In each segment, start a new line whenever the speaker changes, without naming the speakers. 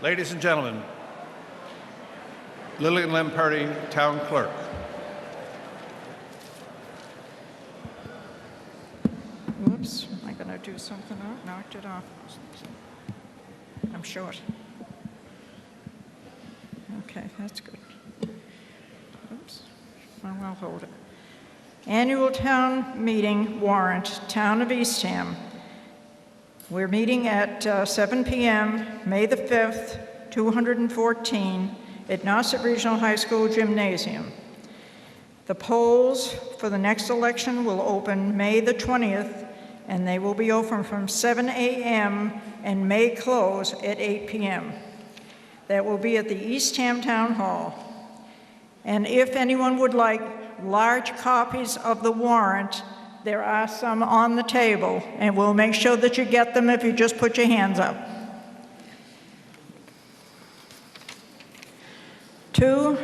Ladies and gentlemen, Lillian Lamperti, Town Clerk.
Whoops, am I going to do something? Oh, knocked it off. I'm short. Okay, that's good. Oops, well, I'll hold it. Annual town meeting warrant, Town of Eastham. We're meeting at 7 p.m., May the 5th, 214, at Nauset Regional High School Gymnasium. The polls for the next election will open May the 20th, and they will be open from 7 a.m. and may close at 8 p.m. That will be at the Eastham Town Hall. And if anyone would like large copies of the warrant, there are some on the table, and we'll make sure that you get them if you just put your hands up. To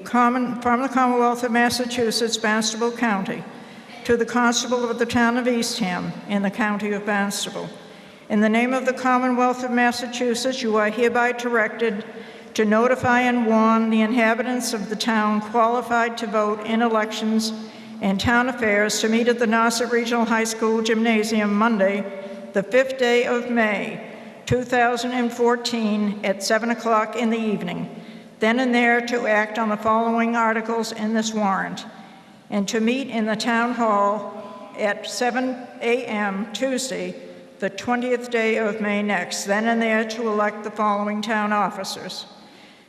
from the Commonwealth of Massachusetts, Barnstable County, to the Constable of the Town of Eastham in the County of Barnstable. In the name of the Commonwealth of Massachusetts, you are hereby directed to notify and warn the inhabitants of the town qualified to vote in elections and town affairs to meet at the Nauset Regional High School Gymnasium Monday, the 5th day of May, 2014 at 7 o'clock in the evening. Then and there to act on the following articles in this warrant, and to meet in the town hall at 7 a.m. Tuesday, the 20th day of May next. Then and there to elect the following town officers.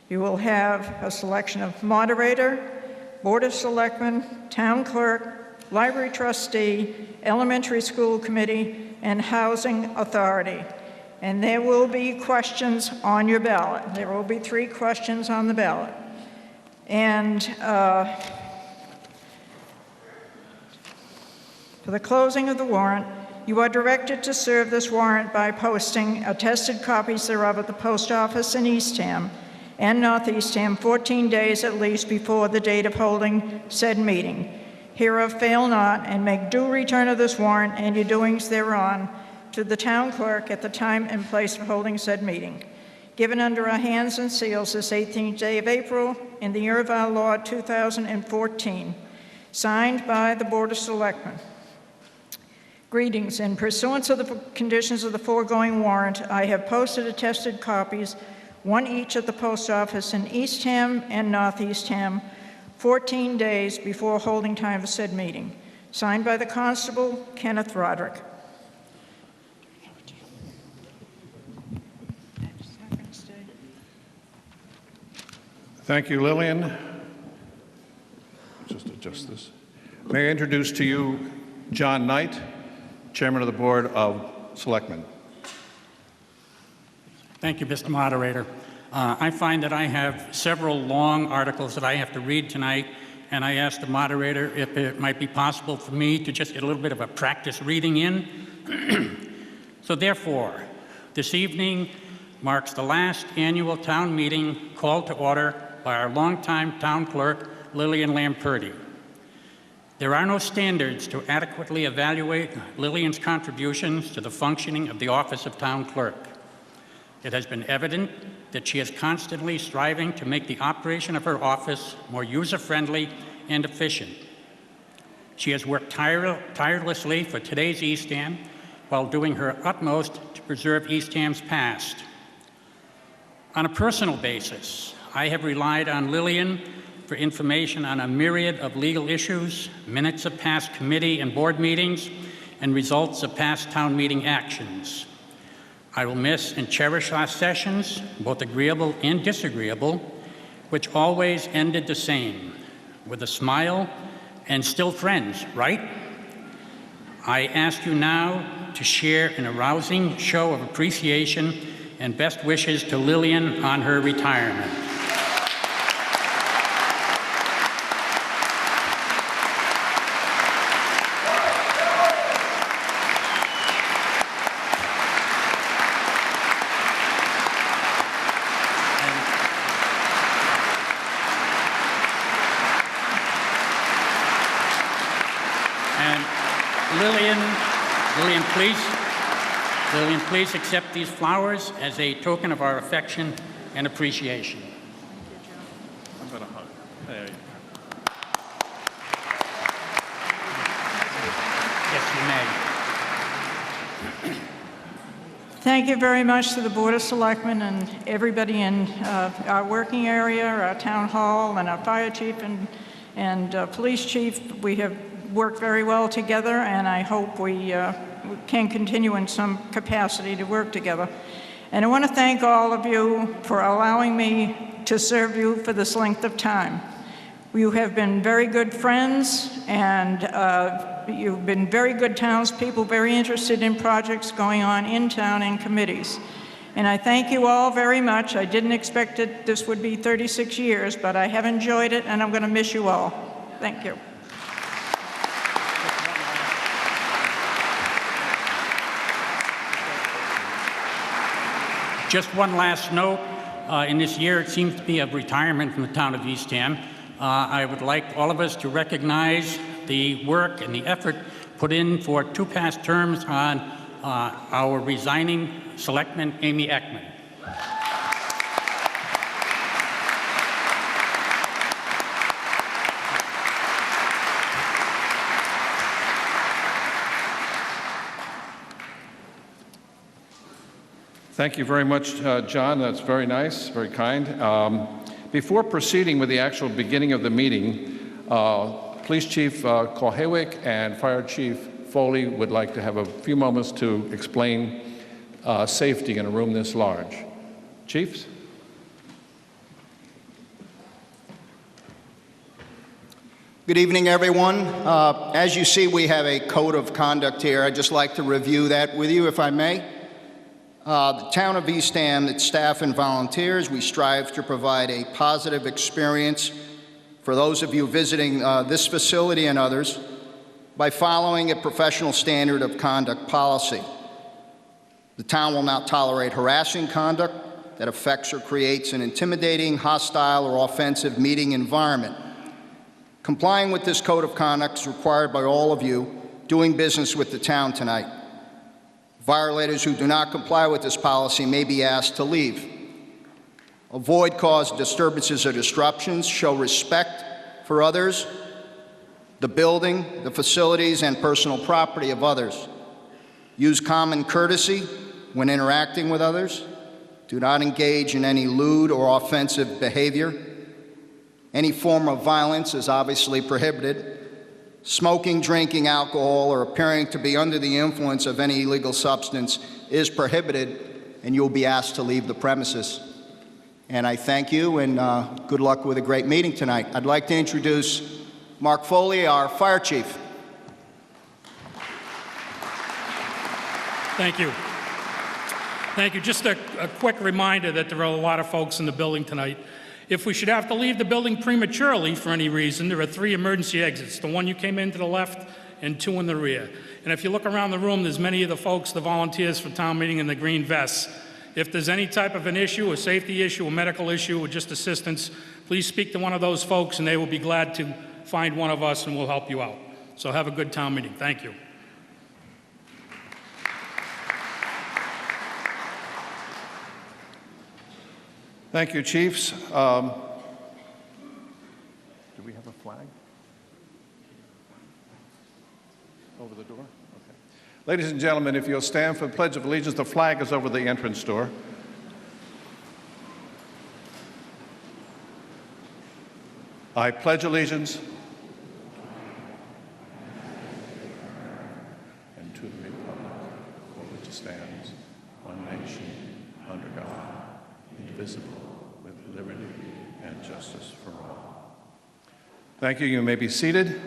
You will have a selection of moderator, Board of Selectmen, Town Clerk, Library Trustee, Elementary School Committee, and Housing Authority. And there will be questions on your ballot. There will be 3 questions on the ballot. And for the closing of the warrant, you are directed to serve this warrant by posting attested copies thereof at the post office in Eastham and North Eastham 14 days at least before the date of holding said meeting. Hereof fail not, and make due return of this warrant and your doings thereon to the town clerk at the time and place of holding said meeting. Given under our hands and seals this 18th day of April in the year of our Lord 2014. Signed by the Board of Selectmen. Greetings. In pursuance of the conditions of the foregoing warrant, I have posted attested copies, one each at the post office in Eastham and North Eastham, 14 days before holding time of said meeting. Signed by the Constable, Kenneth Roderick.
Thank you, Lillian. Just adjust this. May I introduce to you John Knight, Chairman of the Board of Selectmen.
Thank you, Mr. Moderator. I find that I have several long articles that I have to read tonight, and I asked the moderator if it might be possible for me to just get a little bit of a practice reading in. So therefore, this evening marks the last annual town meeting called to order by our longtime town clerk, Lillian Lamperti. There are no standards to adequately evaluate Lillian's contributions to the functioning of the office of town clerk. It has been evident that she is constantly striving to make the operation of her office more user-friendly and efficient. She has worked tirelessly for today's Eastham while doing her utmost to preserve Eastham's past. On a personal basis, I have relied on Lillian for information on a myriad of legal issues, minutes of past committee and board meetings, and results of past town meeting actions. I will miss and cherish our sessions, both agreeable and disagreeable, which always ended the same, with a smile and still friends, right? I ask you now to share an arousing show of appreciation and best wishes to Lillian on her retirement. Lillian, please accept these flowers as a token of our affection and appreciation.
I'm going to hug. There you go.
Yes, you may.
Thank you very much to the Board of Selectmen and everybody in our working area, our town hall, and our fire chief and police chief. We have worked very well together, and I hope we can continue in some capacity to work together. And I want to thank all of you for allowing me to serve you for this length of time. You have been very good friends, and you've been very good townspeople, very interested in projects going on in town and committees. And I thank you all very much. I didn't expect that this would be 36 years, but I have enjoyed it, and I'm going to miss you all. Thank you.
Just one last note. In this year, it seems to be of retirement from the town of Eastham. I would like all of us to recognize the work and the effort put in for 2 past terms on our resigning selectman, Amy Ekman.
Thank you very much, John. That's very nice, very kind. Before proceeding with the actual beginning of the meeting, Police Chief Kohlhewick and Fire Chief Foley would like to have a few moments to explain safety in a room this large. Chiefs?
Good evening, everyone. As you see, we have a code of conduct here. I'd just like to review that with you, if I may. The town of Eastham, its staff and volunteers, we strive to provide a positive experience for those of you visiting this facility and others by following a professional standard of conduct policy. The town will not tolerate harassing conduct that affects or creates an intimidating, hostile, or offensive meeting environment. Complying with this code of conduct is required by all of you doing business with the town tonight. Violators who do not comply with this policy may be asked to leave. Avoid cause disturbances or disruptions. Show respect for others, the building, the facilities, and personal property of others. Use common courtesy when interacting with others. Do not engage in any lewd or offensive behavior. Any form of violence is obviously prohibited. Smoking, drinking alcohol, or appearing to be under the influence of any illegal substance is prohibited, and you'll be asked to leave the premises. And I thank you, and good luck with a great meeting tonight. I'd like to introduce Mark Foley, our fire chief.
Thank you. Thank you. Just a quick reminder that there are a lot of folks in the building tonight. If we should have to leave the building prematurely for any reason, there are 3 emergency exits, the one you came in to the left and 2 in the rear. And if you look around the room, there's many of the folks, the volunteers for town meeting in the green vests. If there's any type of an issue, a safety issue, a medical issue, or just assistance, please speak to one of those folks and they will be glad to find one of us and we'll help you out. So have a good town meeting. Thank you.
Thank you, Chiefs. Do we have a flag? Over the door? Okay. Ladies and gentlemen, if you'll stand for the Pledge of Allegiance, the flag is over the entrance door. I pledge allegiance and to the republic for which it stands, one nation, under God, indivisible, with liberty and justice for all. Thank you. You may be seated.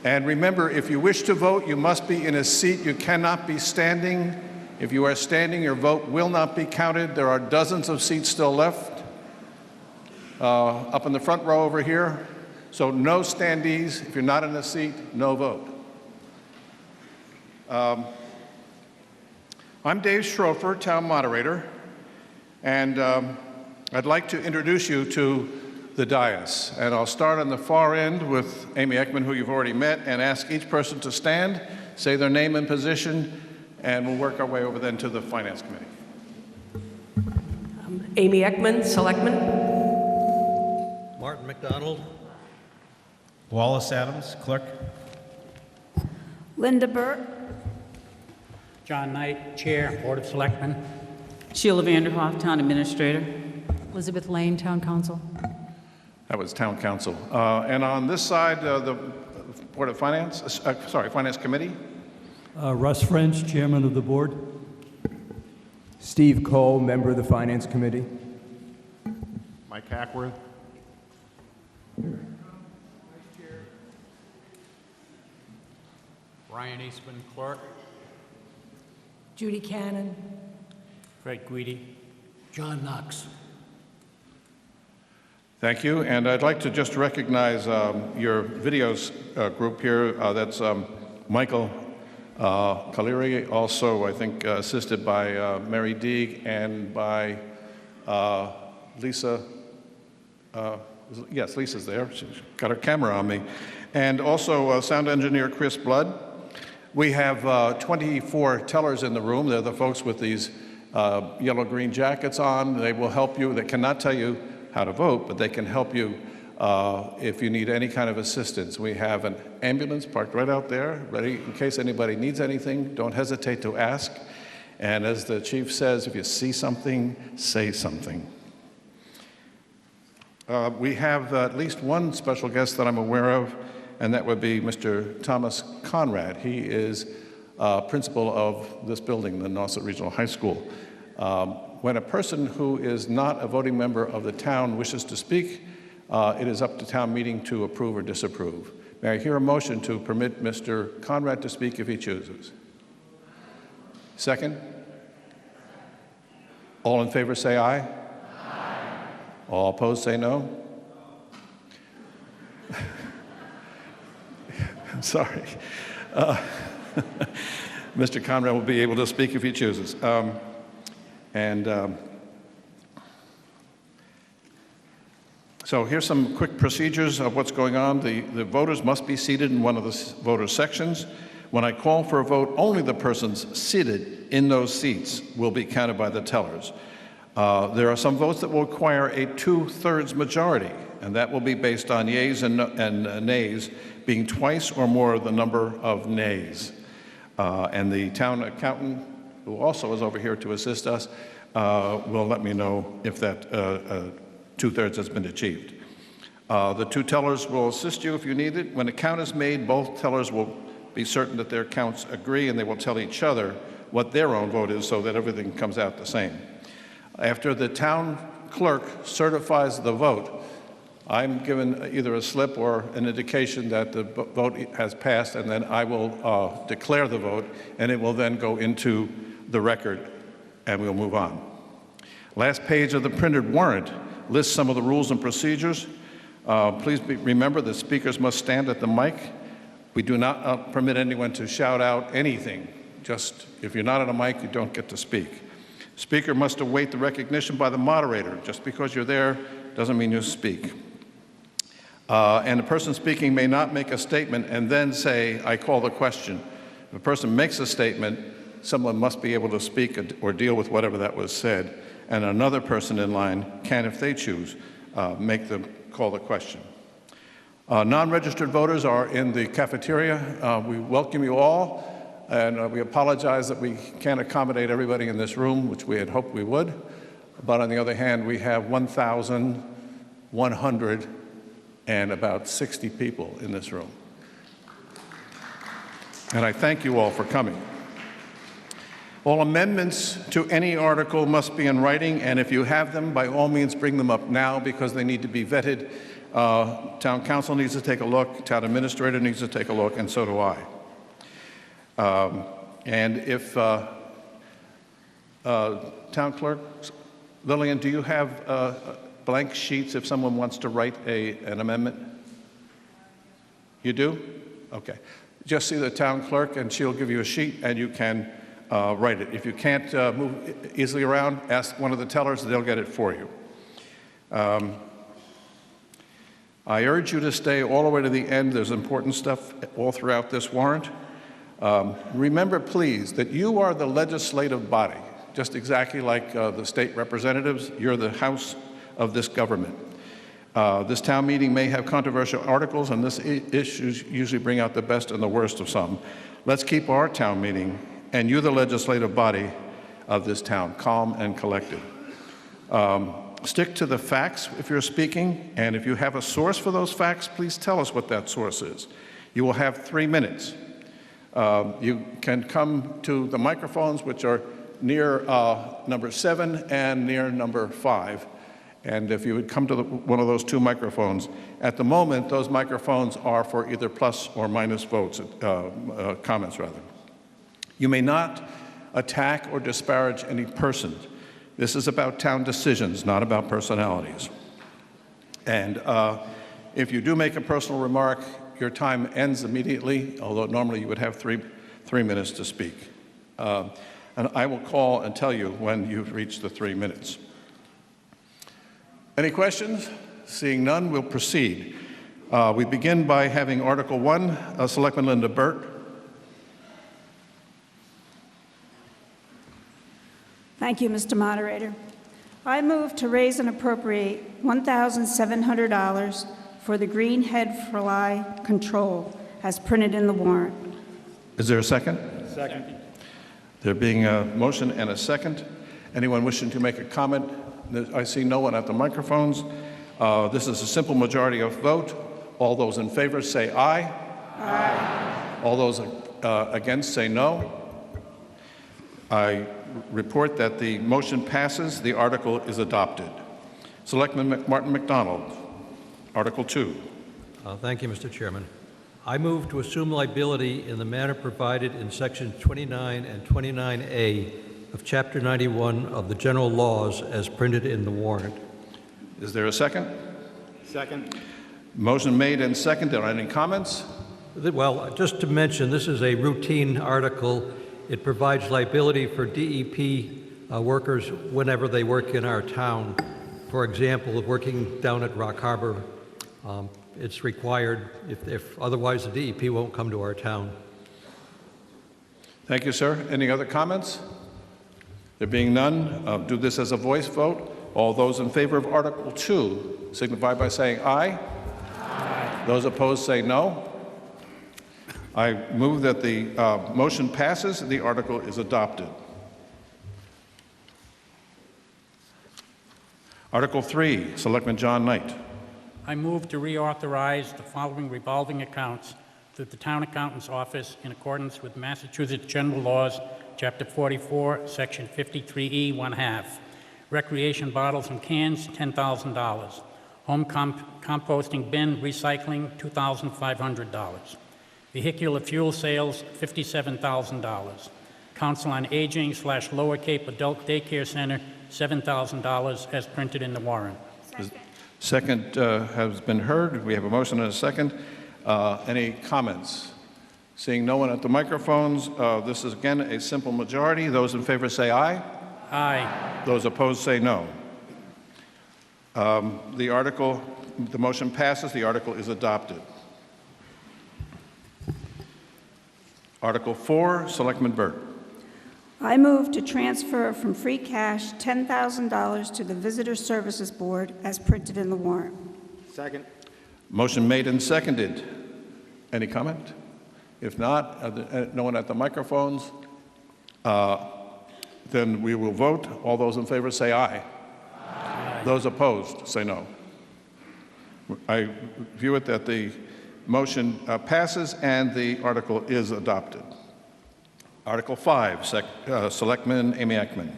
And remember, if you wish to vote, you must be in a seat. You cannot be standing. If you are standing, your vote will not be counted. There are dozens of seats still left up in the front row over here. So no standees. If you're not in a seat, no vote. I'm Dave Schrofer, town moderator. And I'd like to introduce you to the dais. And I'll start on the far end with Amy Ekman, who you've already met, and ask each person to stand, say their name and position, and we'll work our way over then to the Finance Committee.
Amy Ekman, Selectman.
Martin McDonald. Wallace Adams, Clerk.
Linda Burt.
John Knight, Chair, Board of Selectmen.
Sheila Vanderhoff, Town Administrator. Elizabeth Lane, Town Council.
That was Town Council. And on this side, the Board of Finance, Finance Committee.
Russ French, Chairman of the Board.
Steve Cole, Member of the Finance Committee.
Mike Hackworth.
Brian Eastman, Clerk.
Judy Cannon.
Fred Guidi.
John Knox.
Thank you, and I'd like to just recognize your videos group here. That's Michael Caleri, also I think assisted by Mary Deeg and by Lisa. Yes, Lisa's there. She's got her camera on me. And also sound engineer Chris Blood. We have 24 tellers in the room. They're the folks with these yellow-green jackets on. They will help you. They cannot tell you how to vote, but they can help you if you need any kind of assistance. We have an ambulance parked right out there, ready in case anybody needs anything. Don't hesitate to ask. And as the chief says, if you see something, say something. We have at least one special guest that I'm aware of, and that would be Mr. Thomas Conrad. He is principal of this building, the Nauset Regional High School. When a person who is not a voting member of the town wishes to speak, it is up to town meeting to approve or disapprove. May I hear a motion to permit Mr. Conrad to speak if he chooses? Second? All in favor say aye. Aye. All opposed say no. Sorry. Mr. Conrad will be able to speak if he chooses. So here's some quick procedures of what's going on. The voters must be seated in one of the voter sections. When I call for a vote, only the persons seated in those seats will be counted by the tellers. There are some votes that will require a 2/3 majority, and that will be based on yeas and nays being twice or more the number of nays. And the town accountant, who also is over here to assist us, will let me know if that 2/3 has been achieved. The two tellers will assist you if you need it. When a count is made, both tellers will be certain that their counts agree, and they will tell each other what their own vote is so that everything comes out the same. After the town clerk certifies the vote, I'm given either a slip or an indication that the vote has passed, and then I will declare the vote, and it will then go into the record, and we'll move on. Last page of the printed warrant lists some of the rules and procedures. Please remember that speakers must stand at the mic. We do not permit anyone to shout out anything. Just if you're not on a mic, you don't get to speak. Speaker must await the recognition by the moderator. Just because you're there doesn't mean you speak. And the person speaking may not make a statement and then say, I call the question. If a person makes a statement, someone must be able to speak or deal with whatever that was said, and another person in line can, if they choose, call the question. Non-registered voters are in the cafeteria. We welcome you all, and we apologize that we can't accommodate everybody in this room, which we had hoped we would. But on the other hand, we have 1,100 and about 60 people in this room. And I thank you all for coming. All amendments to any article must be in writing, and if you have them, by all means bring them up now because they need to be vetted. Town council needs to take a look, town administrator needs to take a look, and so do I. And if town clerk, Lillian, do you have blank sheets if someone wants to write an amendment? You do? Okay. Just see the town clerk and she'll give you a sheet and you can write it. If you can't move easily around, ask one of the tellers, they'll get it for you. I urge you to stay all the way to the end. There's important stuff all throughout this warrant. Remember, please, that you are the legislative body, just exactly like the state representatives. You're the house of this government. This town meeting may have controversial articles, and this issues usually bring out the best and the worst of some. Let's keep our town meeting, and you, the legislative body of this town, calm and collected. Stick to the facts if you're speaking, and if you have a source for those facts, please tell us what that source is. You will have 3 minutes. You can come to the microphones, which are near number 7 and near number 5. And if you would come to one of those 2 microphones, at the moment, those microphones are for either plus or minus votes, comments rather. You may not attack or disparage any person. This is about town decisions, not about personalities. And if you do make a personal remark, your time ends immediately, although normally you would have three minutes to speak. And I will call and tell you when you've reached the 3 minutes. Any questions? Seeing none, we'll proceed. We begin by having Article 1, Selectman Linda Burt.
Thank you, Mr. Moderator. I move to raise and appropriate $1,700 for the green head fly control as printed in the warrant.
Is there a second?
Second.
There being a motion and a second, anyone wishing to make a comment? I see no one at the microphones. This is a simple majority of vote. All those in favor say aye. Aye. All those against say no. I report that the motion passes. The article is adopted. Selectman Martin McDonald, Article 2.
Thank you, Mr. Chairman. I move to assume liability in the manner provided in Section 29 and 29A of Chapter 91 of the General Laws as printed in the warrant.
Is there a second?
Second.
Motion made and seconded. Are there any comments?
Well, just to mention, this is a routine article. It provides liability for DEP workers whenever they work in our town. For example, working down at Rock Harbor, it's required if otherwise the DEP won't come to our town.
Thank you, sir. Any other comments? There being none, do this as a voice vote. All those in favor of Article 2 signify by saying aye. Aye. Those opposed say no. I move that the motion passes and the article is adopted. Article 3, Selectman John Knight.
I move to reauthorize the following revolving accounts through the Town Accountant's Office in accordance with Massachusetts General Laws, Chapter 44, Section 53E, 1/2. Recreation bottles and cans, $10,000. Home composting bin recycling, $2,500. Vehicular fuel sales, $57,000. Council on Aging / Lower Cape Adult Daycare Center, $7,000 as printed in the warrant.
Second has been heard. We have a motion and a second. Any comments? Seeing no one at the microphones, this is again a simple majority. Those in favor say aye.
Aye.
Those opposed say no. The motion passes. The article is adopted. Article 4, Selectman Burt.
I move to transfer from free cash $10,000 to the Visitor Services Board as printed in the warrant.
Second.
Motion made and seconded. Any comment? If not, no one at the microphones, then we will vote. All those in favor say aye. Aye. Those opposed say no. I view it that the motion passes and the article is adopted. Article 5, Selectman Amy Eckman.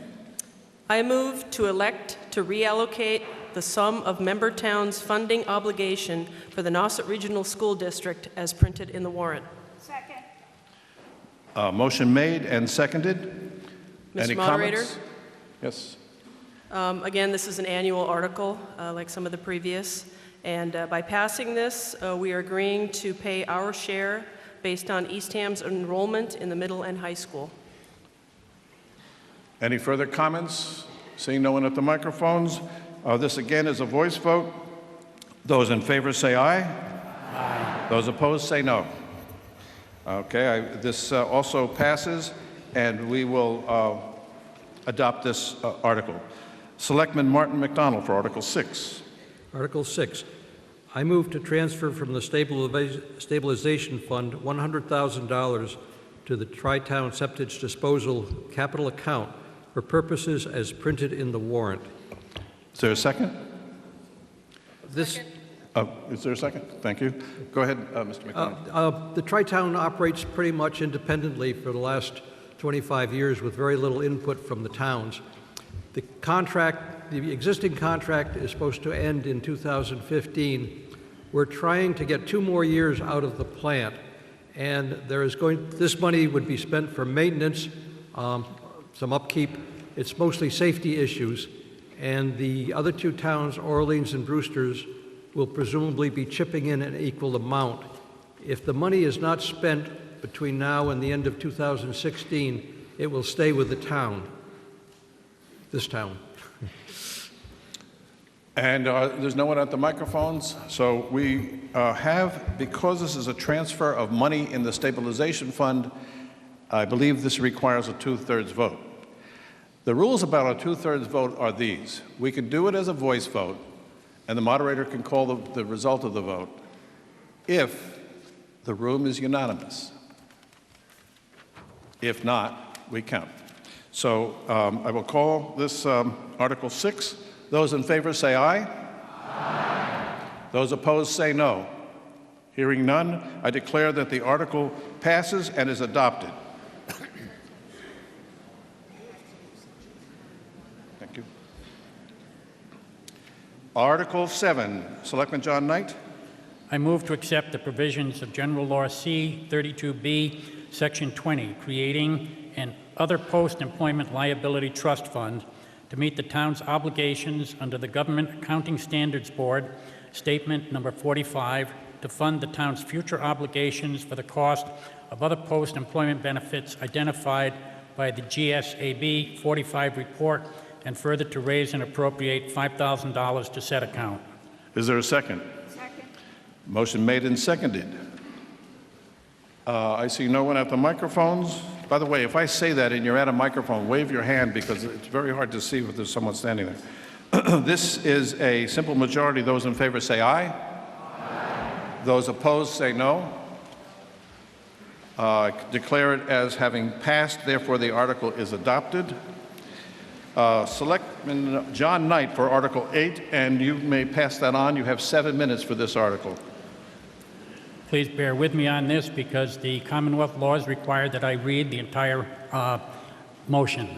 I move to elect to reallocate the sum of member towns' funding obligation for the Nauset Regional School District as printed in the warrant.
Second.
Motion made and seconded.
Mr.
Any
Moderator?
comments? Yes.
Again, this is an annual article, like some of the previous. And by passing this, we are agreeing to pay our share based on Eastham's enrollment in the middle and high school.
Any further comments? Seeing no one at the microphones, this again is a voice vote. Those in favor say aye. Aye. Those opposed say no. Okay, this also passes, and we will adopt this article. Selectman Martin McDonald for Article 6.
Article 6, I move to transfer from the Stabilization Fund $100,000 to the Tri-Town Septic Disposal Capital Account for purposes as printed in the warrant.
Is there a second?
This,
Is there a second? Thank you. Go ahead, Mr. McDonald.
the Tri-Town operates pretty much independently for the last 25 years with very little input from the towns. The existing contract is supposed to end in 2015. We're trying to get 2 more years out of the plant, and this money would be spent for maintenance, some upkeep. It's mostly safety issues, and the other 2 towns, Orleans and Brewster's, will presumably be chipping in an equal amount. If the money is not spent between now and the end of 2016, it will stay with the town, this town.
And there's no one at the microphones, so we have, because this is a transfer of money in the stabilization fund, I believe this requires a 2/3 vote. The rules about a 2/3 vote are these. We can do it as a voice vote, and the moderator can call the result of the vote if the room is unanimous. If not, we count. So I will call this Article 6. Those in favor say aye. Aye. Those opposed say no. Hearing none, I declare that the article passes and is adopted. Thank you. Article 7, Selectman John Knight.
I move to accept the provisions of General Law C 32B, Section 20, creating an other post-employment liability trust fund to meet the town's obligations under the Government Accounting Standards Board Statement Number 45 to fund the town's future obligations for the cost of other post-employment benefits identified by the GSAB 45 report, and further to raise and appropriate $5,000 to said account.
Is there a second?
Second.
Motion made and seconded. I see no one at the microphones. By the way, if I say that and you're at a microphone, wave your hand because it's very hard to see if there's someone standing there. This is a simple majority. Those in favor say aye. Aye. Those opposed say no. Declare it as having passed. Therefore, the article is adopted. Selectman John Knight for Article 8, and you may pass that on. You have 7 minutes for this article.
Please bear with me on this because the Commonwealth laws require that I read the entire motion.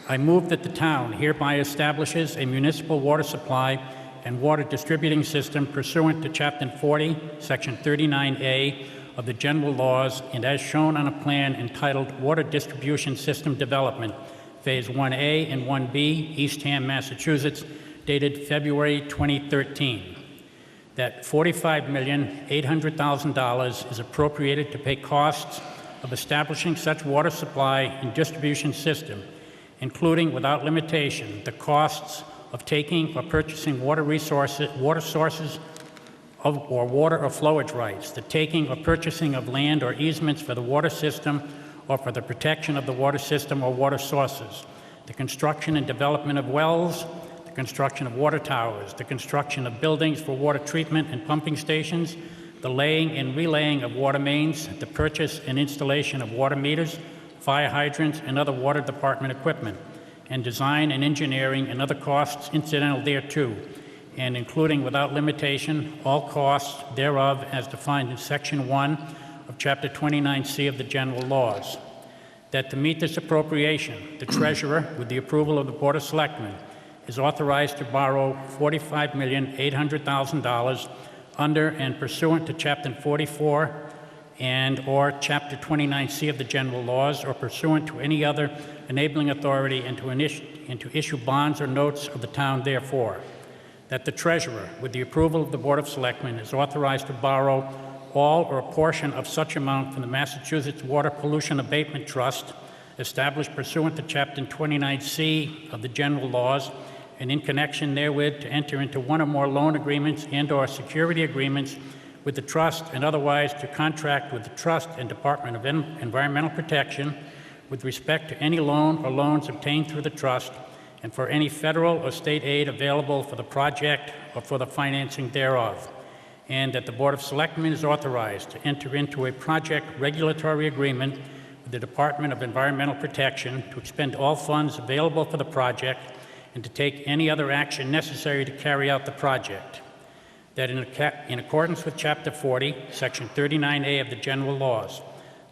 I move that the town hereby establishes a municipal water supply and water distributing system pursuant to Chapter 40, Section 39A of the general laws, and as shown on a plan entitled Water Distribution System Development, Phase 1A and 1B, Eastham, Massachusetts, dated February 2013. That $45,800,000 is appropriated to pay costs of establishing such water supply and distribution system, including without limitation the costs of taking or purchasing water sources or water or flowage rights, the taking or purchasing of land or easements for the water system or for the protection of the water system or water sources, the construction and development of wells, the construction of water towers, the construction of buildings for water treatment and pumping stations, the laying and relaying of water mains, the purchase and installation of water meters, fire hydrants, and other water department equipment, and design and engineering and other costs incidental thereto, and including without limitation all costs thereof as defined in Section 1 of Chapter 29C of the general laws. That to meet this appropriation, the treasurer, with the approval of the Board of Selectmen, is authorized to borrow $45,800,000 under and pursuant to Chapter 44 and or Chapter 29C of the general laws, or pursuant to any other enabling authority, and to issue bonds or notes of the town therefore. That the treasurer, with the approval of the Board of Selectmen, is authorized to borrow all or a portion of such amount from the Massachusetts Water Pollution Abatement Trust, established pursuant to Chapter 29C of the general laws, and in connection therewith to enter into one or more loan agreements and or security agreements with the trust and otherwise to contract with the trust and Department of Environmental Protection with respect to any loan or loans obtained through the trust and for any federal or state aid available for the project or for the financing thereof, and that the Board of Selectmen is authorized to enter into a project regulatory agreement with the Department of Environmental Protection to expend all funds available for the project and to take any other action necessary to carry out the project. That in accordance with Chapter 40, Section 39A of the General Laws,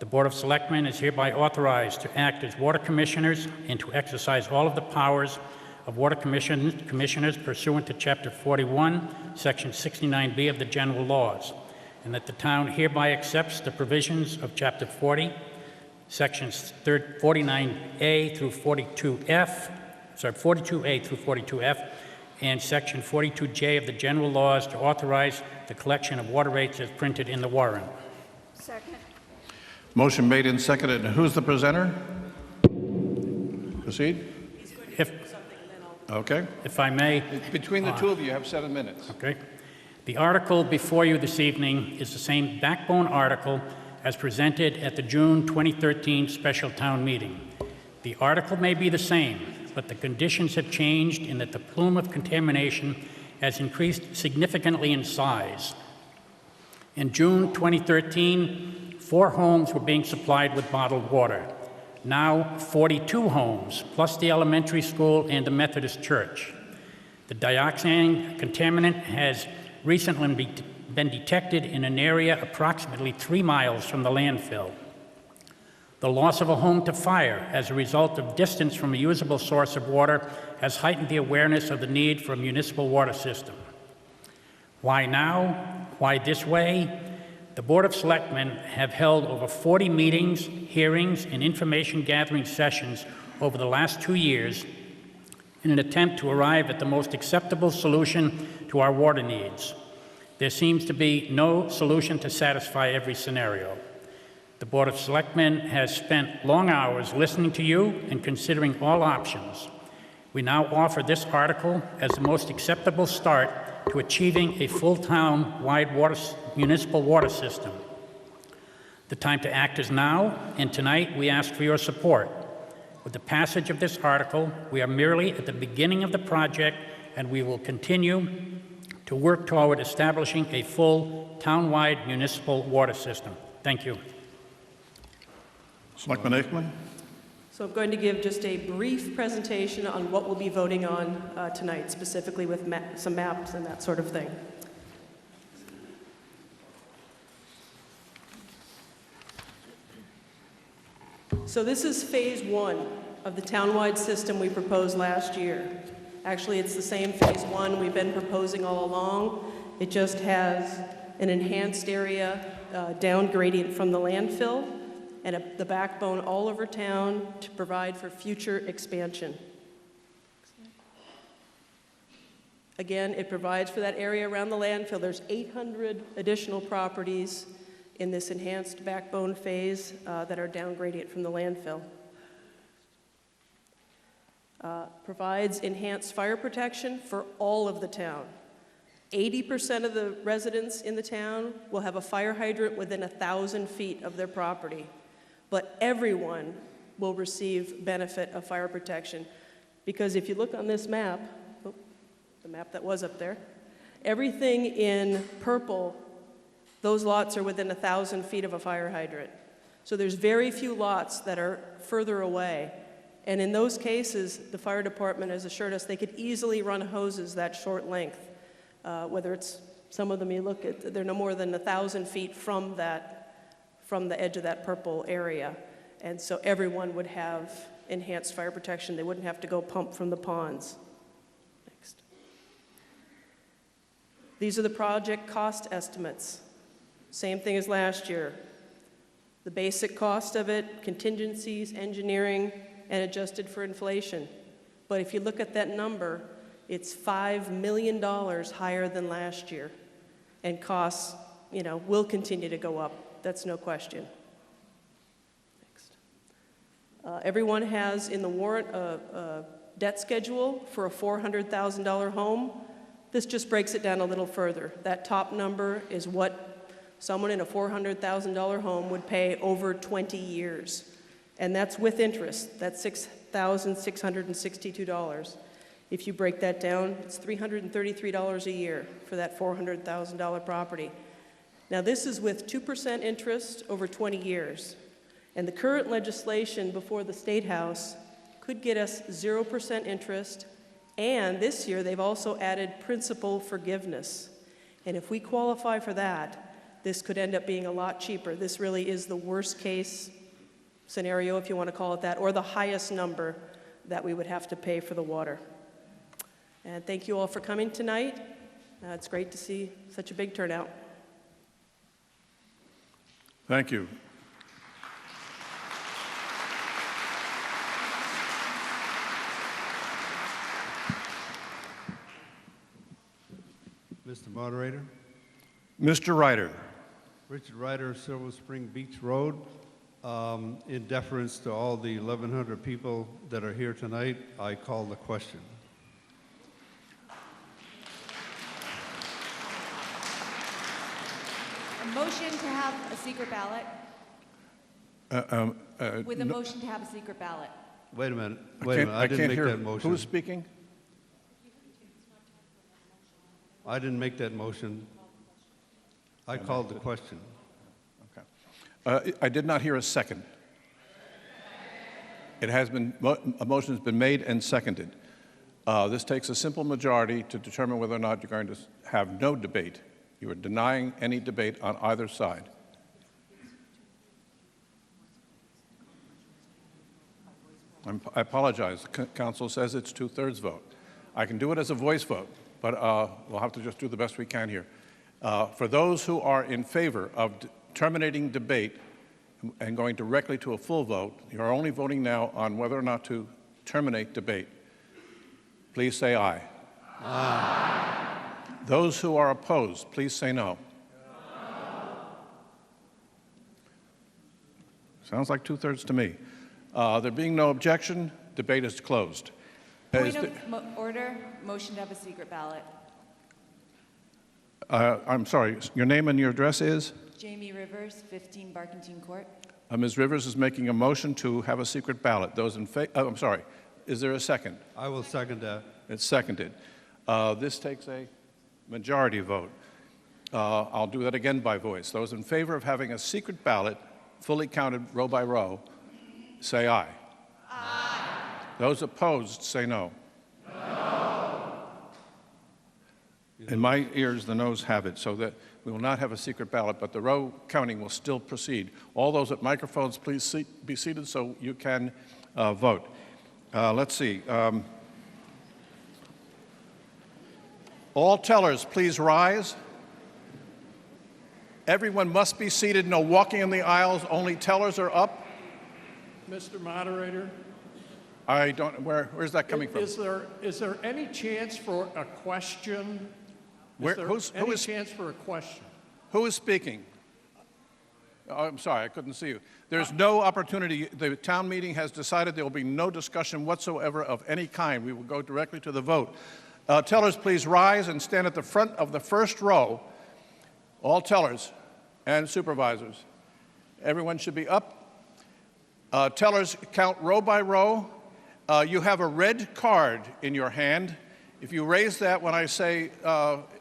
the Board of Selectmen is hereby authorized to act as water commissioners and to exercise all of the powers of water commissioners pursuant to Chapter 41, Section 69B of the General Laws, and that the town hereby accepts the provisions of Chapter 40, Sections 49A through 42F, 42A through 42F, and Section 42J of the General Laws to authorize the collection of water rates as printed in the warrant.
Second.
Motion made and seconded. Who's the presenter? Proceed. Okay.
If I may.
Between the two of you have 7 minutes.
Okay. The article before you this evening is the same backbone article as presented at the June 2013 special town meeting. The article may be the same, but the conditions have changed in that the plume of contamination has increased significantly in size. In June 2013, 4 homes were being supplied with bottled water. Now 42 homes, plus the elementary school and the Methodist church. The dioxin contaminant has recently been detected in an area approximately 3 miles from the landfill. The loss of a home to fire as a result of distance from a usable source of water has heightened the awareness of the need for a municipal water system. Why now? Why this way? The Board of Selectmen have held over 40 meetings, hearings, and information gathering sessions over the last 2 years in an attempt to arrive at the most acceptable solution to our water needs. There seems to be no solution to satisfy every scenario. The Board of Selectmen has spent long hours listening to you and considering all options. We now offer this article as the most acceptable start to achieving a full town-wide municipal water system. The time to act is now, and tonight we ask for your support. With the passage of this article, we are merely at the beginning of the project, and we will continue to work toward establishing a full town-wide municipal water system. Thank you.
Selectman Aikman.
So I'm going to give just a brief presentation on what we'll be voting on tonight, specifically with some maps and that sort of thing. So this is phase 1 of the townwide system we proposed last year. Actually, it's the same phase 1 we've been proposing all along. It just has an enhanced area down gradient from the landfill and the backbone all over town to provide for future expansion. Again, it provides for that area around the landfill. There's 800 additional properties in this enhanced backbone phase that are down gradient from the landfill. Provides enhanced fire protection for all of the town. 80% of the residents in the town will have a fire hydrant within 1,000 feet of their property. But everyone will receive benefit of fire protection. Because if you look on this map, the map that was up there, everything in purple, those lots are within 1,000 feet of a fire hydrant. So there's very few lots that are further away. And in those cases, the fire department has assured us they could easily run hoses that short length. Whether it's, some of them you look at, they're no more than 1,000 feet from the edge of that purple area. And so everyone would have enhanced fire protection. They wouldn't have to go pump from the ponds. Next. These are the project cost estimates. Same thing as last year. The basic cost of it, contingencies, engineering, and adjusted for inflation. But if you look at that number, it's $5 million higher than last year. And costs, will continue to go up. That's no question. Next. Everyone has in the warrant a debt schedule for a $400,000 home. This just breaks it down a little further. That top number is what someone in a $400,000 home would pay over 20 years. And that's with interest. That's $6,662. If you break that down, it's $333 a year for that $400,000 property. Now, this is with 2% interest over 20 years. And the current legislation before the State House could get us 0% interest, and this year they've also added principal forgiveness. And if we qualify for that, this could end up being a lot cheaper. This really is the worst case scenario, if you want to call it that, or the highest number that we would have to pay for the water. And thank you all for coming tonight. It's great to see such a big turnout.
Thank you.
Mr. Moderator,
Mr. Ryder.
Richard Ryder, Silver Spring Beach Road. In deference to all the 1,100 people that are here tonight, I call the question.
A motion to have a secret ballot. With a motion to have a secret ballot.
Wait a minute. I didn't make that motion.
Who's speaking?
I didn't make that motion. I called the question.
Okay. I did not hear a second. It has been, a motion has been made and seconded. This takes a simple majority to determine whether or not you're going to have no debate. You are denying any debate on either side. I apologize. Council says it's 2/3 vote. I can do it as a voice vote, but we'll have to just do the best we can here. For those who are in favor of terminating debate and going directly to a full vote, you're only voting now on whether or not to terminate debate. Please say aye. Aye. Those who are opposed, please say no. Sounds like 2/3 to me. There being no objection, debate is closed.
Point of order, motion to have a secret ballot.
I'm sorry, your name and your address is?
Jamie Rivers, 15 Barkentine Court.
Ms. Rivers is making a motion to have a secret ballot. Those in favor, I'm sorry, is there a second?
I will second that.
It's seconded. This takes a majority vote. I'll do that again by voice. Those in favor of having a secret ballot, fully counted row by row, say aye. Aye. Those opposed, say no. No. In my ears, the noes have it, so that we will not have a secret ballot, but the row counting will still proceed. All those at microphones, please be seated so you can vote. Let's see. All tellers, please rise. Everyone must be seated. No walking in the aisles. Only tellers are up.
Mr. Moderator?
I don't, where's that coming from?
Is there any chance for a question? Who is chance for a question?
Who is speaking? Oh, I'm sorry, I couldn't see you. There's no opportunity. The town meeting has decided there will be no discussion whatsoever of any kind. We will go directly to the vote. Tellers, please rise and stand at the front of the first row. All tellers and supervisors. Everyone should be up. Tellers, count row by row. You have a red card in your hand. If you raise that when I say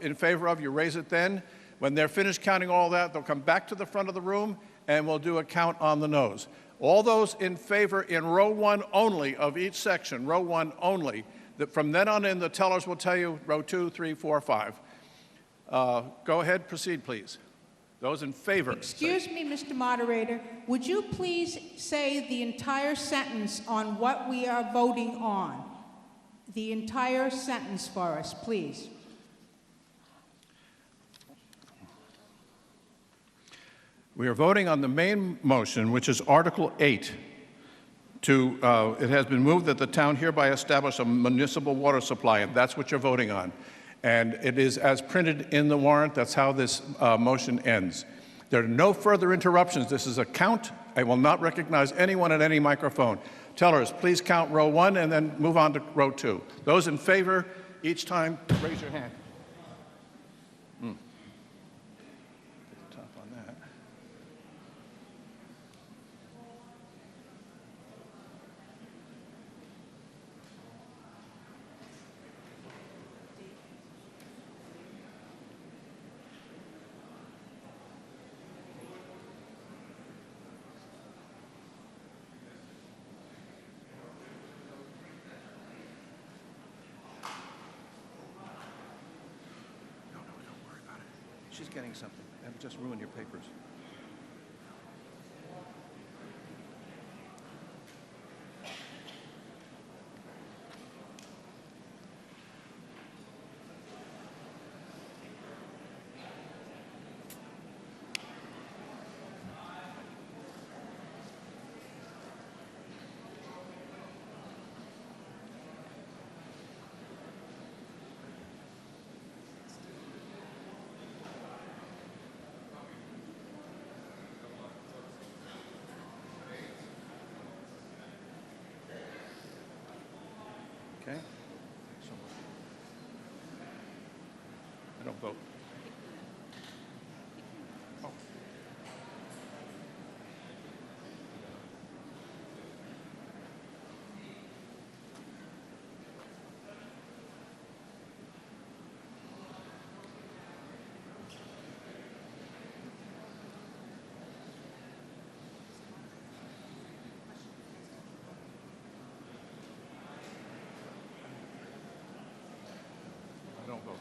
in favor of, you raise it then. When they're finished counting all that, they'll come back to the front of the room and we'll do a count on the nose. All those in favor in row 1 only of each section, row 1 only, that from then on in the tellers will tell you row 2, 3, 4, 5. Go ahead, proceed please. Those in favor.
Excuse me, Mr. Moderator. Would you please say the entire sentence on what we are voting on? The entire sentence for us, please.
We are voting on the main motion, which is Article 8. It has been moved that the town hereby establish a municipal water supply, and that's what you're voting on. And it is as printed in the warrant. That's how this motion ends. There are no further interruptions. This is a count. I will not recognize anyone at any microphone. Tellers, please count row 1 and then move on to row 2. Those in favor, each time, raise your hand. Top on She's getting something. That'll just ruin your papers. Okay? So, I don't vote. Oh. I don't vote.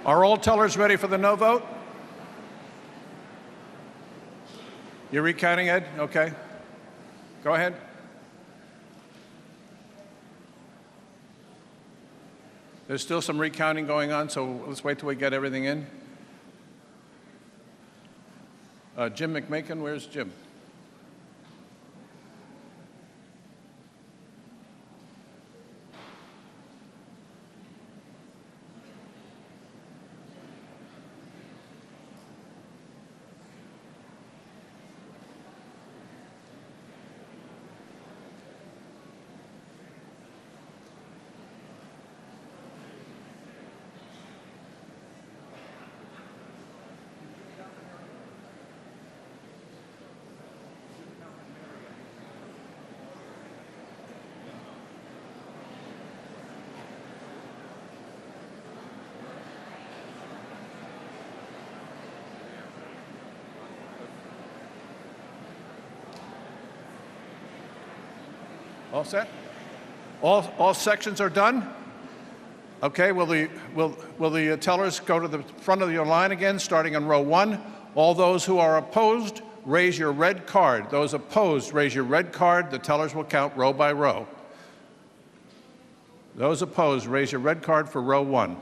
Are all tellers ready for the no vote? You're recounting, Ed? Okay. Go ahead. There's still some recounting going on, so let's wait till we get everything in. Jim McMakin, where's Jim? All set? All sections are done? Okay, will the tellers go to the front of your line again, starting on row 1? All those who are opposed, raise your red card. Those opposed, raise your red card. The tellers will count row by row. Those opposed, raise your red card for row 1.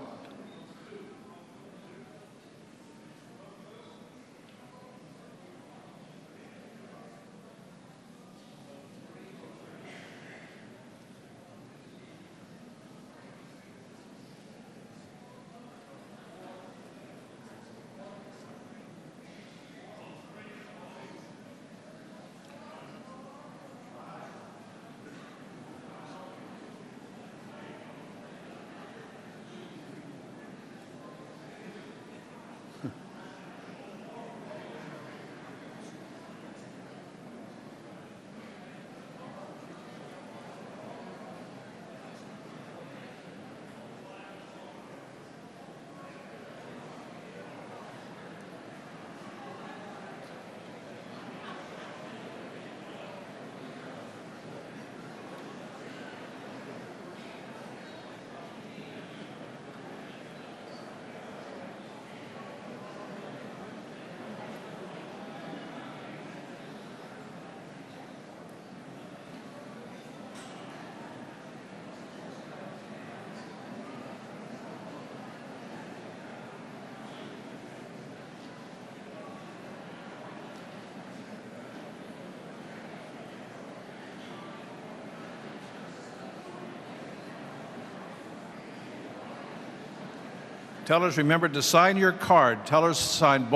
Tellers, remember to sign your card. Tellers sign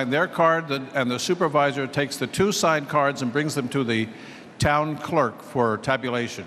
their card, and the supervisor takes the 2 signed cards and brings them to the town clerk for tabulation.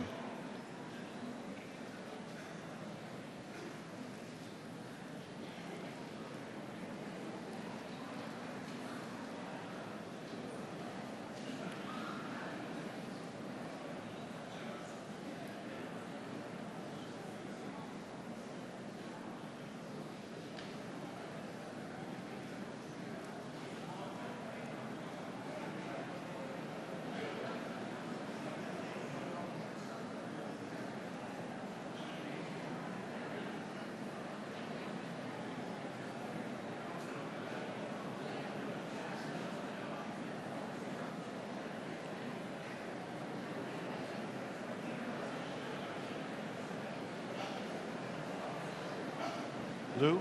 Lou?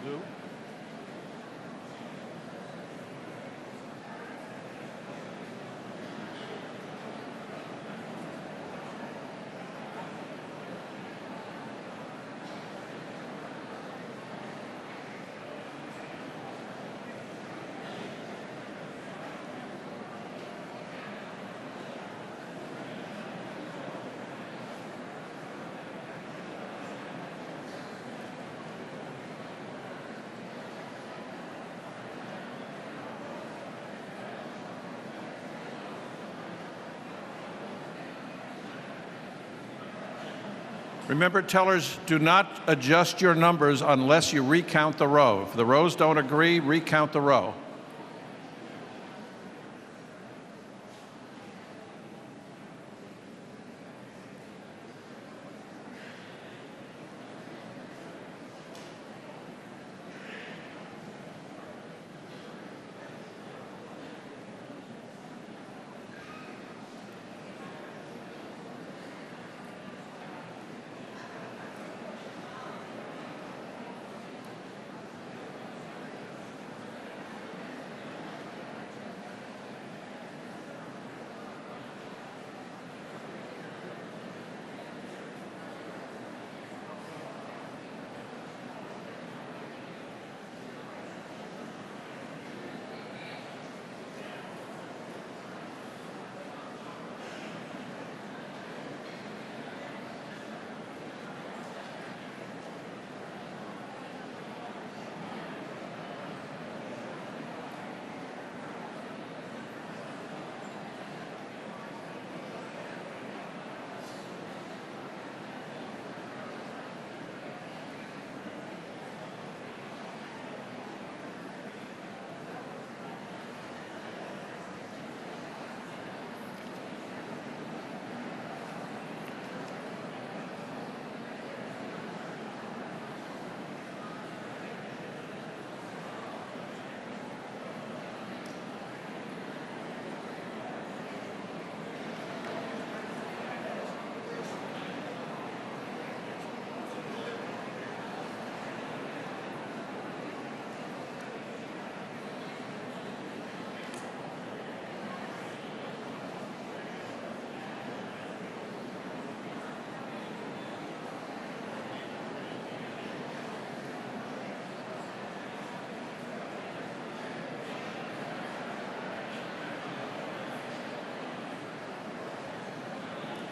Lou? Remember, tellers, do not adjust your numbers unless you recount the row. If the rows don't agree, recount the row.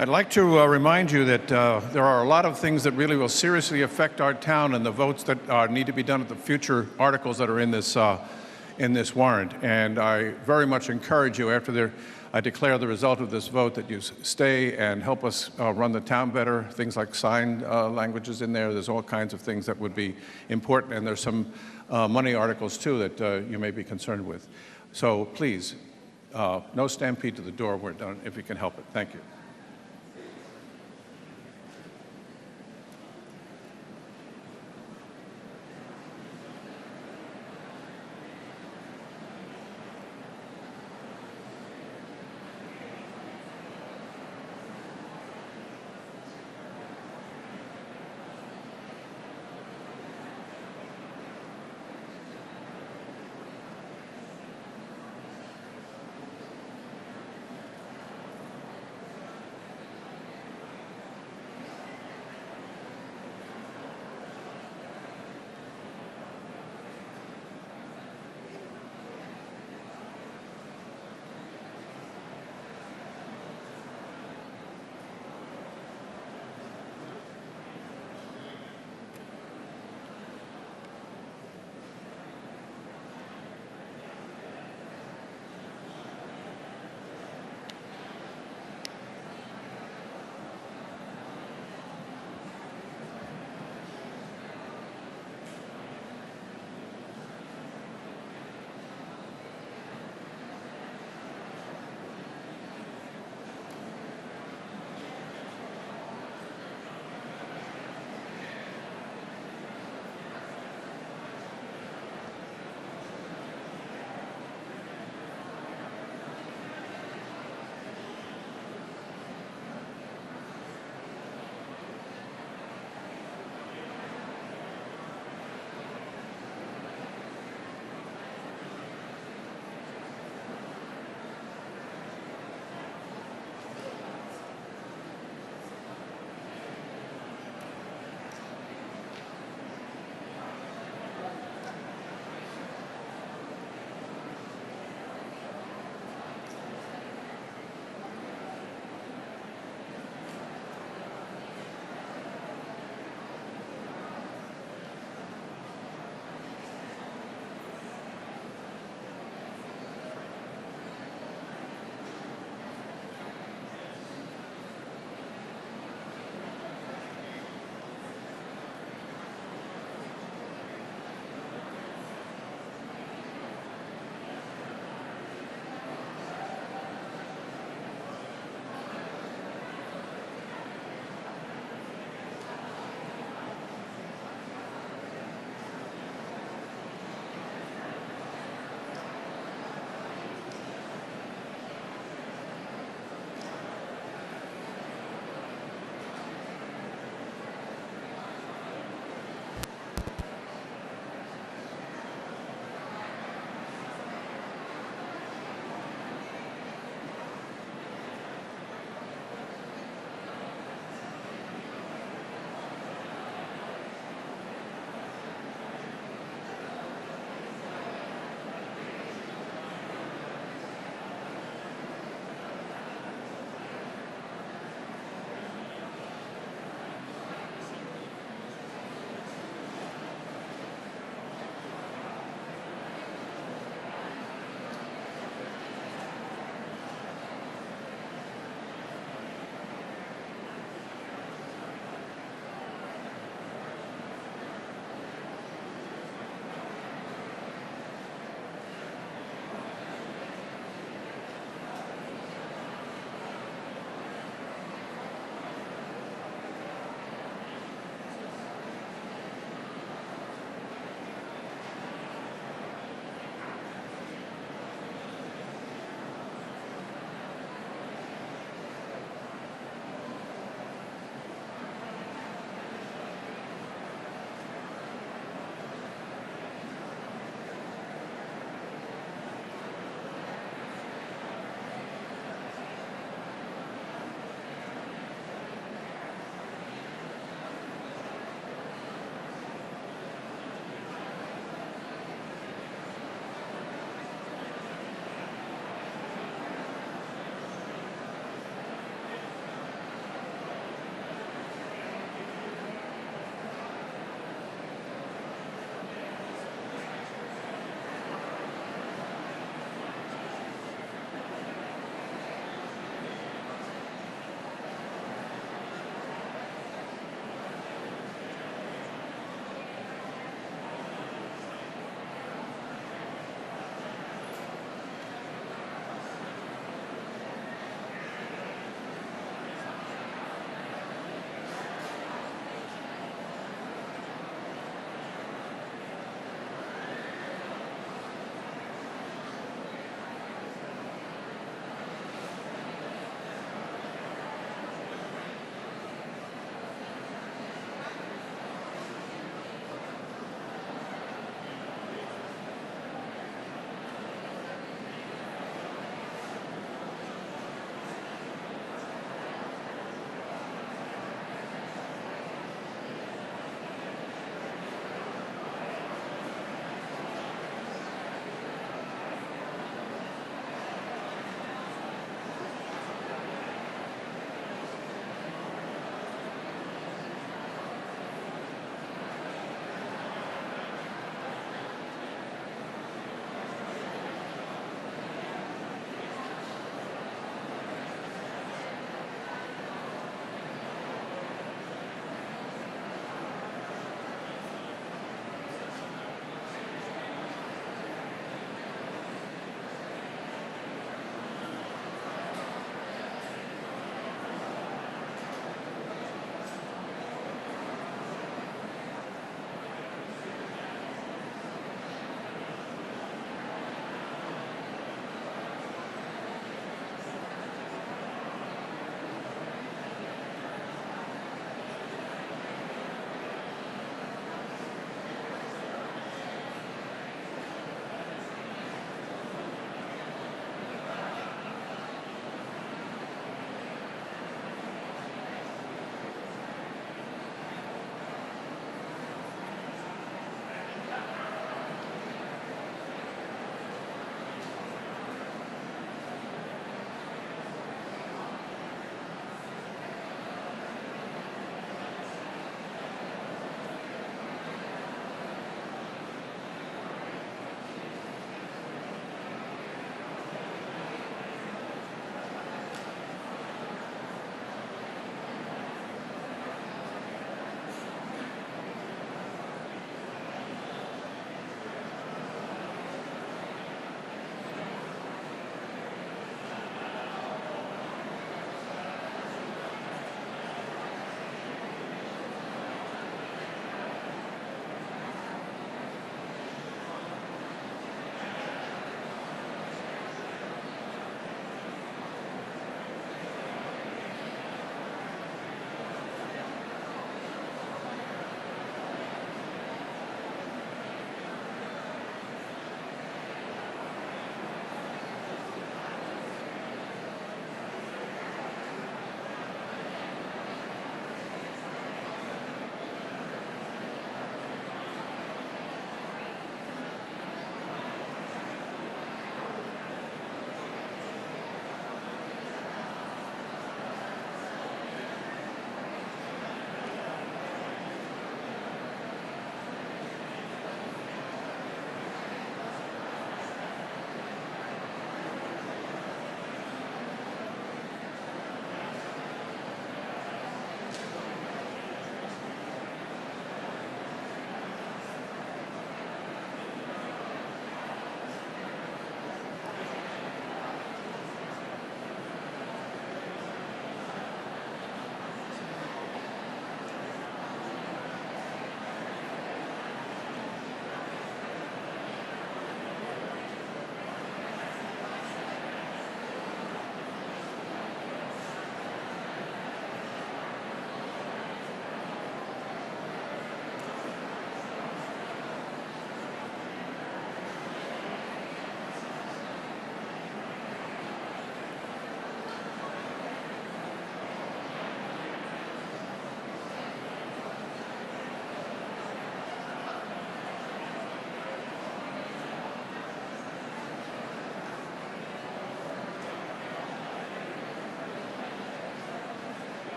I'd like to remind you that there are a lot of things that really will seriously affect our town and the votes that need to be done at the future articles that are in this warrant. And I very much encourage you, after I declare the result of this vote, that you stay and help us run the town better. Things like sign languages in there. There's all kinds of things that would be important. And there's some money articles, too, that you may be concerned with. So please, no stampede to the door. We're done, if you can help it. Thank you.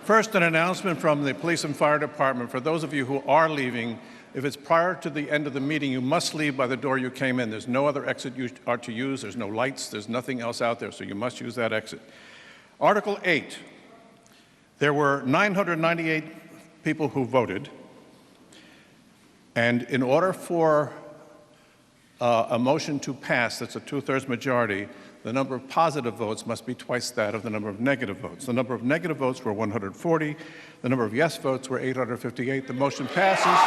First, an announcement from the Police and Fire Department. For those of you who are leaving, if it's prior to the end of the meeting, you must leave by the door you came in. There's no other exit you are to use. There's no lights. There's nothing else out there, so you must use that exit. Article 8. There were 998 people who voted, and in order for a motion to pass, that's a 2/3 majority, the number of positive votes must be twice that of the number of negative votes. The number of negative votes were 140. The number of yes votes were 858. The motion passes.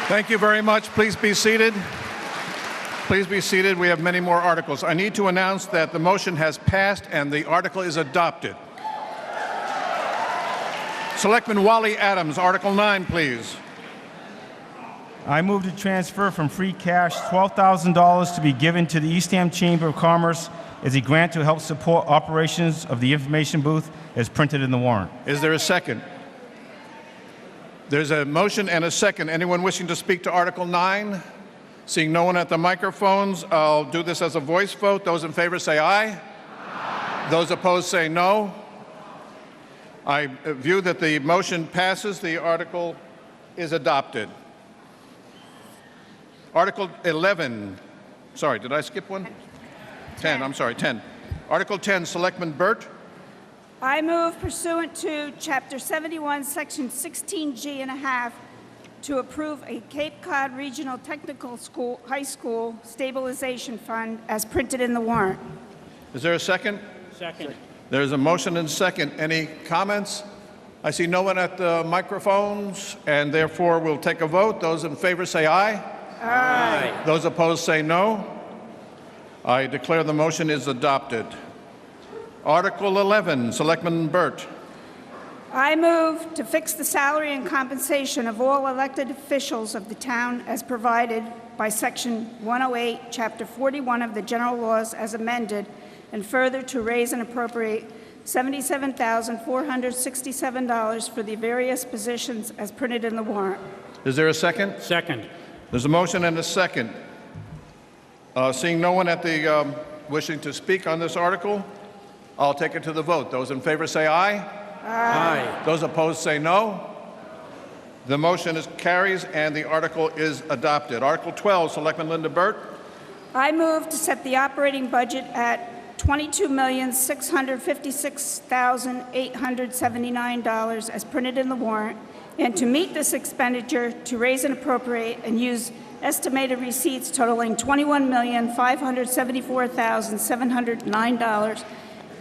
Thank you very much. Please be seated. Please be seated. We have many more articles. I need to announce that the motion has passed and the article is adopted. Selectman Wally Adams, Article 9, please.
I move to transfer from free cash $12,000 to be given to the Eastham Chamber of Commerce as a grant to help support operations of the information booth as printed in the warrant.
Is there a second? There's a motion and a second. Anyone wishing to speak to Article 9? Seeing no one at the microphones, I'll do this as a voice vote. Those in favor say aye. Aye. Those opposed say no. I view that the motion passes. The article is adopted. Article 11. Sorry, did I skip one? 10. I'm sorry, 10. Article 10, Selectman Burt.
I move pursuant to Chapter 71, Section 16G and a half, to approve a Cape Cod Regional Technical School, High School Stabilization Fund as printed in the warrant.
Is there a second?
Second.
There's a motion and second. Any comments? I see no one at the microphones, and therefore we'll take a vote. Those in favor say aye.
Aye.
Those opposed say no. I declare the motion is adopted. Article 11, Selectman Burt.
I move to fix the salary and compensation of all elected officials of the town as provided by Section 108, Chapter 41 of the General Laws as amended, and further to raise and appropriate $77,467 for the various positions as printed in the warrant.
Is there a second?
Second.
There's a motion and a second. Seeing no one at the wishing to speak on this article, I'll take it to the vote. Those in favor say aye.
Aye.
Those opposed say no. The motion carries and the article is adopted. Article 12, Selectman Linda Burt.
I move to set the operating budget at $22,656,879 as printed in the warrant, and to meet this expenditure, to raise and appropriate and use estimated receipts totaling $21,574,709,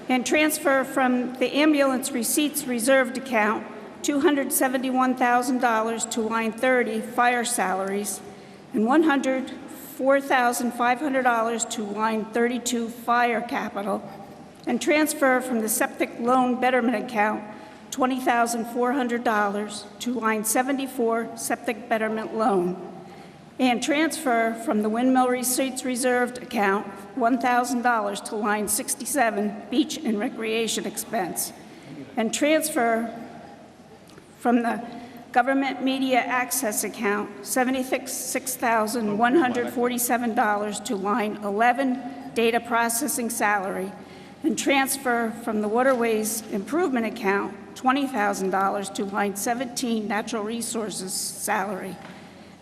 and transfer from the ambulance receipts reserved account $271,000 to line 30, fire salaries, and $104,500 to line 32, fire capital, and transfer from the septic loan betterment account $20,400 to line 74, septic betterment loan, and transfer from the windmill receipts reserved account $1,000 to line 67, beach and recreation expense, and transfer from the government media access account $76,147 to line 11, data processing salary, and transfer from the waterways improvement account $20,000 to line 17, natural resources salary,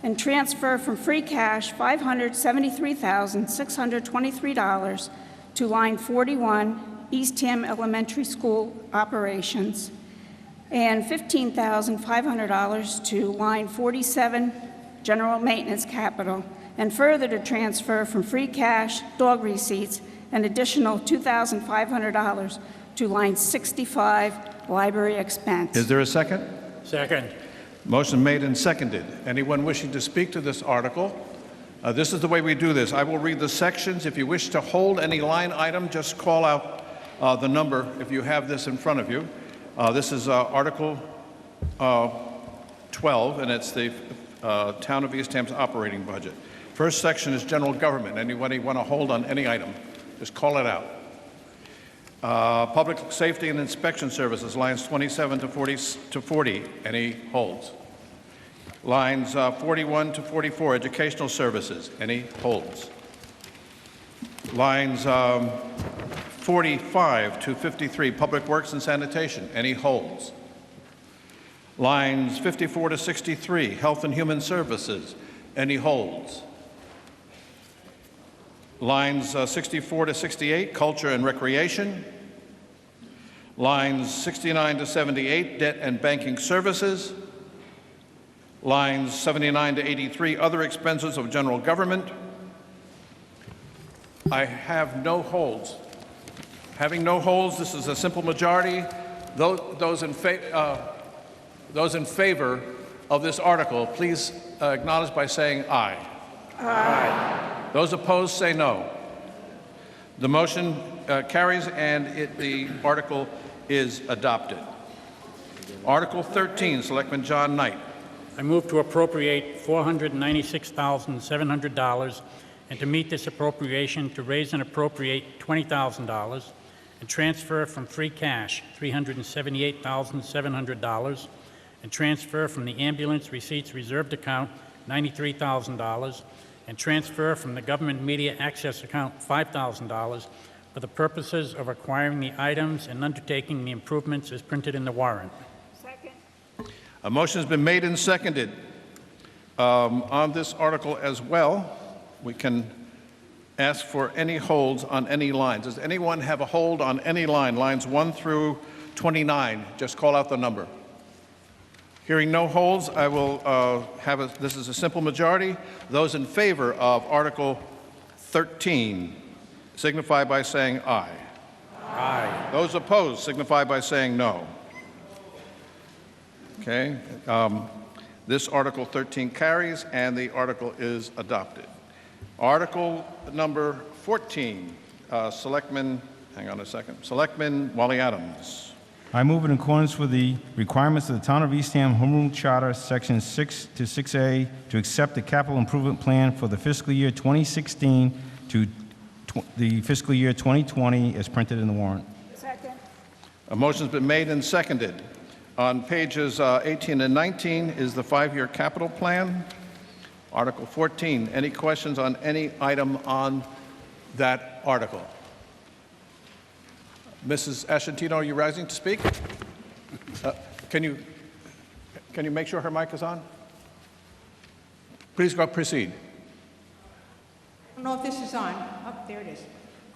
and transfer from free cash $573,623 to line 41, Eastham Elementary School operations, and $15,500 to line 47, general maintenance capital, and further to transfer from free cash dog receipts an additional $2,500 to line 65, library expense.
Is there a second?
Second.
Motion made and seconded. Anyone wishing to speak to this article? This is the way we do this. I will read the sections. If you wish to hold any line item, just call out the number if you have this in front of you. This is Article 12, and it's the Town of East Hampton's operating budget. First section is general government. Anybody want to hold on any item? Just call it out. Public safety and inspection services, lines 27 to 40. Any holds? Lines 41 to 44, educational services. Any holds? Lines 45 to 53, public works and sanitation. Any holds? Lines 54 to 63, health and human services. Any holds? Lines 64 to 68, culture and recreation. Lines 69 to 78, debt and banking services. Lines 79 to 83, other expenses of general government. I have no holds. Having no holds, this is a simple majority. Those in favor of this article, please acknowledge by saying aye. Aye. Those opposed, say no. The motion carries, and the article is adopted. Article 13, Selectman John Knight.
I move to appropriate $496,700 and to meet this appropriation to raise and appropriate $20,000 and transfer from free cash $378,700 and transfer from the ambulance receipts reserved account $93,000 and transfer from the government media access account $5,000 for the purposes of acquiring the items and undertaking the improvements as printed in the warrant.
A motion has been made and seconded on this article as well. We can ask for any holds on any lines. Does anyone have a hold on any line, lines 1 through 29? Just call out the number. Hearing no holds, I will this is a simple majority. Those in favor of Article 13 signify by saying aye. Aye. Those opposed signify by saying no. Okay. This Article 13 carries, and the article is adopted. Article number 14, Selectman Wally Adams.
I move in accordance with the requirements of the Town of Eastham Home Rule Charter, Sections 6 to 6A, to accept the capital improvement plan for the fiscal year 2016 to the fiscal year 2020 as printed in the warrant.
Second.
A motion's been made and seconded. On pages 18 and 19 is the 5-year capital plan. Article 14, any questions on any item on that article? Mrs. Ascentino, are you rising to speak? Can you make sure her mic is on? Please proceed.
I don't know if this is on. Oh, there it is.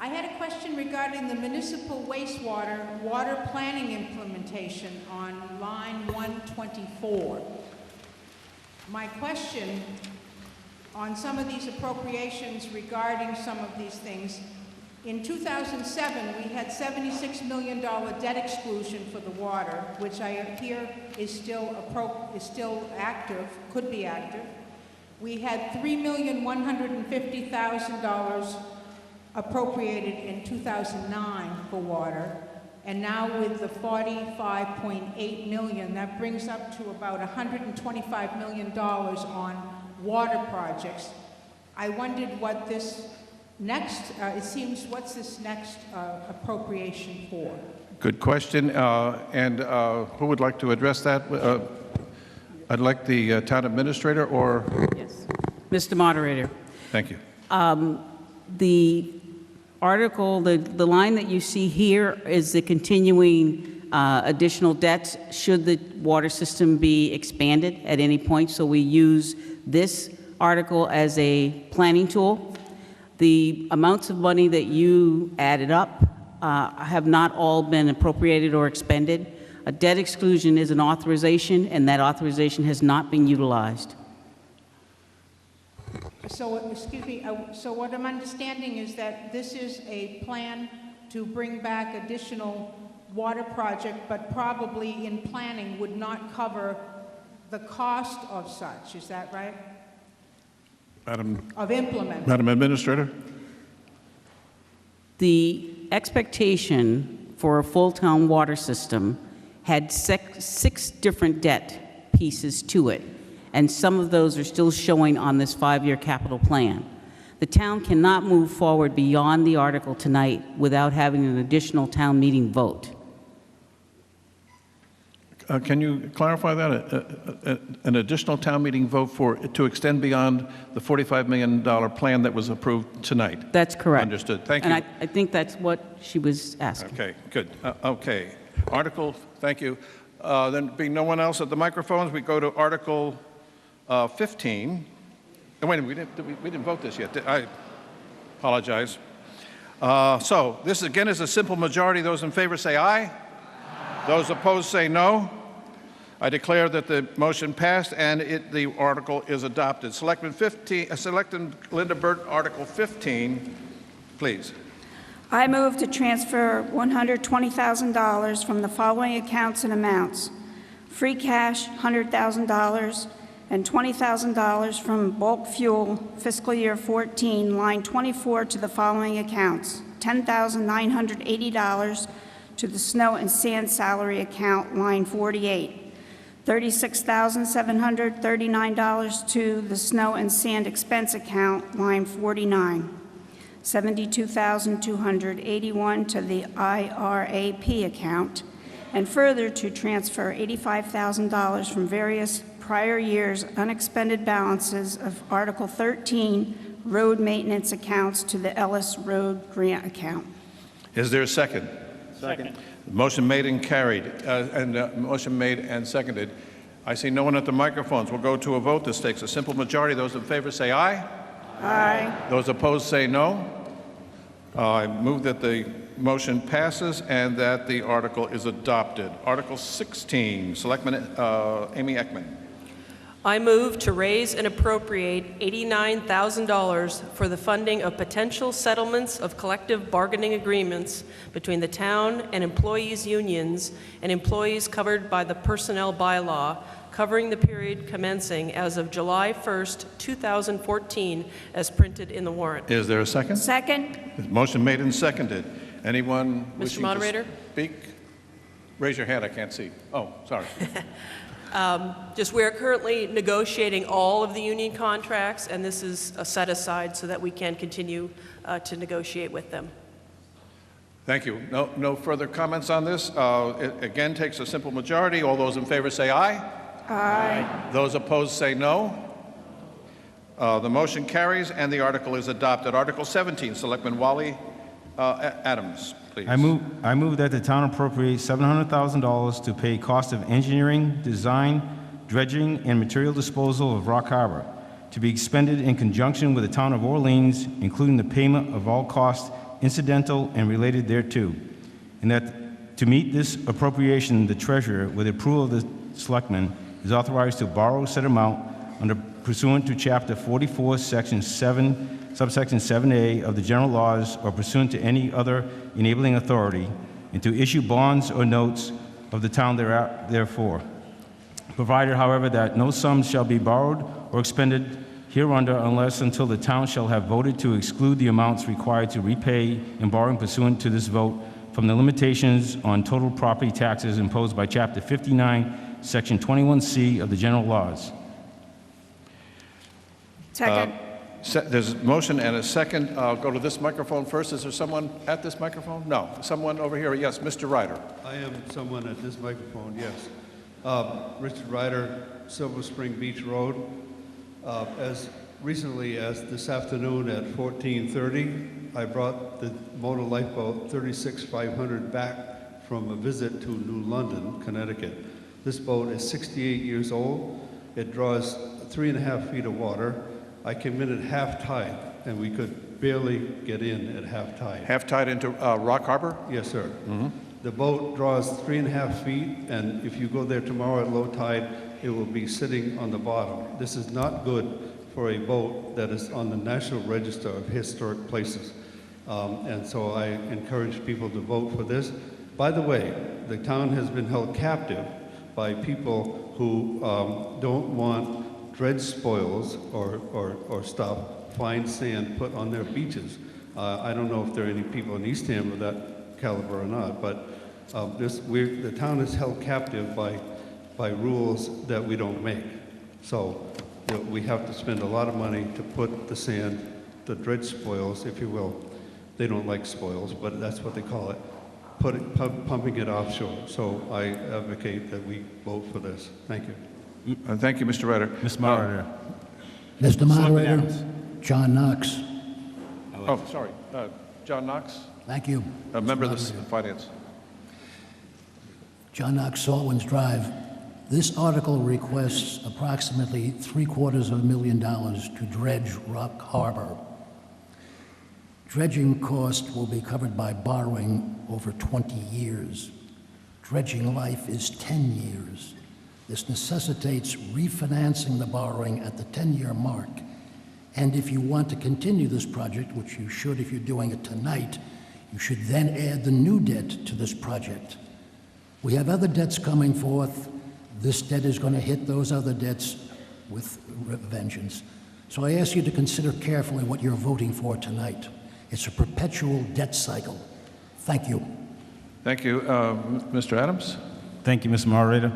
I had a question regarding the municipal wastewater water planning implementation on line 124. My question on some of these appropriations regarding some of these things, in 2007, we had $76 million debt exclusion for the water, which I hear is still active, could be active. We had $3,150,000 appropriated in 2009 for water, and now with the $45.8 million, that brings up to about $125 million on water projects. I wondered what this next, what's this next appropriation for?
Good question. And who would like to address that? I'd like the town administrator or?
Yes. Mr. Moderator.
Thank you.
The article, the line that you see here is the continuing additional debts should the water system be expanded at any point. So we use this article as a planning tool. The amounts of money that you added up have not all been appropriated or expended. A debt exclusion is an authorization, and that authorization has not been utilized.
So, excuse me, so what I'm understanding is that this is a plan to bring back additional water project, but probably in planning would not cover the cost of such, is that right? Of implementing.
Madam Administrator?
The expectation for a full town water system had six different debt pieces to it, and some of those are still showing on this 5-year capital plan. The town cannot move forward beyond the article tonight without having an additional town meeting vote.
Can you clarify that? An additional town meeting vote to extend beyond the $45 million plan that was approved tonight?
That's correct.
Understood. Thank you.
And I think that's what she was asking.
Okay, good. Okay. Article, thank you. Then being no one else at the microphones, we go to Article 15. And wait a minute, we didn't vote this yet. I apologize. So this again is a simple majority. Those in favor say aye. Aye. Those opposed say no. I declare that the motion passed and the article is adopted. Selectman Linda Burt, Article 15, please.
I move to transfer $120,000 from the following accounts and amounts: free cash, $100,000, and $20,000 from bulk fuel, fiscal year 14, line 24, to the following accounts: $10,980 to the snow and sand salary account, line 48, $36,739 to the snow and sand expense account, line 49, $72,281 to the IRAP account, and further to transfer $85,000 from various prior years' unexpended balances of Article 13 road maintenance accounts to the Ellis Road grant account.
Is there a second?
Second.
Motion made and carried, motion made and seconded. I see no one at the microphones. We'll go to a vote. This takes a simple majority. Those in favor say aye.
Aye.
Those opposed say no. I move that the motion passes and that the article is adopted. Article 16, Selectman Amy Eckman.
I move to raise and appropriate $89,000 for the funding of potential settlements of collective bargaining agreements between the town and employees' unions and employees covered by the personnel bylaw, covering the period commencing as of July 1st, 2014, as printed in the warrant.
Is there a second?
Second.
Motion made and seconded. Anyone
Mr.
wishing
Moderator?
to speak? Raise your hand. I can't see. Oh, sorry.
We're currently negotiating all of the union contracts, and this is a set aside so that we can continue to negotiate with them.
Thank you. No further comments on this. It again takes a simple majority. All those in favor say aye.
Aye.
Those opposed say no. The motion carries and the article is adopted. Article 17, Selectman Wally Adams, please.
I move that the town appropriate $700,000 to pay cost of engineering, design, dredging, and material disposal of Rock Harbor, to be expended in conjunction with the town of Orleans, including the payment of all costs incidental and related thereto, and that to meet this appropriation, the treasurer, with approval of the selectmen, is authorized to borrow said amount under pursuant to Chapter 44, Section 7, subsection 7A of the general laws, or pursuant to any other enabling authority, and to issue bonds or notes of the town therefore. Provided, however, that no sum shall be borrowed or expended hereunder unless until the town shall have voted to exclude the amounts required to repay and borrowing pursuant to this vote from the limitations on total property taxes imposed by Chapter 59, Section 21C of the general laws.
Second.
There's a motion and a second. I'll go to this microphone first. Is there someone at this microphone? No. Someone over here? Yes, Mr. Ryder.
I am someone at this microphone, yes. Richard Ryder, Silver Spring Beach Road. As recently as this afternoon at 14:30, I brought the motor lifeboat 36500 back from a visit to New London, Connecticut. This boat is 68 years old. It draws 3.5 feet of water. I came in at half tide, and we could barely get in at half tide.
Half tide into Rock Harbor?
Yes, sir. The boat draws 3.5 feet, and if you go there tomorrow at low tide, it will be sitting on the bottom. This is not good for a boat that is on the National Register of Historic Places. And so I encourage people to vote for this. By the way, the town has been held captive by people who don't want dredge spoils or stuff, fine sand put on their beaches. I don't know if there are any people in Eastham of that caliber or not, but The town is held captive by rules that we don't make. So we have to spend a lot of money to put the sand, the dredge spoils, if you will. They don't like spoils, but that's what they call it, pumping it offshore. So I advocate that we vote for this. Thank you.
Thank you, Mr. Ryder.
Mr. Moderator.
Mr. Moderator,
Adams.
John Knox.
Oh, sorry. John Knox,
Thank you.
a member of the
Moderator.
Finance.
John Knox, Saltwinds Drive. This article requests approximately $750,000 to dredge Rock Harbor. Dredging cost will be covered by borrowing over 20 years. Dredging life is 10 years. This necessitates refinancing the borrowing at the 10-year mark. And if you want to continue this project, which you should if you're doing it tonight, you should then add the new debt to this project. We have other debts coming forth. This debt is going to hit those other debts with vengeance. So I ask you to consider carefully what you're voting for tonight. It's a perpetual debt cycle. Thank you.
Thank you. Mr. Adams?
Thank you, Mr. Moderator.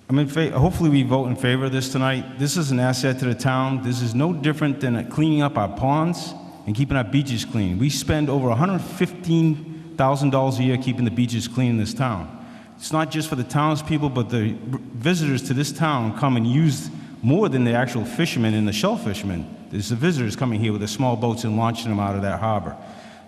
I'm in favor. Hopefully we vote in favor of this tonight. This is an asset to the town. This is no different than cleaning up our ponds and keeping our beaches clean. We spend over $115,000 a year keeping the beaches clean in this town. It's not just for the townspeople, but the visitors to this town come and use more than the actual fishermen and the shellfishermen. There's the visitors coming here with the small boats and launching them out of that harbor.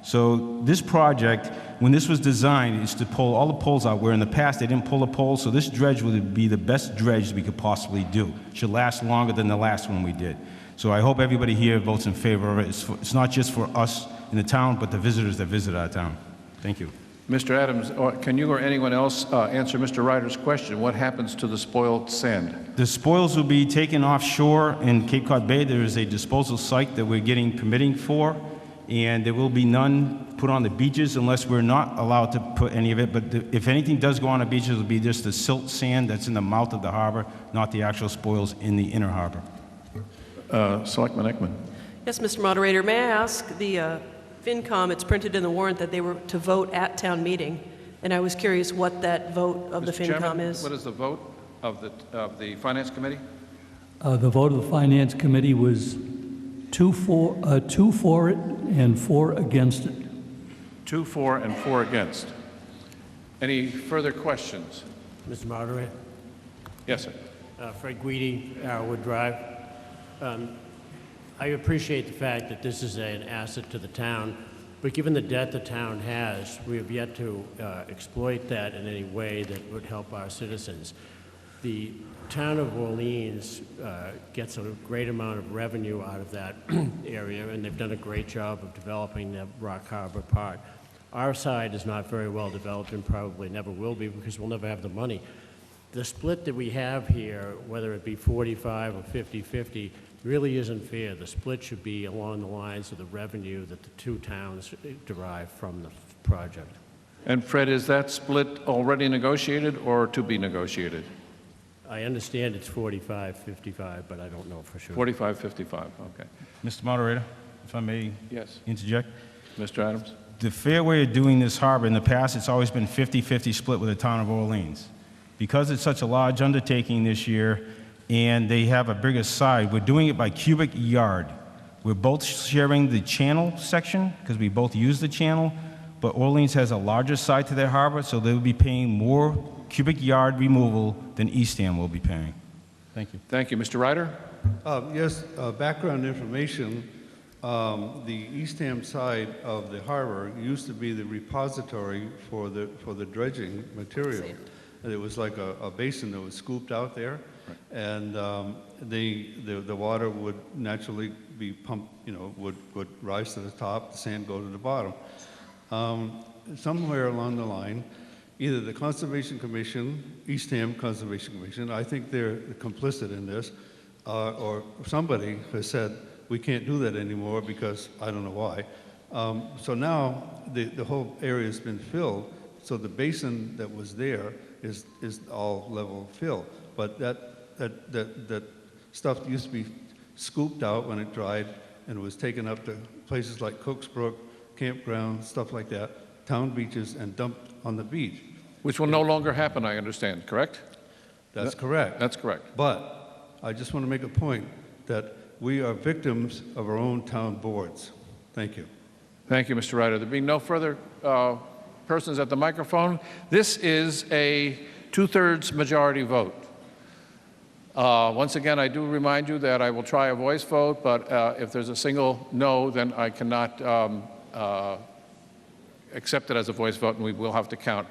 So this project, when this was designed, is to pull all the poles out, where in the past they didn't pull the poles, so this dredge would be the best dredge we could possibly do. It should last longer than the last one we did. So I hope everybody here votes in favor of it. It's not just for us in the town, but the visitors that visit our town. Thank you.
Mr. Adams, can you or anyone else answer Mr. Ryder's question? What happens to the spoiled sand?
The spoils will be taken offshore in Cape Cod Bay. There is a disposal site that we're getting permitting for, and there will be none put on the beaches unless we're not allowed to put any of it. But if anything does go on the beaches, it'll be just the silt sand that's in the mouth of the harbor, not the actual spoils in the inner harbor.
Selectman Ekman.
Yes, Mr. Moderator, may I ask the FinCom, it's printed in the warrant that they were to vote at town meeting, and I was curious what that vote of the
Mr.
FinCom
Chairman,
is.
what is the vote of the Finance Committee?
The vote of the Finance Committee was 2 for it and 4 against it.
2 for and 4 against. Any further questions?
Mr. Moderator?
Yes, sir.
Fred Guidi, Arrowwood Drive. I appreciate the fact that this is an asset to the town, but given the debt the town has, we have yet to exploit that in any way that would help our citizens. The town of Orleans gets a great amount of revenue out of that area, and they've done a great job of developing the Rock Harbor part. Our side is not very well developed and probably never will be because we'll never have the money. The split that we have here, whether it be 45 or 50-50, really isn't fair. The split should be along the lines of the revenue that the two towns derive from the project.
And Fred, is that split already negotiated or to be negotiated?
I understand it's 45-55, but I don't know for sure.
45-55, okay.
Mr. Moderator, if I may interject.
Mr. Adams?
The fair way of doing this harbor, in the past, it's always been 50-50 split with the town of Orleans. Because it's such a large undertaking this year, and they have a bigger side, we're doing it by cubic yard. We're both sharing the channel section, because we both use the channel, but Orleans has a larger side to their harbor, so they'll be paying more cubic yard removal than Eastham will be paying. Thank you.
Thank you. Mr. Ryder?
Yes, background information. The Eastham side of the harbor used to be the repository for the dredging material. It was like a basin that was scooped out there, and the water would naturally be pumped, would rise to the top, the sand go to the bottom. Somewhere along the line, either the Conservation Commission, Eastham Conservation Commission, I think they're complicit in this, or somebody has said, we can't do that anymore because I don't know why. So now the whole area has been filled, so the basin that was there is all level fill. But that stuff used to be scooped out when it dried and was taken up to places like Cooks Brook, campground, stuff like that, town beaches, and dumped on the beach.
Which will no longer happen, I understand, correct?
That's correct.
That's correct.
But I just want to make a point that we are victims of our own town boards. Thank you.
Thank you, Mr. Ryder. There being no further persons at the microphone, this is a two-thirds majority vote. Once again, I do remind you that I will try a voice vote, but if there's a single no, then I cannot accept it as a voice vote, and we will have to count.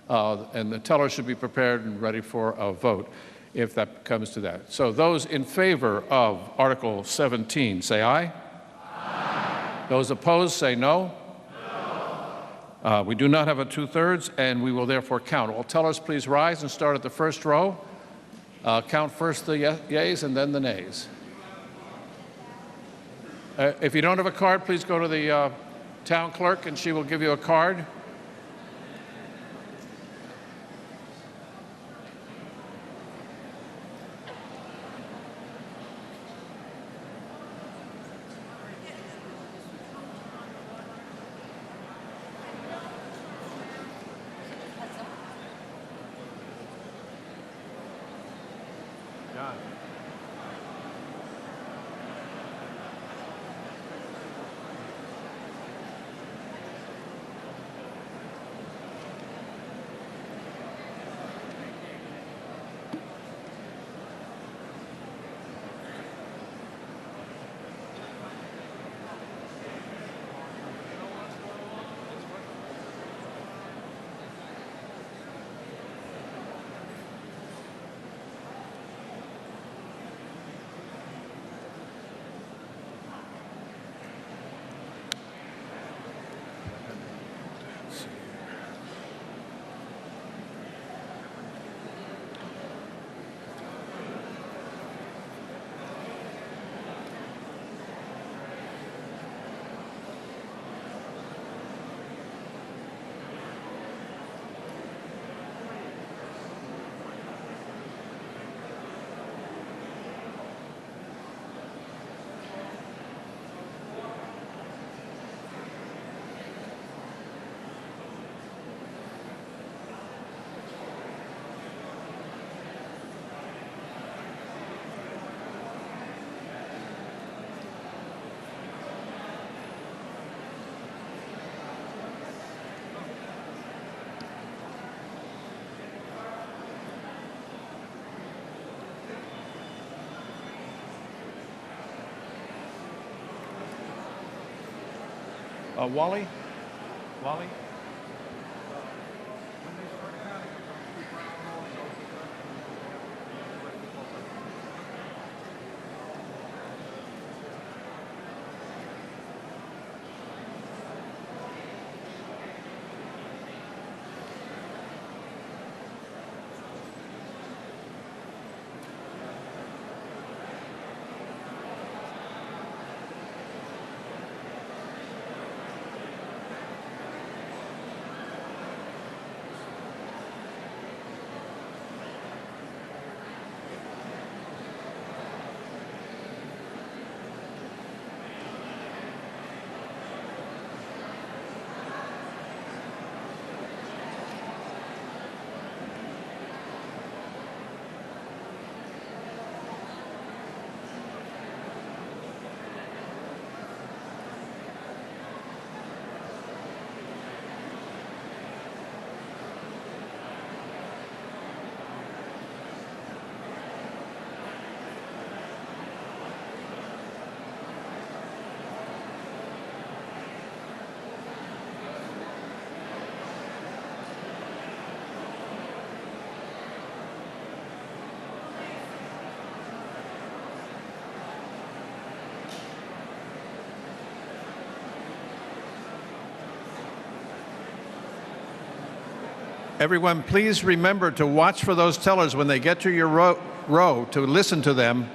And the teller should be prepared and ready for a vote if that comes to that. So those in favor of Article 17, say aye. Aye. Those opposed, say no. No. We do not have a two-thirds, and we will therefore count. All tellers, please rise and start at the first row. Count first the yeas and then the nays. If you don't have a card, please go to the town clerk, and she will give you a card. Wally? Wally? Everyone, please remember to watch for those tellers when they get to your row to listen to them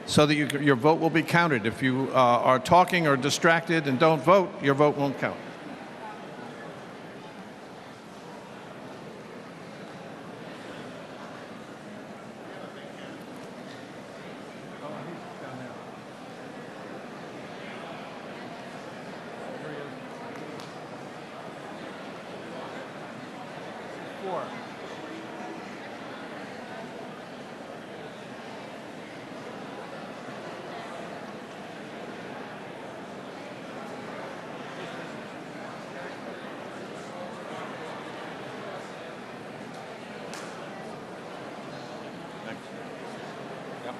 so that your vote will be counted. If you are talking or distracted and don't vote, your vote won't count. Thanks. Yep.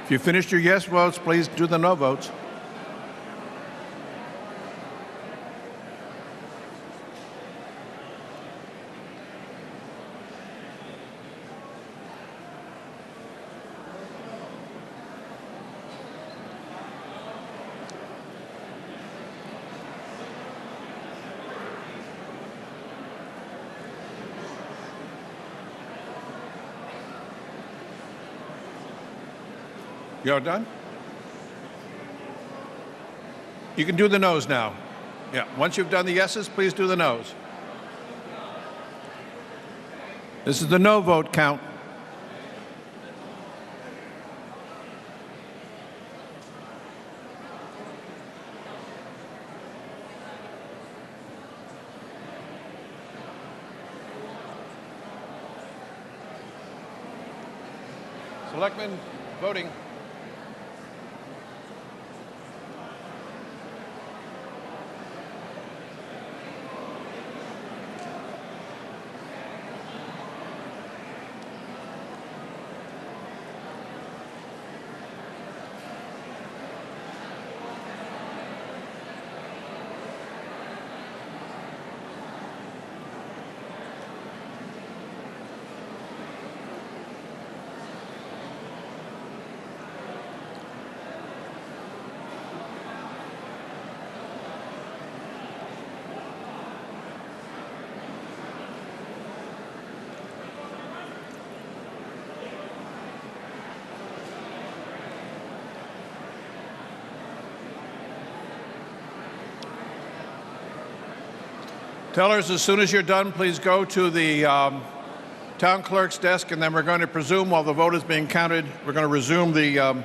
If you finished your yes votes, please do the no votes. You all done? You can do the no's now. Yeah, once you've done the yeses, please do the no's. This is the no vote count. Selectmen voting. Tellers, as soon as you're done, please go to the town clerk's desk, and then we're going to presume while the vote is being counted, we're going to resume the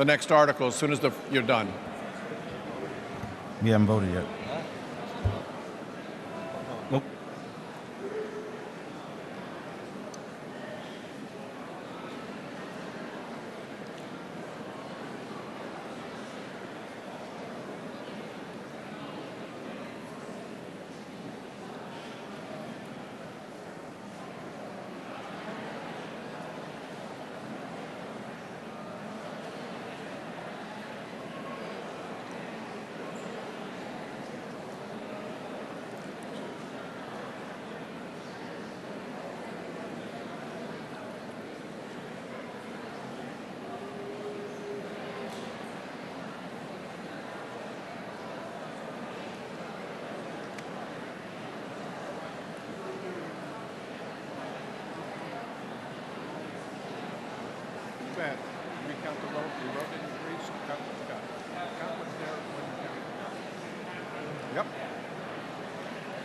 next article as soon as you're done.
We haven't voted yet. Nope. Bad. Recount the vote. The vote didn't agree. So count what's got. Count what's there when you count. Yep.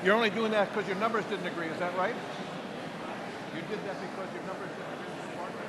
You're only doing that because your numbers didn't agree. Is that right? You did that because your numbers didn't agree with the partner?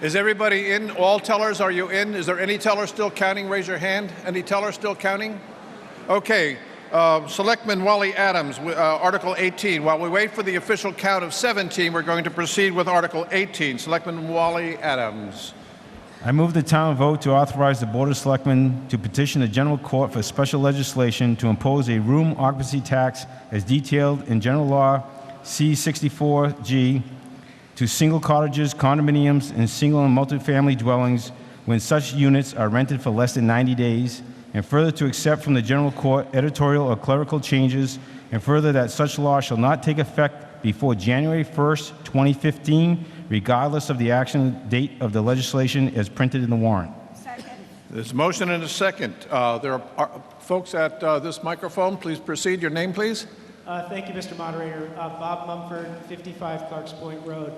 Is everybody in? All tellers, are you in? Is there any teller still counting? Raise your hand. Any teller still counting? Okay. Selectman Wally Adams, Article 18. While we wait for the official count of 17, we're going to proceed with Article 18. Selectman Wally Adams. I move the town vote to authorize the Board of Selectmen to petition the General Court for special legislation to impose a room occupancy tax as detailed in General Law C-64G to single cottages, condominiums, and single and multifamily dwellings when such units are rented for less than 90 days, and further to accept from the General Court editorial or clerical changes, and further that such law shall not take effect before January 1st, 2015, regardless of the action date of the legislation as printed in the warrant.
There's a motion and a second. There are folks at this microphone. Please proceed. Your name, please.
Thank you, Mr. Moderator. Bob Mumford, 55 Clarks Point Road.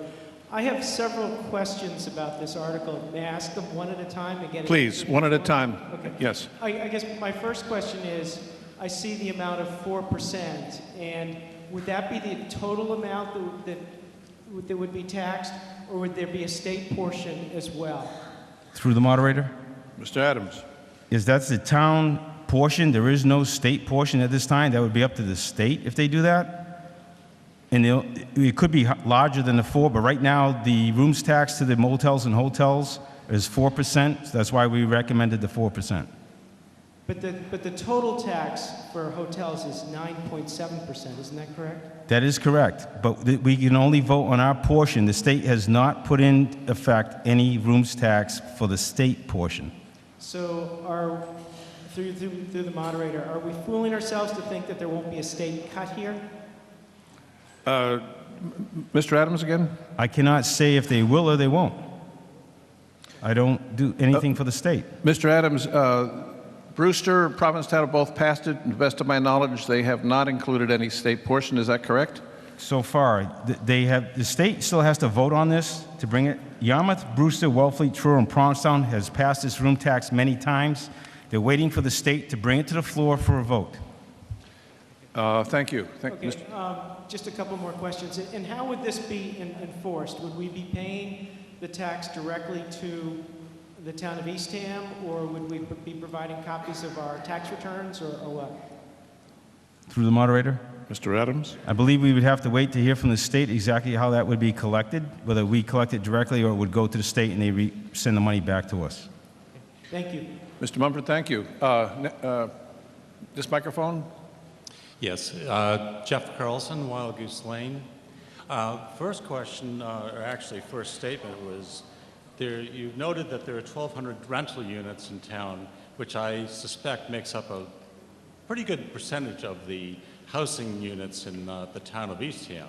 I have several questions about this article. May I ask them one at a time and get
Please, one at a time.
Okay.
Yes.
I guess my first question is, I see the amount of 4%, and would that be the total amount that would be taxed, or would there be a state portion as well?
Through the moderator?
Mr. Adams.
Is that the town portion? There is no state portion at this time. That would be up to the state if they do that. And it could be larger than the 4, but right now the rooms tax to the motels and hotels is 4%. So that's why we recommended the 4%.
But the total tax for hotels is 9.7%, isn't that correct?
That is correct, but we can only vote on our portion. The state has not put in effect any rooms tax for the state portion.
So through the moderator, are we fooling ourselves to think that there won't be a state cut here?
Mr. Adams again?
I cannot say if they will or they won't. I don't do anything for the state.
Mr. Adams, Brewster, Provincetown have both passed it. To the best of my knowledge, they have not included any state portion. Is that correct?
So far, the state still has to vote on this to bring it. Yarmouth, Brewster, Wellfleet, Truro, and Provincetown has passed this room tax many times. They're waiting for the state to bring it to the floor for a vote.
Thank you.
Okay, just a couple more questions. And how would this be enforced? Would we be paying the tax directly to the town of Eastham, or would we be providing copies of our tax returns, or what?
Through the moderator?
Mr. Adams?
I believe we would have to wait to hear from the state exactly how that would be collected, whether we collect it directly or it would go to the state and they send the money back to us.
Thank you.
Mr. Mumford, thank you. This microphone?
Yes, Jeff Carlson, Wild Goose Lane. First question, or actually first statement was, you noted that there are 1,200 rental units in town, which I suspect makes up a pretty good percentage of the housing units in the town of Eastham.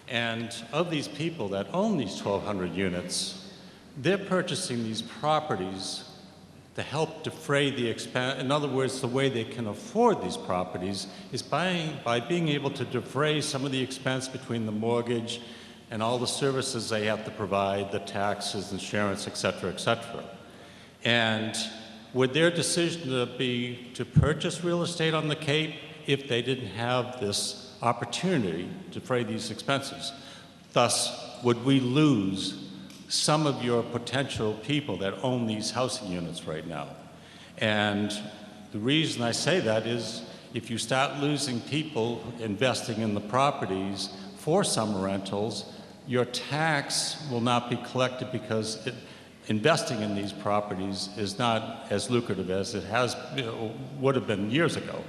And of these people that own these 1,200 units, they're purchasing these properties to help defray the expense. In other words, the way they can afford these properties is by being able to defray some of the expense between the mortgage and all the services they have to provide, the taxes, insurance, et cetera, et cetera. And would their decision be to purchase real estate on the Cape if they didn't have this opportunity to defray these expenses? Thus, would we lose some of your potential people that own these housing units right now? And the reason I say that is if you start losing people investing in the properties for summer rentals, your tax will not be collected because investing in these properties is not as lucrative as it would have been years ago.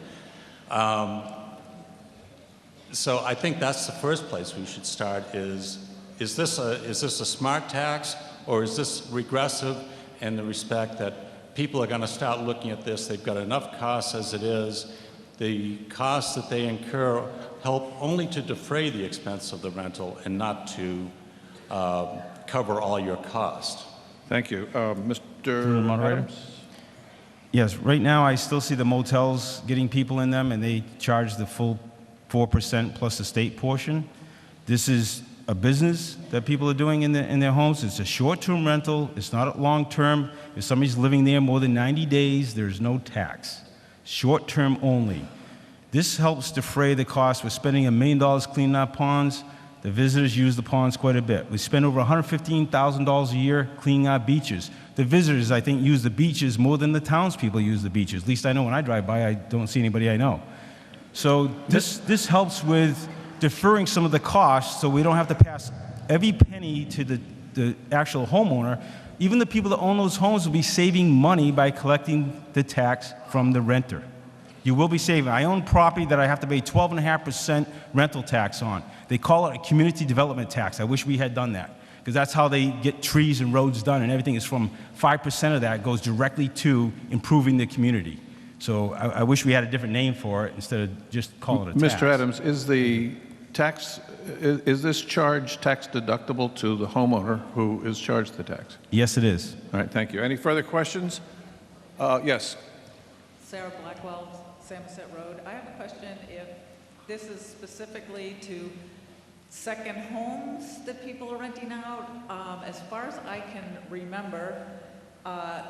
So I think that's the first place we should start is this a smart tax, or is this regressive in the respect that people are going to start looking at this? They've got enough costs as it is. The costs that they incur help only to defray the expense of the rental and not to cover all your costs.
Thank you. Mr. Adams?
Yes, right now I still see the motels getting people in them and they charge the full 4% plus the state portion. This is a business that people are doing in their homes. It's a short-term rental. It's not a long-term. If somebody's living there more than 90 days, there's no tax. Short-term only. This helps defray the cost. We're spending $1 million cleaning our ponds. The visitors use the ponds quite a bit. We spend over $115,000 a year cleaning our beaches. The visitors, I think, use the beaches more than the townspeople use the beaches. At least I know when I drive by, I don't see anybody I know. So this helps with deferring some of the costs so we don't have to pass every penny to the actual homeowner. Even the people that own those homes will be saving money by collecting the tax from the renter. You will be saving. I own property that I have to pay 12.5% rental tax on. They call it a community development tax. I wish we had done that, because that's how they get trees and roads done, and everything is from 5% of that goes directly to improving the community. So I wish we had a different name for it instead of just calling it a tax.
Mr. Adams, is the tax, is this charge tax deductible to the homeowner who is charged the tax?
Yes, it is.
All right, thank you. Any further questions? Yes.
Sarah Blackwell, Samoset Road. I have a question if this is specifically to second homes that people are renting out. As far as I can remember, a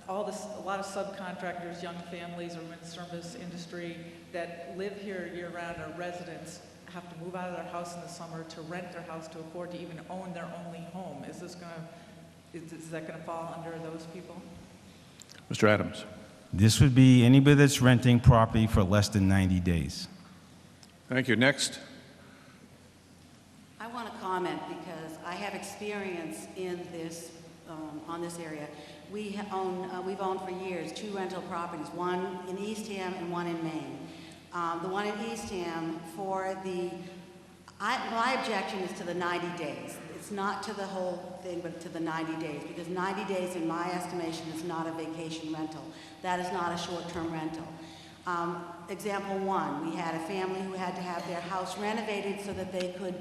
lot of subcontractors, young families, or in the service industry that live here year-round or residents have to move out of their house in the summer to rent their house to afford to even own their only home. Is that going to fall under those people?
Mr. Adams.
This would be anybody that's renting property for less than 90 days.
Thank you. Next.
I want to comment because I have experience in this, on this area. We've owned for years 2 rental properties, one in Eastham and one in Maine. The one in Eastham, my objection is to the 90 days. It's not to the whole thing, but to the 90 days, because 90 days, in my estimation, is not a vacation rental. That is not a short-term rental. Example 1, we had a family who had to have their house renovated so that they could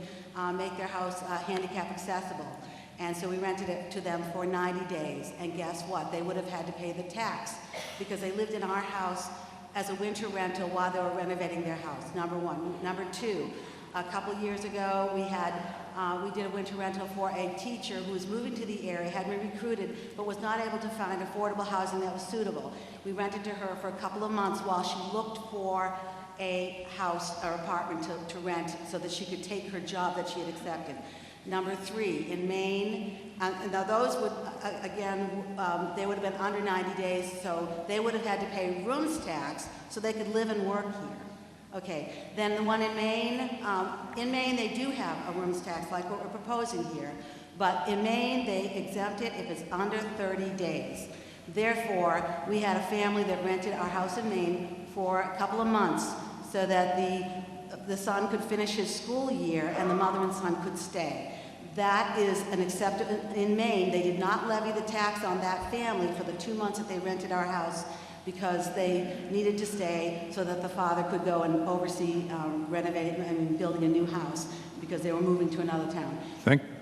make their house handicap accessible. And so we rented it to them for 90 days. And guess what? They would have had to pay the tax because they lived in our house as a winter rental while they were renovating their house, number 1. Number 2, a couple years ago, we did a winter rental for a teacher who was moving to the area, had been recruited, but was not able to find affordable housing that was suitable. We rented to her for a couple of months while she looked for a house or apartment to rent so that she could take her job that she had accepted. Number 3, in Maine, now those would, they would have been under 90 days, so they would have had to pay rooms tax so they could live and work here. Okay, then the one in Maine they do have a rooms tax like what we're proposing here, but in Maine they exempt it if it's under 30 days. Therefore, we had a family that rented our house in Maine for a couple of months so that the son could finish his school year and the mother and son could stay. That is an acceptable. In Maine, they did not levy the tax on that family for the 2 months that they rented our house because they needed to stay so that the father could go and oversee renovating and building a new house because they were moving to another town.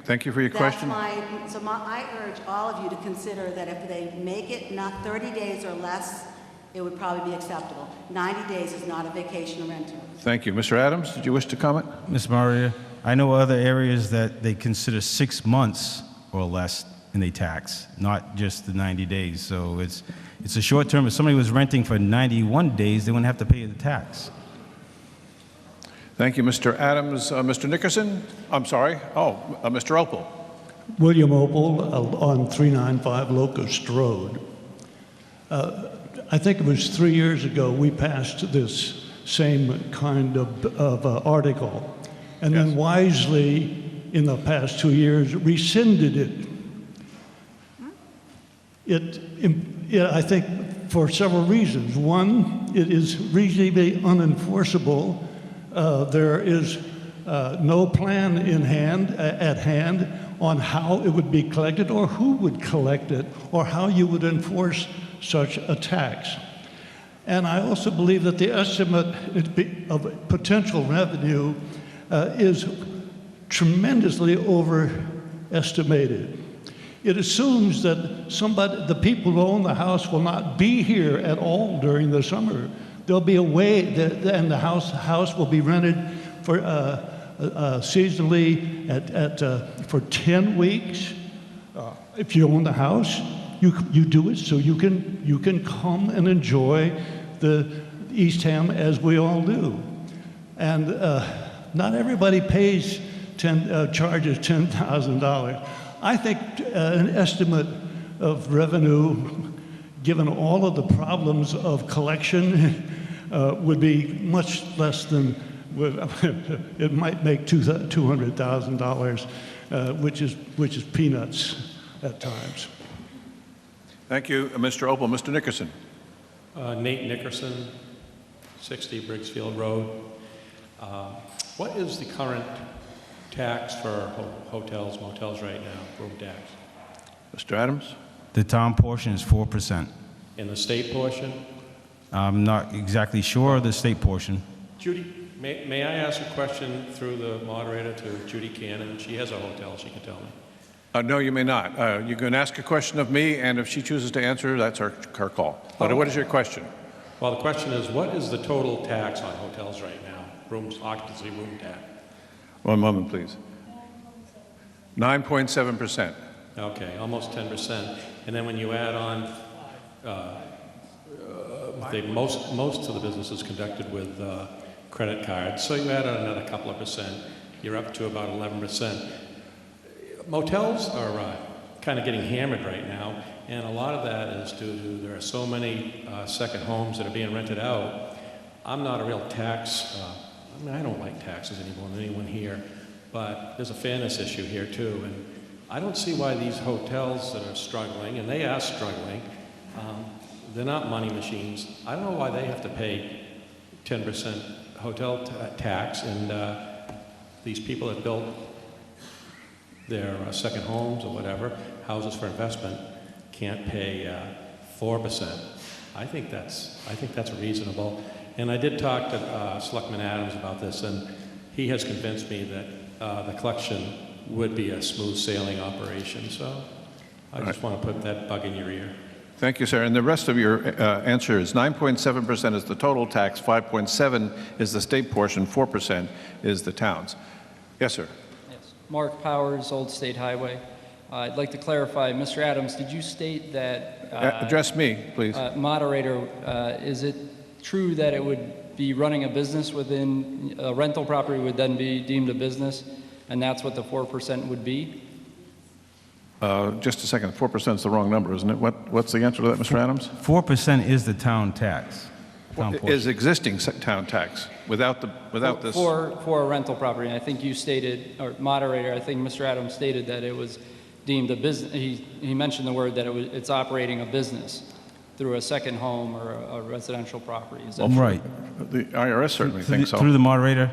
Thank you for your question.
I urge all of you to consider that if they make it not 30 days or less, it would probably be acceptable. 90 days is not a vacation rental.
Thank you. Mr. Adams, did you wish to comment?
Ms. Maria, I know other areas that they consider 6 months or less in a tax, not just the 90 days. So it's a short term. If somebody was renting for 91 days, they wouldn't have to pay the tax.
Thank you, Mr. Adams. Mr. Nickerson? I'm sorry. Mr. Opel.
William Opel on 395 Locust Road. I think it was 3 years ago we passed this same kind of article, and then wisely, in the past 2 years, rescinded it. I think for several reasons. One, it is reasonably unenforceable. There is no plan at hand on how it would be collected or who would collect it or how you would enforce such a tax. And I also believe that the estimate of potential revenue is tremendously overestimated. It assumes that the people who own the house will not be here at all during the summer. There'll be a way and the house will be rented for seasonally for 10 weeks. If you own the house, you do it so you can come and enjoy the Eastham as we all do. And not everybody charges $10,000. I think an estimate of revenue, given all of the problems of collection, would be much less than, it might make $200,000, which is peanuts at times.
Thank you, Mr. Opel. Mr. Nickerson.
Nate Nickerson, 60 Briggsfield Road. What is the current tax for hotels, motels right now, room tax?
Mr. Adams?
The town portion is 4%.
In the state portion?
I'm not exactly sure of the state portion.
Judy, may I ask a question through the moderator to Judy Cannon? She has a hotel, she can tell me.
No, you may not. You can ask a question of me, and if she chooses to answer, that's her call. But what is your question?
Well, the question is, what is the total tax on hotels right now? Rooms, occupancy, room tax?
One moment, please. 9.7%.
Okay, almost 10%. And then when you add on, most of the business is conducted with credit cards, so you add on another couple of percent, you're up to about 11%. Motels are kind of getting hammered right now, and a lot of that is due to there are so many second homes that are being rented out. I'm not a real tax, I don't like taxes anymore than anyone here, but there's a fairness issue here too, and I don't see why these hotels that are struggling, and they are struggling, they're not money machines. I don't know why they have to pay 10% hotel tax, and these people that built their second homes or whatever, houses for investment, can't pay 4%. I think that's reasonable. And I did talk to Selectman Adams about this, and he has convinced me that the collection would be a smooth sailing operation. So I just want to put that bug in your ear.
Thank you, sir. And the rest of your answer is 9.7% is the total tax, 5.7% is the state portion, 4% is the town's. Yes, sir.
Mark Powers, Old State Highway. I'd like to clarify, Mr. Adams, did you state that...
address me, please.
Moderator, is it true that it would be running a business within a rental property would then be deemed a business, and that's what the 4% would be?
Just a second. 4% is the wrong number, isn't it? What's the answer to that, Mr. Adams?
4% is the town tax.
Is existing town tax without this?
For a rental property. And I think you stated, or moderator, I think Mr. Adams stated that it was deemed a business. He mentioned the word that it's operating a business through a second home or a residential property. Is that true?
Right.
The IRS certainly thinks so.
Through the moderator,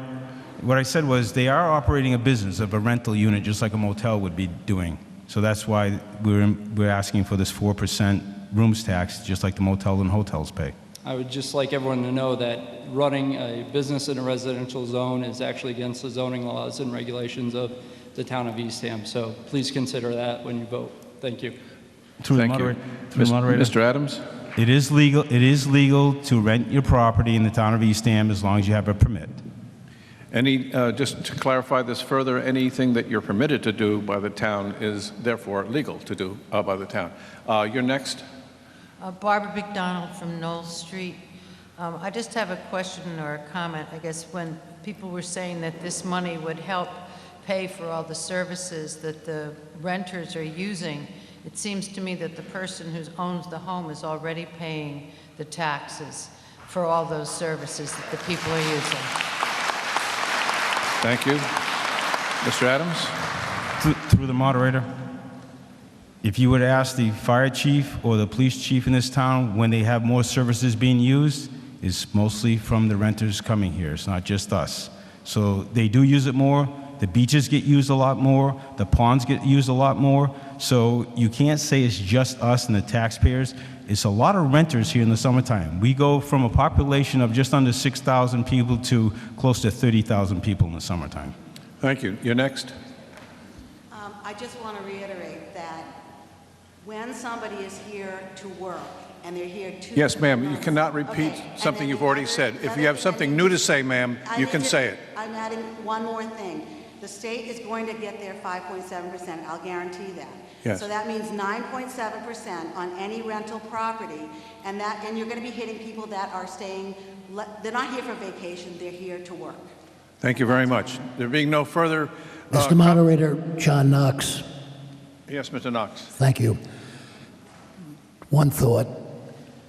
what I said was they are operating a business of a rental unit just like a motel would be doing. So that's why we're asking for this 4% rooms tax, just like the motel and hotels pay.
I would just like everyone to know that running a business in a residential zone is actually against the zoning laws and regulations of the town of Eastham. So please consider that when you vote. Thank you.
Thank you. Mr. Adams?
It is legal to rent your property in the town of Eastham as long as you have a permit.
Just to clarify this further, anything that you're permitted to do by the town is therefore legal to do by the town. You're next.
Barbara McDonald from Knoll Street. I just have a question or a comment. I guess when people were saying that this money would help pay for all the services that the renters are using, it seems to me that the person who owns the home is already paying the taxes for all those services that the people are using.
Thank you. Mr. Adams?
Through the moderator, if you would ask the fire chief or the police chief in this town when they have more services being used, it's mostly from the renters coming here. It's not just us. So they do use it more. The beaches get used a lot more. The ponds get used a lot more. So you can't say it's just us and the taxpayers. It's a lot of renters here in the summertime. We go from a population of just under 6,000 people to close to 30,000 people in the summertime.
Thank you. You're next.
I just want to reiterate that when somebody is here to work and they're here 2
Yes, ma'am. You cannot repeat something you've already said. If you have something new to say, ma'am, you can say it.
I'm adding one more thing. The state is going to get their 5.7%. I'll guarantee that.
Yes.
So that means 9.7% on any rental property, and you're going to be hitting people that are staying. They're not here for vacation. They're here to work.
Thank you very much. There being no further.
Mr. Moderator, John Knox.
Yes, Mr. Knox.
Thank you. One thought.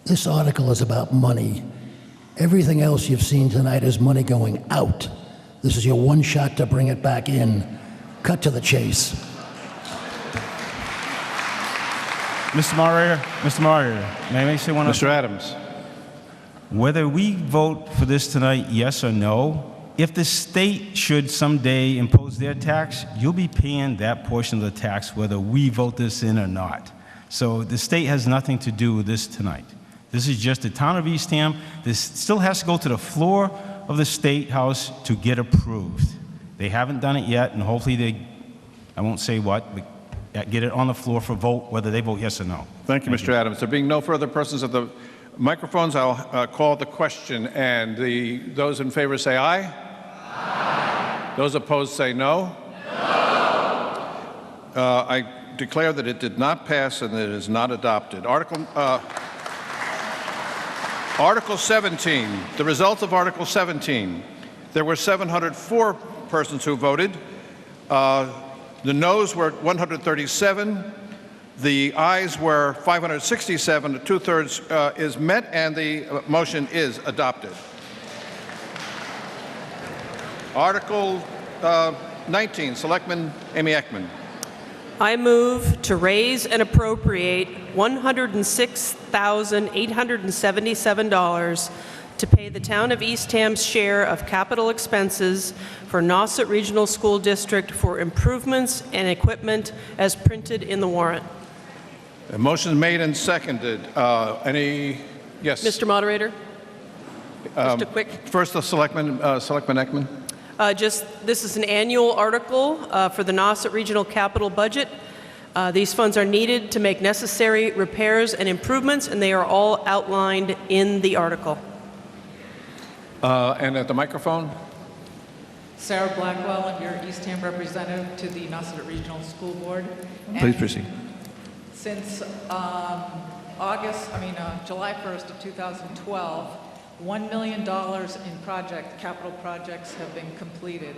This article is about money. Everything else you've seen tonight is money going out. This is your one shot to bring it back in. Cut to the chase.
Mr. Moderator, may I say one other thing?
Mr. Adams.
Whether we vote for this tonight, yes or no, if the state should someday impose their tax, you'll be paying that portion of the tax whether we vote this in or not. So the state has nothing to do with this tonight. This is just the town of Eastham. This still has to go to the floor of the State House to get approved. They haven't done it yet, and hopefully they, I won't say what, but get it on the floor for vote, whether they vote yes or no.
Thank you, Mr. Adams. There being no further persons at the microphones, I'll call the question, and those in favor say aye. Aye. Those opposed say no. No. I declare that it did not pass and that it is not adopted. Article 17, the result of Article 17. There were 704 persons who voted. The noes were 137. The ayes were 567. The two-thirds is met, and the motion is adopted. Article 19, Selectman Amy Eckman.
I move to raise and appropriate $106,877 to pay the town of Eastham's share of capital expenses for Nauset Regional School District for improvements and equipment as printed in the warrant.
The motion is made and seconded. Any? Yes.
Mr. Moderator, just a quick.
First, the Selectman Eckman.
This is an annual article for the Nauset Regional Capital Budget. These funds are needed to make necessary repairs and improvements, and they are all outlined in the article.
And at the microphone.
Sarah Blackwell, I'm your Eastham representative to the Nauset Regional School Board.
Please proceed.
Since July 1st of 2012, $1 million in capital projects have been completed.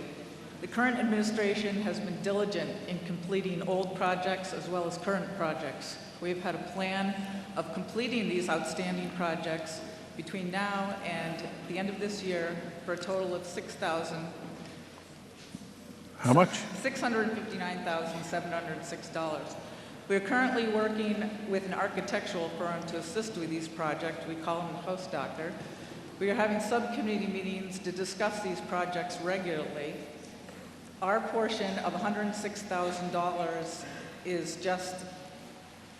The current administration has been diligent in completing old projects as well as current projects. We've had a plan of completing these outstanding projects between now and the end of this year for a total of
How much?
$659,706. We are currently working with an architectural firm to assist with these projects. We call them the host doctor. We are having subcommittee meetings to discuss these projects regularly. Our portion of $106,000 is just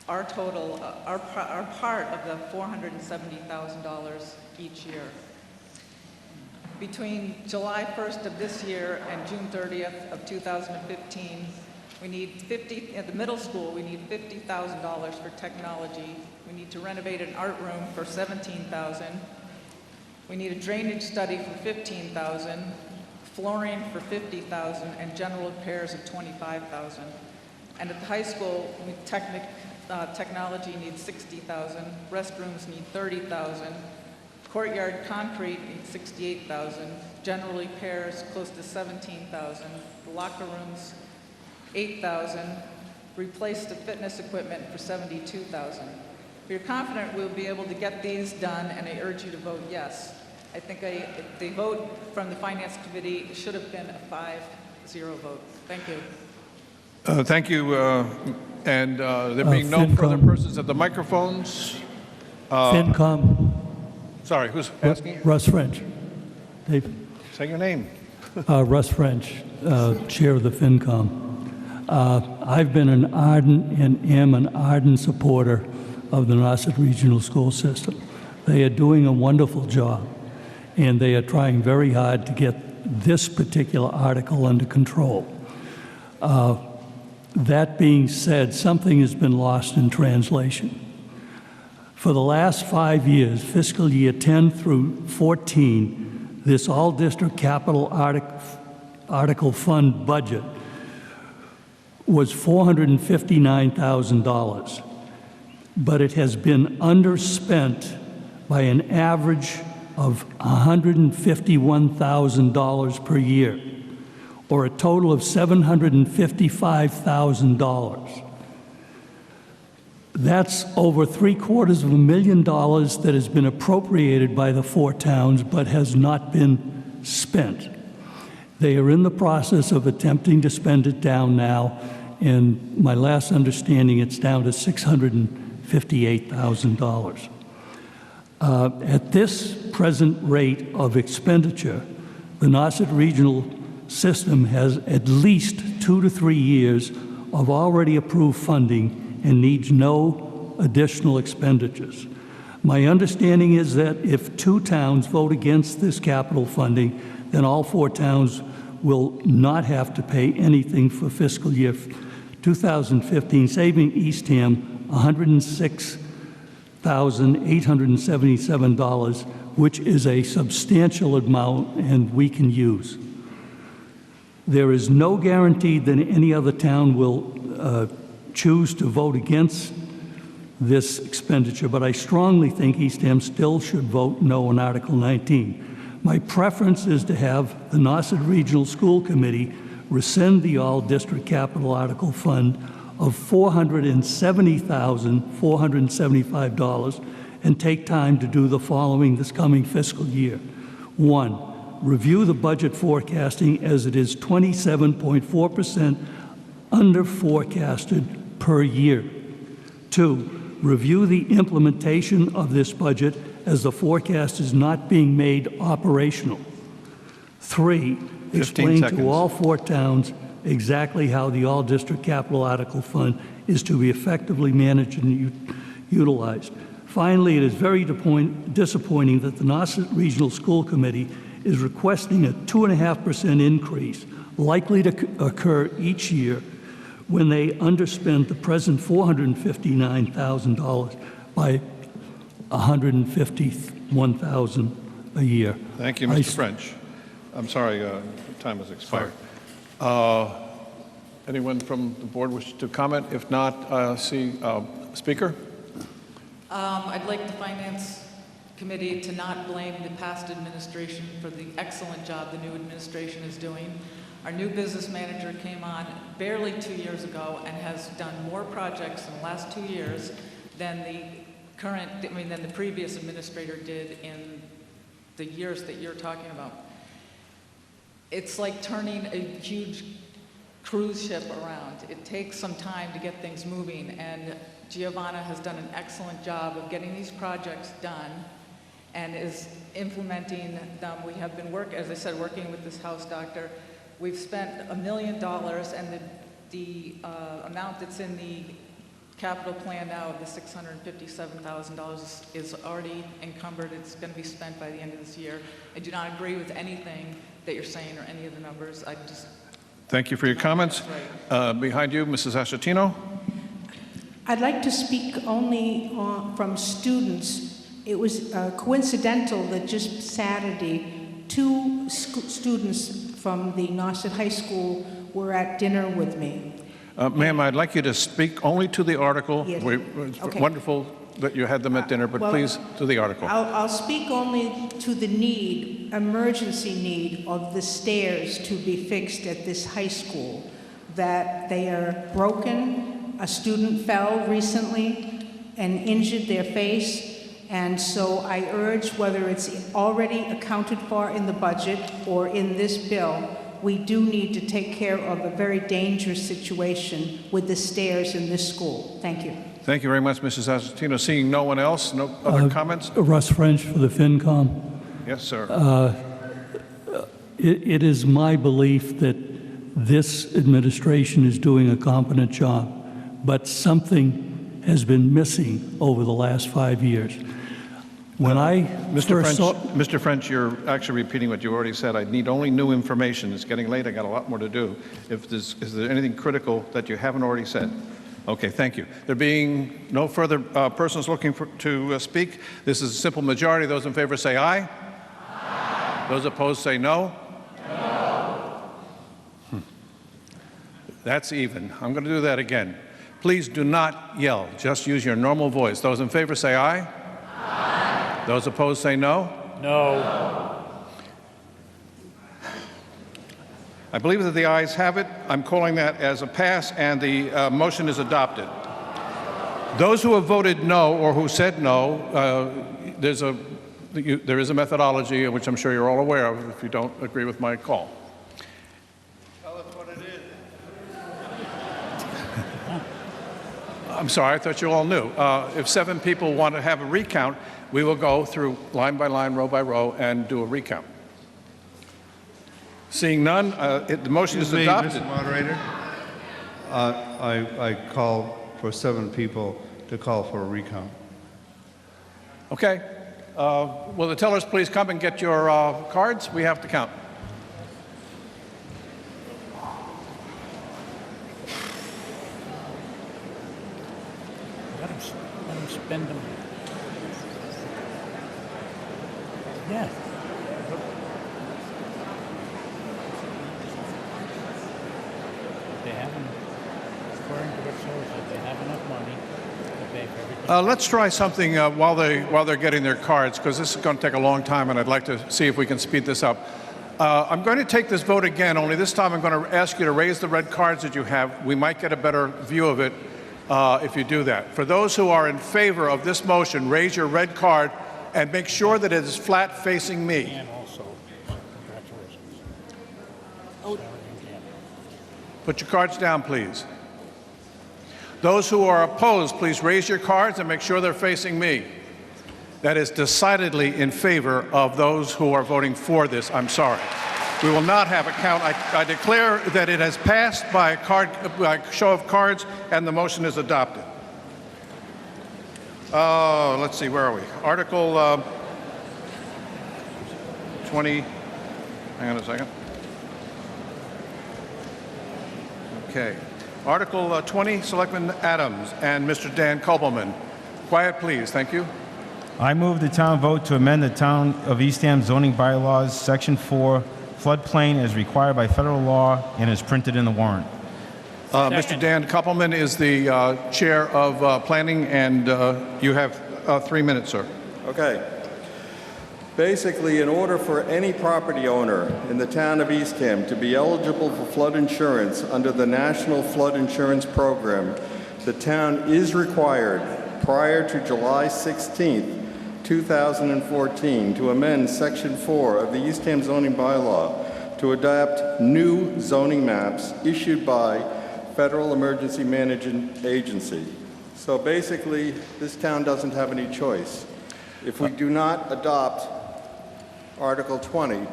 our total, our part of the $470,000 each year. Between July 1st of this year and June 30th of 2015, we need at the middle school, we need $50,000 for technology. We need to renovate an art room for $17,000. We need a drainage study for $15,000, flooring for $50,000, and general repairs of $25,000. And at the high school, technology needs $60,000, restrooms need $30,000, courtyard concrete needs $68,000, general repairs close to $17,000, the locker rooms $8,000, replace the fitness equipment for $72,000. We are confident we'll be able to get these done, and I urge you to vote yes. I think the vote from the Finance Committee should have been a 5-0 vote. Thank you.
Thank you. And there being no further persons at the microphones.
FinCom.
Sorry, who's asking?
Russ French. Dave.
Say your name.
Russ French, Chair of the FinCom. I've been an ardent and am an ardent supporter of the Nauset Regional School System. They are doing a wonderful job, and they are trying very hard to get this particular article under control. That being said, something has been lost in translation. For the last 5 years, fiscal year 10 through 14, this all-district capital article fund budget was $459,000, but it has been underspent by an average of $151,000 per year, or a total of $755,000. That's over $750,000 that has been appropriated by the four towns but has not been spent. They are in the process of attempting to spend it down now, and my last understanding, it's down to $658,000. At this present rate of expenditure, the Nauset Regional System has at least 2 to 3 years of already approved funding and needs no additional expenditures. My understanding is that if 2 towns vote against this capital funding, then all 4 towns will not have to pay anything for fiscal year 2015, saving Eastham $106,877, which is a substantial amount and we can use. There is no guarantee that any other town will choose to vote against this expenditure, but I strongly think Eastham still should vote no on Article 19. My preference is to have the Nauset Regional School Committee rescind the all-district capital article fund of $470,475 and take time to do the following this coming fiscal year. 1, review the budget forecasting as it is 27.4% under forecasted per year. 2, review the implementation of this budget as the forecast is not being made operational. 3, explain to all 4 towns exactly how the all-district capital article fund is to be effectively managed and utilized. Finally, it is very disappointing that the Nauset Regional School Committee is requesting a 2.5% increase, likely to occur each year, when they underspend the present $459,000 by $151,000 a year.
Thank you, Mr. French. I'm sorry, time has expired. Anyone from the board wish to comment? If not, Speaker?
I'd like the Finance Committee to not blame the past administration for the excellent job the new administration is doing. Our new business manager came on barely 2 years ago and has done more projects in the last 2 years than the previous administrator did in the years that you're talking about. It's like turning a huge cruise ship around. It takes some time to get things moving, and Giovanna has done an excellent job of getting these projects done and is implementing them. We have been as I said, working with this house doctor. We've spent $1 million, and the amount that's in the capital plan now of the $657,000 is already encumbered. It's going to be spent by the end of this year. I do not agree with anything that you're saying or any of the numbers.
Thank you for your comments. Behind you, Mrs. Ashatino.
I'd like to speak only from students. It was coincidental that just Saturday, 2 students from the Nauset High School were at dinner with me.
Ma'am, I'd like you to speak only to the article.
Yes.
It's
Okay.
wonderful that you had them at dinner, but
Well,
please to the article.
I'll speak only to the emergency need of the stairs to be fixed at this high school, that they are broken. A student fell recently and injured their face. And so I urge, whether it's already accounted for in the budget or in this bill, we do need to take care of a very dangerous situation with the stairs in this school. Thank you.
Thank you very much, Mrs. Asatino. Seeing no one else, no other comments?
Russ French for the FinCom.
Yes, sir.
It is my belief that this administration is doing a competent job, but something has been missing over the last 5 years. When
Mr. French, you're actually repeating what you already said. I need only new information. It's getting late. I got a lot more to do. Is there anything critical that you haven't already said? Okay, thank you. There being no further persons looking to speak, this is a simple majority. Those in favor say aye. Aye. Those opposed say no. No. That's even. I'm going to do that again. Please do not yell. Just use your normal voice. Those in favor say aye. Aye. Those opposed say no. No. I believe that the ayes have it. I'm calling that as a pass, and the motion is adopted. Those who have voted no or who said no, there is a methodology which I'm sure you're all aware of if you don't agree with my call. Tell us what it is. I'm sorry, I thought you all knew. If 7 people want to have a recount, we will go through line by line, row by row, and do a recount. Seeing none, the motion is adopted.
Mr. Moderator, I call for 7 people to call for a recount.
Okay. Will the tellers please come and get your cards? We have to count.
Let them spend them. Yeah. They haven't, according to what shows that they have enough money to pay for everything.
Let's try something while they're getting their cards, because this is going to take a long time, and I'd like to see if we can speed this up. I'm going to take this vote again, only this time I'm going to ask you to raise the red cards that you have. We might get a better view of it if you do that. For those who are in favor of this motion, raise your red card and make sure that it is flat facing me.
And also, congratulations.
Put your cards down, please. Those who are opposed, please raise your cards and make sure they're facing me. That is decidedly in favor of those who are voting for this. I'm sorry. We will not have a count. I declare that it has passed by a show of cards, and the motion is adopted. Let's see, where are we? Article 20. Hang on a second. Okay. Article 20, Selectman Adams and Mr. Dan Kopelman. Quiet, please. Thank you.
I move the town vote to amend the Town of Eastham zoning bylaws, Section 4, floodplain as required by federal law and is printed in the warrant.
Mr. Dan Kopelman is the chair of planning, and you have 3 minutes, sir.
Okay. Basically, in order for any property owner in the town of Eastham to be eligible for flood insurance under the National Flood Insurance Program, the town is required prior to July 16th, 2014 to amend Section 4 of the Eastham zoning bylaw to adopt new zoning maps issued by Federal Emergency Management Agency. So basically, this town doesn't have any choice. If we do not adopt Article 20,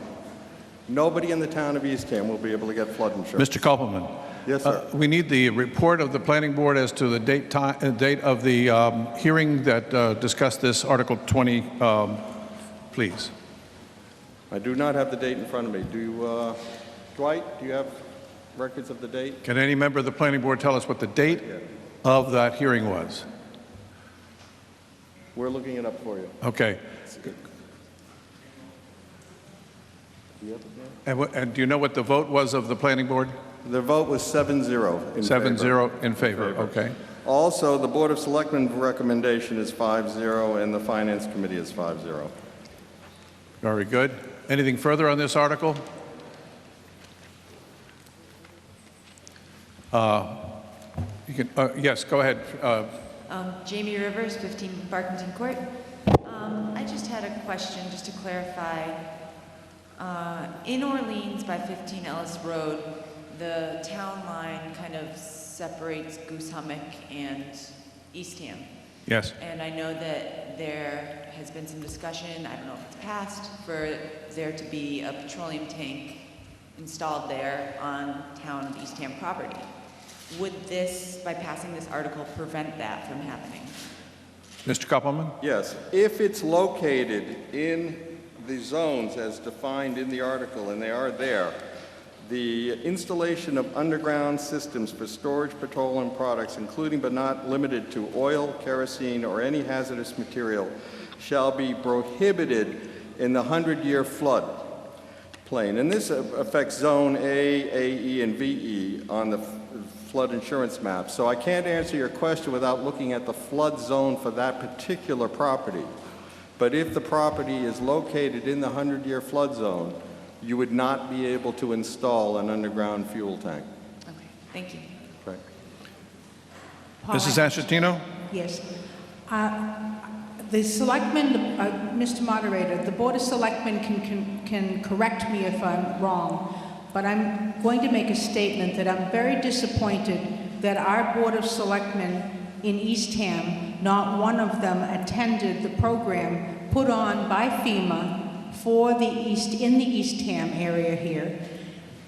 nobody in the town of Eastham will be able to get flood insurance.
Mr. Kopelman.
Yes, sir.
We need the report of the planning board as to the date of the hearing that discussed this Article 20, please.
I do not have the date in front of me. Do you, Dwight, do you have records of the date?
Can any member of the planning board tell us what the date of that hearing was?
We're looking it up for you.
Okay.
Do you have it there?
And do you know what the vote was of the planning board?
The vote was 7-0 in favor.
7-0 in favor, okay.
Also, the Board of Selectmen's recommendation is 5-0, and the Finance Committee is 5-0.
Very good. Anything further on this article? You can, yes, go ahead.
Jamie Rivers, 15 Barkington Court. I just had a question, just to clarify. In Orleans by 15 Ellis Road, the town line kind of separates Goose Hummock and Eastham.
Yes.
And I know that there has been some discussion, I don't know if it's passed, for there to be a petroleum tank installed there on town of Eastham property. Would this, by passing this article, prevent that from happening?
Mr. Kopelman?
Yes. If it's located in the zones as defined in the article, and they are there, the installation of underground systems for storage petroleum products, including but not limited to oil, kerosene, or any hazardous material, shall be prohibited in the 100-year flood plain. And this affects Zone A, AE, and VE on the flood insurance map. So I can't answer your question without looking at the flood zone for that particular property. But if the property is located in the 100-year flood zone, you would not be able to install an underground fuel tank.
Okay, thank you.
Right.
Mrs. Ashatino?
Yes. The selectmen, Mr. Moderator, the Board of Selectmen can correct me if I'm wrong, but I'm going to make a statement that I'm very disappointed that our Board of Selectmen in Eastham, not one of them attended the program put on by FEMA for the in the Eastham area here.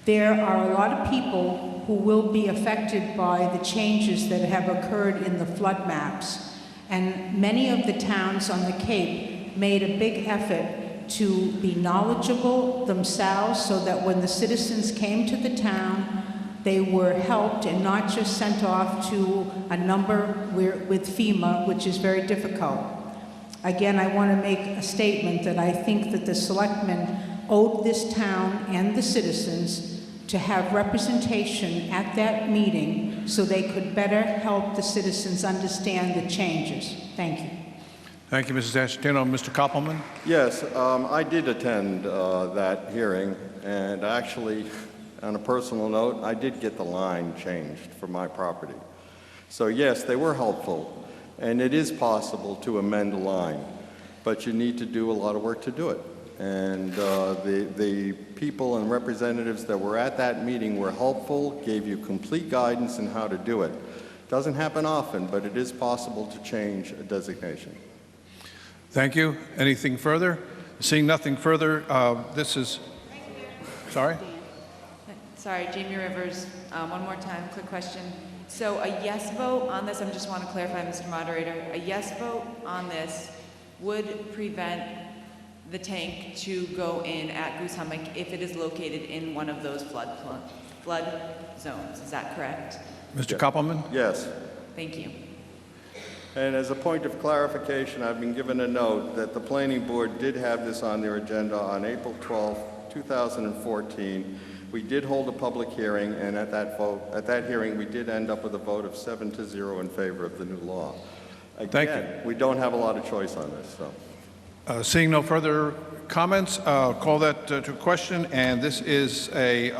There are a lot of people who will be affected by the changes that have occurred in the flood maps. And many of the towns on the Cape made a big effort to be knowledgeable themselves so that when the citizens came to the town, they were helped and not just sent off to a number with FEMA, which is very difficult. Again, I want to make a statement that I think that the selectmen owed this town and the citizens to have representation at that meeting so they could better help the citizens understand the changes. Thank you.
Thank you, Mrs. Ashtino. Mr. Koppelman?
Yes, I did attend that hearing, and actually, on a personal note, I did get the line changed for my property. So yes, they were helpful, and it is possible to amend a line, but you need to do a lot of work to do it. And the people and representatives that were at that meeting were helpful, gave you complete guidance on how to do it. Doesn't happen often, but it is possible to change a designation.
Thank you. Anything further? Seeing nothing further, this is... Sorry?
Sorry, Jamie Rivers, one more time, quick question. So a yes vote on this, I just want to clarify, Mr. Moderator, a yes vote on this would prevent the tank to go in at Goose Hummock if it is located in one of those flood zones. Is that correct?
Mr. Koppelman?
Yes.
Thank you.
And as a point of clarification, I've been given a note that the Planning Board did have this on their agenda on April 12, 2014. We did hold a public hearing, and at that hearing, we did end up with a vote of 7-0 in favor of the new law. Again,
Thank you.
We don't have a lot of choice on this, so.
Seeing no further comments, call that to question, and this is a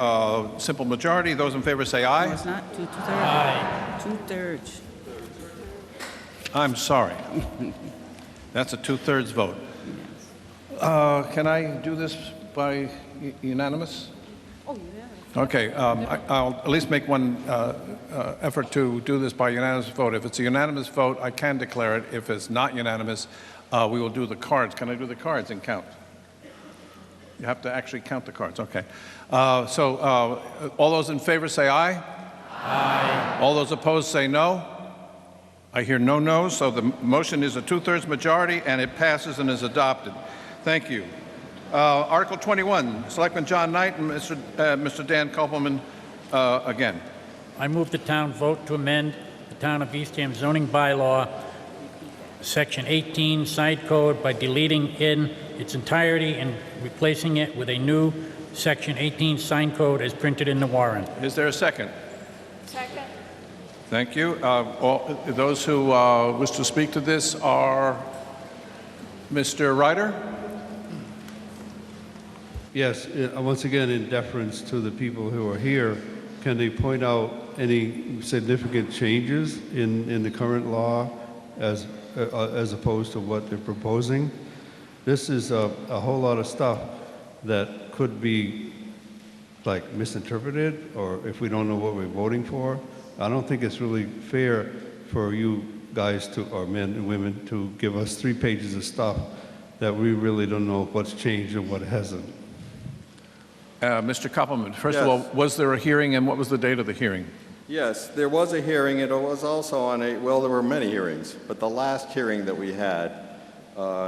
simple majority. Those in favor say aye.
No, it's not. Two-thirds.
Aye.
Two-thirds.
I'm sorry. That's a two-thirds vote. Can I do this by unanimous?
Oh, yeah.
Okay, I'll at least make one effort to do this by unanimous vote. If it's a unanimous vote, I can declare it. If it's not unanimous, we will do the cards. Can I do the cards and count? You have to actually count the cards. Okay. So all those in favor say aye. Aye. All those opposed say no. I hear no no's, so the motion is a two-thirds majority, and it passes and is adopted. Thank you. Article 21, Selectman John Knight and Mr. Dan Koppelman again.
I move the town vote to amend the Town of Eastham zoning bylaw, Section 18 side code, by deleting in its entirety and replacing it with a new Section 18 sign code as printed in the warrant.
Is there a second?
Second.
Thank you. Those who wish to speak to this are Mr. Ryder.
Yes, once again, in deference to the people who are here, can they point out any significant changes in the current law as opposed to what they're proposing? This is a whole lot of stuff that could be like misinterpreted, or if we don't know what we're voting for. I don't think it's really fair for you guys to, or men and women, to give us 3 pages of stuff that we really don't know what's changed and what hasn't.
Mr. Koppelman, first
Yes.
of all, was there a hearing, and what was the date of the hearing?
Yes, there was a hearing. It was also on well, there were many hearings, but the last hearing that we had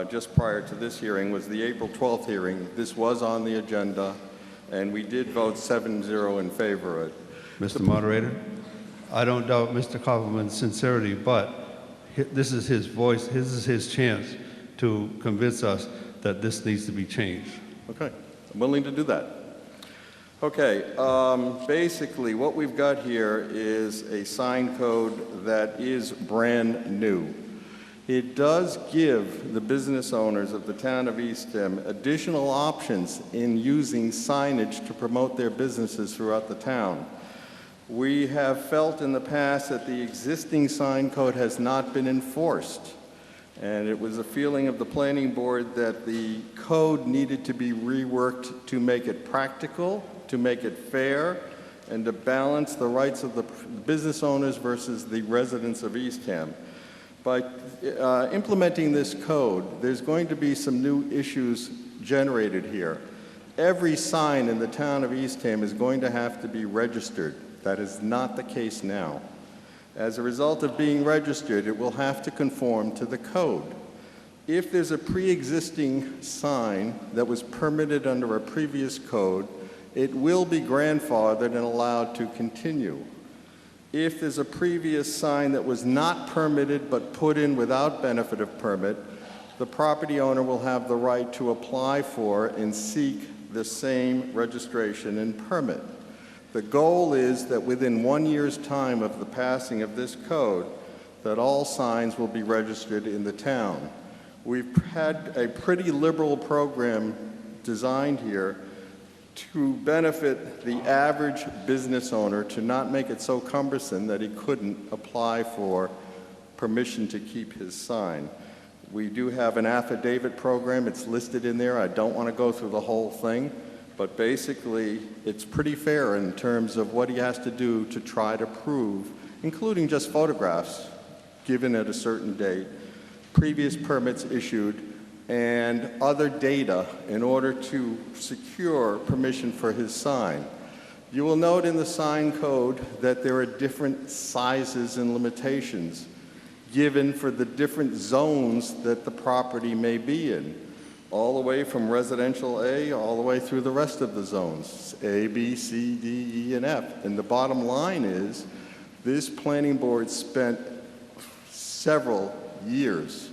just prior to this hearing was the April 12th hearing. This was on the agenda, and we did vote 7-0 in favor of it.
Mr. Moderator, I don't doubt Mr. Koppelman's sincerity, but this is his voice, this is his chance to convince us that this needs to be changed.
Okay, I'm willing to do that. Okay, basically what we've got here is a sign code that is brand new. It does give the business owners of the town of Eastham additional options in using signage to promote their businesses throughout the town. We have felt in the past that the existing sign code has not been enforced, and it was a feeling of the planning board that the code needed to be reworked to make it practical, to make it fair, and to balance the rights of the business owners versus the residents of Eastham. By implementing this code, there's going to be some new issues generated here. Every sign in the town of Eastham is going to have to be registered. That is not the case now. As a result of being registered, it will have to conform to the code. If there's a pre-existing sign that was permitted under a previous code, it will be grandfathered and allowed to continue. If there's a previous sign that was not permitted but put in without benefit of permit, the property owner will have the right to apply for and seek the same registration and permit. The goal is that within 1 year's time of the passing of this code, that all signs will be registered in the town. We've had a pretty liberal program designed here to benefit the average business owner, to not make it so cumbersome that he couldn't apply for permission to keep his sign. We do have an affidavit program. It's listed in there. I don't want to go through the whole thing, but basically it's pretty fair in terms of what he has to do to try to prove, including just photographs given at a certain date, previous permits issued, and other data in order to secure permission for his sign. You will note in the sign code that there are different sizes and limitations given for the different zones that the property may be in, all the way from residential A all the way through the rest of the zones, A, B, C, D, E, and F. And the bottom line is, this planning board spent several years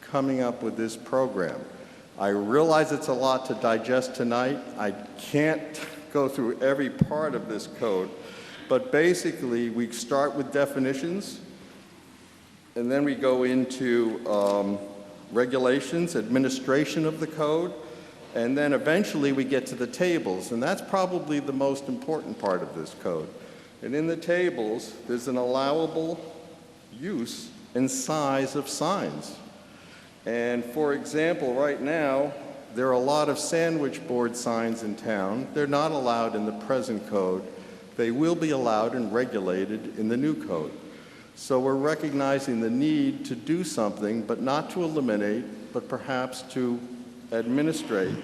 coming up with this program. I realize it's a lot to digest tonight. I can't go through every part of this code, but basically we start with definitions, and then we go into regulations, administration of the code, and then eventually we get to the tables, and that's probably the most important part of this code. And in the tables, there's an allowable use and size of signs. And for example, right now, there are a lot of sandwich board signs in town. They're not allowed in the present code. They will be allowed and regulated in the new code. So we're recognizing the need to do something, but not to eliminate, but perhaps to administrate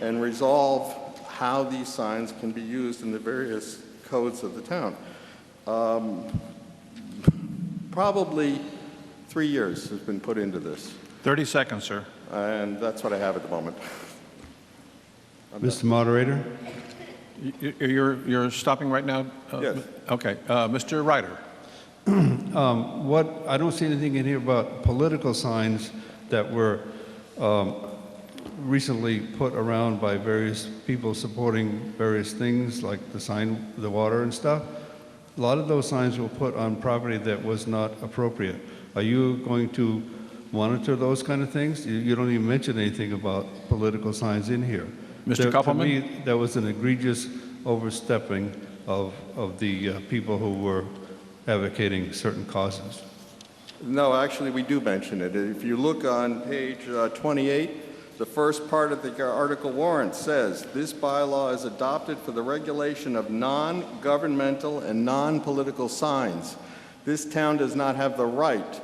and resolve how these signs can be used in the various codes of the town. Probably 3 years has been put into this.
30 seconds, sir.
And that's what I have at the moment.
Mr. Moderator?
You're stopping right now?
Yes.
Okay. Mr. Ryder.
I don't see anything in here about political signs that were recently put around by various people supporting various things, like the sign, the water and stuff. A lot of those signs were put on property that was not appropriate. Are you going to monitor those kind of things? You don't even mention anything about political signs in here.
Mr. Koppelman?
To me, that was an egregious overstepping of the people who were advocating certain causes.
No, actually, we do mention it. If you look on page 28, the first part of the article warrant says, this bylaw is adopted for the regulation of non-governmental and non-political signs. This town does not have the right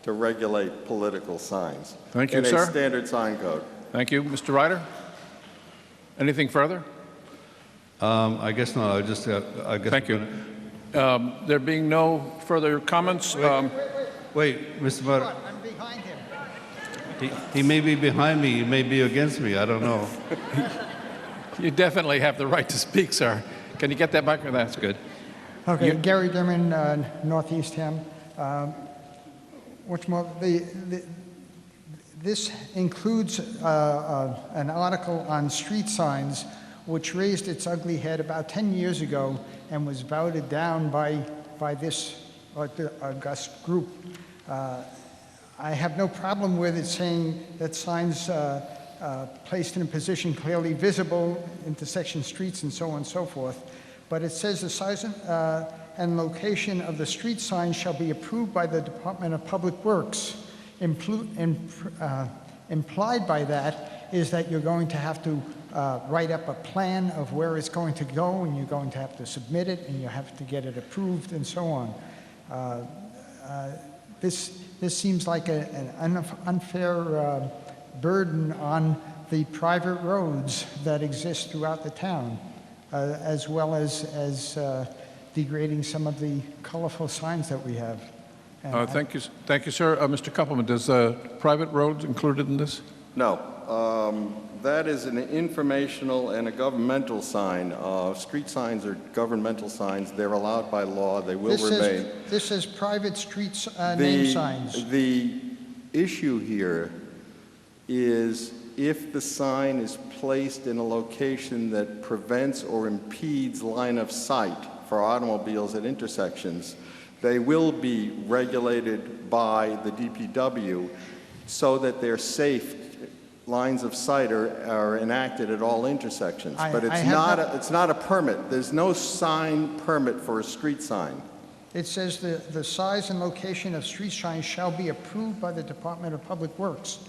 to regulate political signs.
Thank you,
in
sir.
a standard sign code.
Thank you. Mr. Ryder? Anything further?
I guess not. I guess.
Thank you. There being no further comments.
Wait, Mr. Moderator.
I'm behind him.
He may be behind me. He may be against me. I don't know.
You definitely have the right to speak, sir. Can you get that back? That's good.
Okay, Gary Derman, Northeast Ham. What's more, this includes an article on street signs which raised its ugly head about 10 years ago and was voted down by this august group. I have no problem with it saying that signs placed in a position clearly visible, intersection streets and so on and so forth, but it says the size and location of the street sign shall be approved by the Department of Public Works. Implied by that is that you're going to have to write up a plan of where it's going to go, and you're going to have to submit it, and you have to get it approved, and so on. This seems like an unfair burden on the private roads that exist throughout the town, as well as degrading some of the colorful signs that we have. And
Thank you, sir. Mr. Kupperman, does private roads included in this?
No. That is an informational and a governmental sign. Street signs are governmental signs. They're allowed by law. They will remain.
This is private streets name signs.
The issue here is if the sign is placed in a location that prevents or impedes line of sight for automobiles at intersections, they will be regulated by the DPW so that they're safe. Lines of sight are enacted at all intersections, but it's not a permit. There's no sign permit for a street sign.
It says the size and location of street signs shall be approved by the Department of Public Works.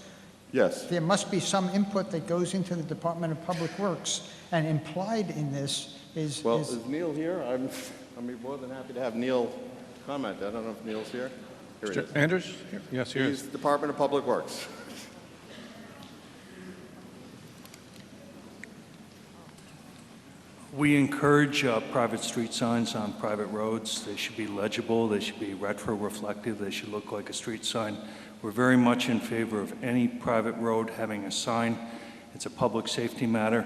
Yes.
There must be some input that goes into the Department of Public Works, and implied in this is...
Well, is Neil here? I'd be more than happy to have Neil comment. I don't know if Neil's here. Here he is.
Anders? Yes, here
He's Department of Public Works.
We encourage private street signs on private roads. They should be legible, they should be retro-reflective, they should look like a street sign. We're very much in favor of any private road having a sign. It's a public safety matter.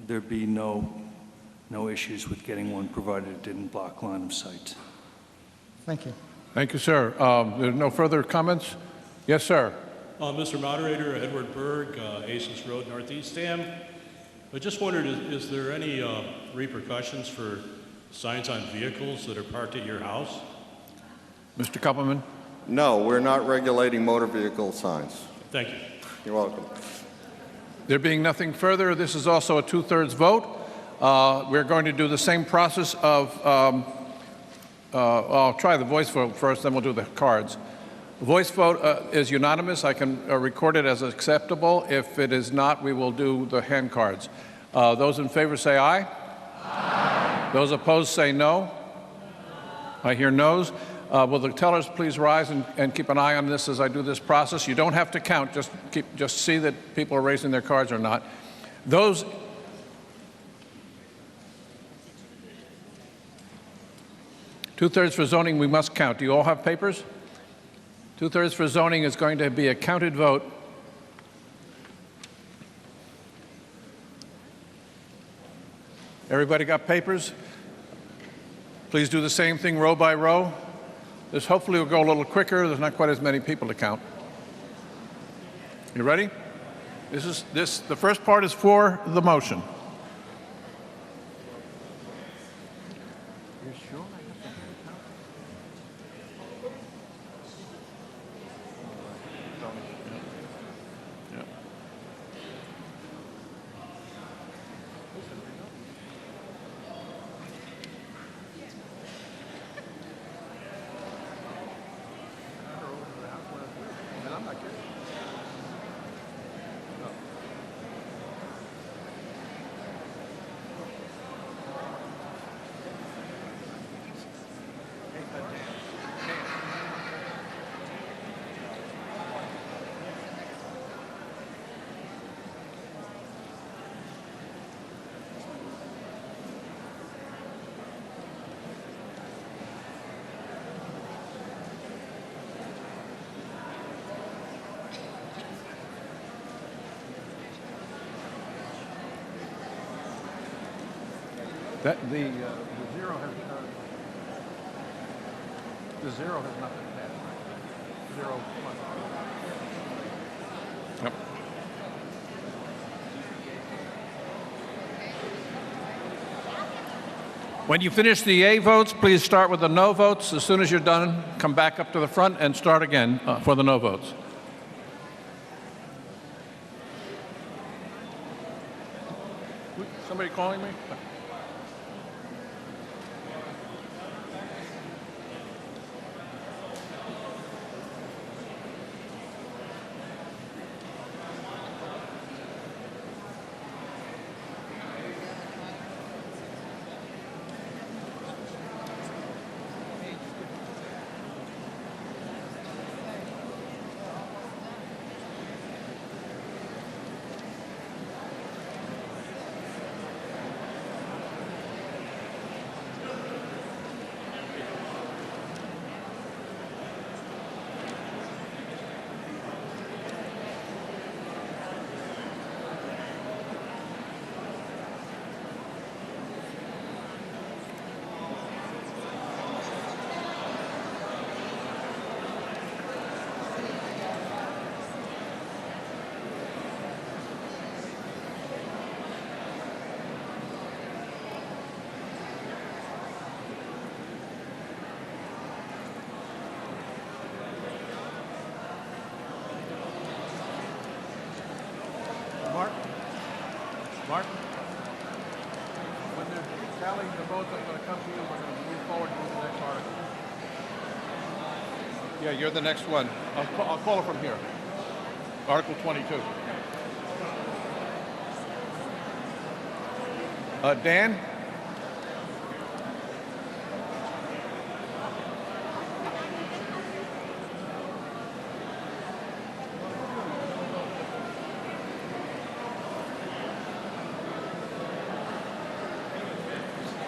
There'd be no issues with getting one provided it didn't block line of sight.
Thank you.
Thank you, sir. There's no further comments? Yes, sir.
Mr. Moderator, Edward Berg, Aces Road, Northeast Ham. I just wondered, is there any repercussions for signs on vehicles that are parked at your house?
Mr. Kupperman?
No, we're not regulating motor vehicle signs.
Thank you.
You're welcome.
There being nothing further, this is also a 2/3 vote. We're going to do the same process of, I'll try the voice vote first, then we'll do the cards. Voice vote is unanimous. I can record it as acceptable. If it is not, we will do the hand cards. Those in favor say aye. Aye. Those opposed say no. I hear no's. Will the tellers please rise and keep an eye on this as I do this process? You don't have to count. Just see that people are raising their cards or not. Those. Two-thirds for zoning, we must count. Do you all have papers? Two-thirds for zoning is going to be a counted vote. Everybody got papers? Please do the same thing row by row. This hopefully will go a little quicker. There's not quite as many people to count. You ready? The first part is for the motion. The zero has not been passed, right? Zero plus. Yep. When you finish the yea votes, please start with the no votes. As soon as you're done, come back up to the front and start again for the no votes. Somebody calling me? Mark? When they're tallying the votes, I'm going to come to you. We're going to move forward to the next article. Yeah, you're the next one. I'll call it from here. Article 22. Dan?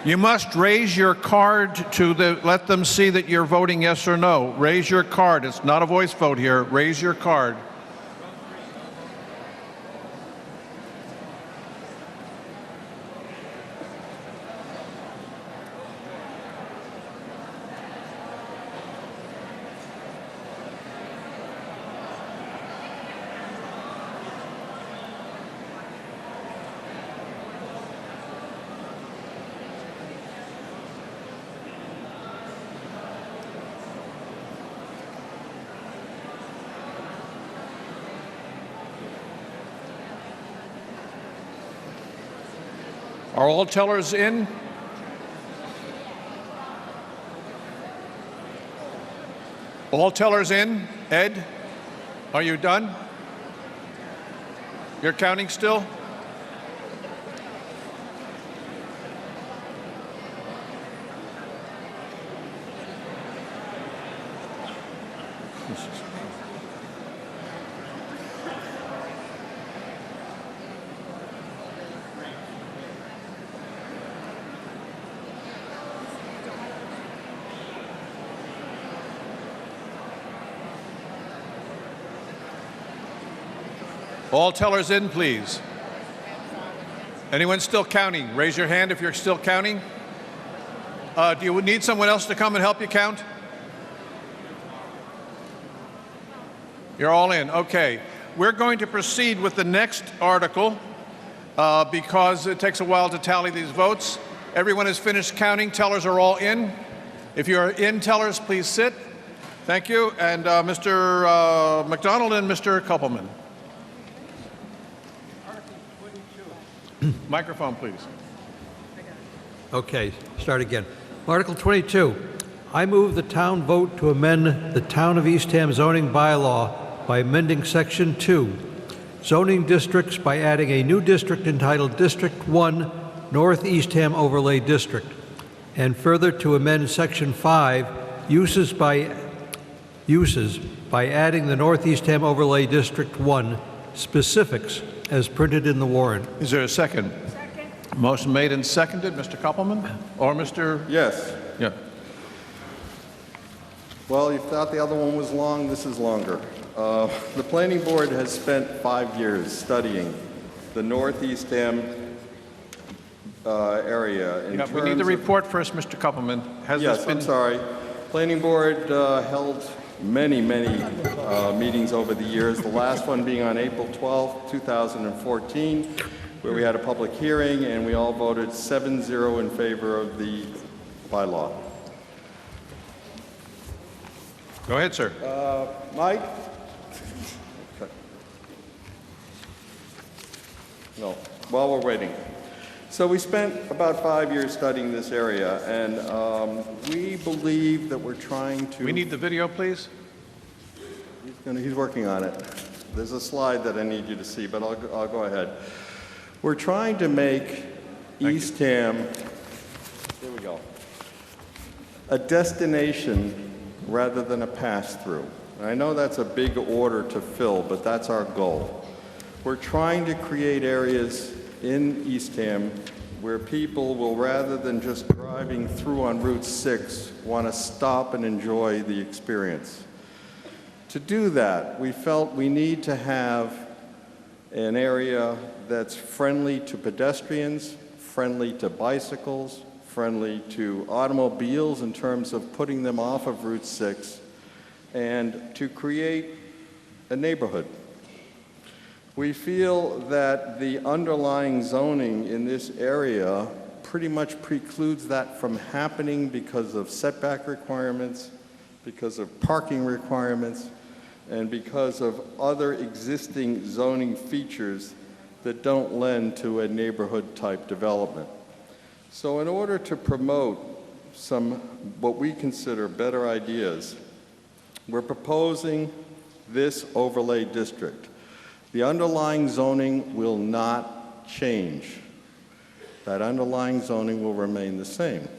You must raise your card to let them see that you're voting yes or no. Raise your card. It's not a voice vote here. Raise your card. Are all tellers in? All tellers in? Ed, are you done? You're counting still? All tellers in, please. Anyone still counting? Raise your hand if you're still counting. Do you need someone else to come and help you count? You're all in. Okay. We're going to proceed with the next article because it takes a while to tally these votes. Everyone has finished counting. Tellers are all in. If you're in, tellers, please sit. Thank you. And Mr. McDonald and Mr. Koppelman. Microphone, please.
Okay, start again. Article 22. I move the town vote to amend the Town of Eastham zoning bylaw by amending Section 2, zoning districts, by adding a new district entitled District 1, North Eastham Overlay District, and further to amend Section 5, uses, by adding the North Eastham Overlay District 1 specifics as printed in the warrant.
Is there a second? Second. Motion made and seconded. Mr. Koppelman? Or Mr.?
Yes.
Yeah.
Well, you thought the other one was long. This is longer. The Planning Board has spent 5 years studying the North Eastham area.
Yeah, we need the report first, Mr. Koppelman. Has
Yes,
this been...
I'm sorry. Planning Board held many meetings over the years, the last one being on April 12, 2014, where we had a public hearing and we all voted 7-0 in favor of the bylaw.
Go ahead, sir.
Mike? No, while we're waiting. So we spent about 5 years studying this area, and we believe that we're trying to...
We need the video, please.
He's working on it. There's a slide that I need you to see, but I'll go ahead. We're trying to make Eastham, here we go, a destination rather than a pass-through. I know that's a big order to fill, but that's our goal. We're trying to create areas in Eastham where people will, rather than just driving through on Route 6, want to stop and enjoy the experience. To do that, we felt we need to have an area that's friendly to pedestrians, friendly to bicycles, friendly to automobiles in terms of putting them off of Route 6, and to create a neighborhood. We feel that the underlying zoning in this area pretty much precludes that from happening because of setback requirements, because of parking requirements, and because of other existing zoning features that don't lend to a neighborhood-type development. So in order to promote some what we consider better ideas, we're proposing this overlay district. The underlying zoning will not change. That underlying zoning will remain the same.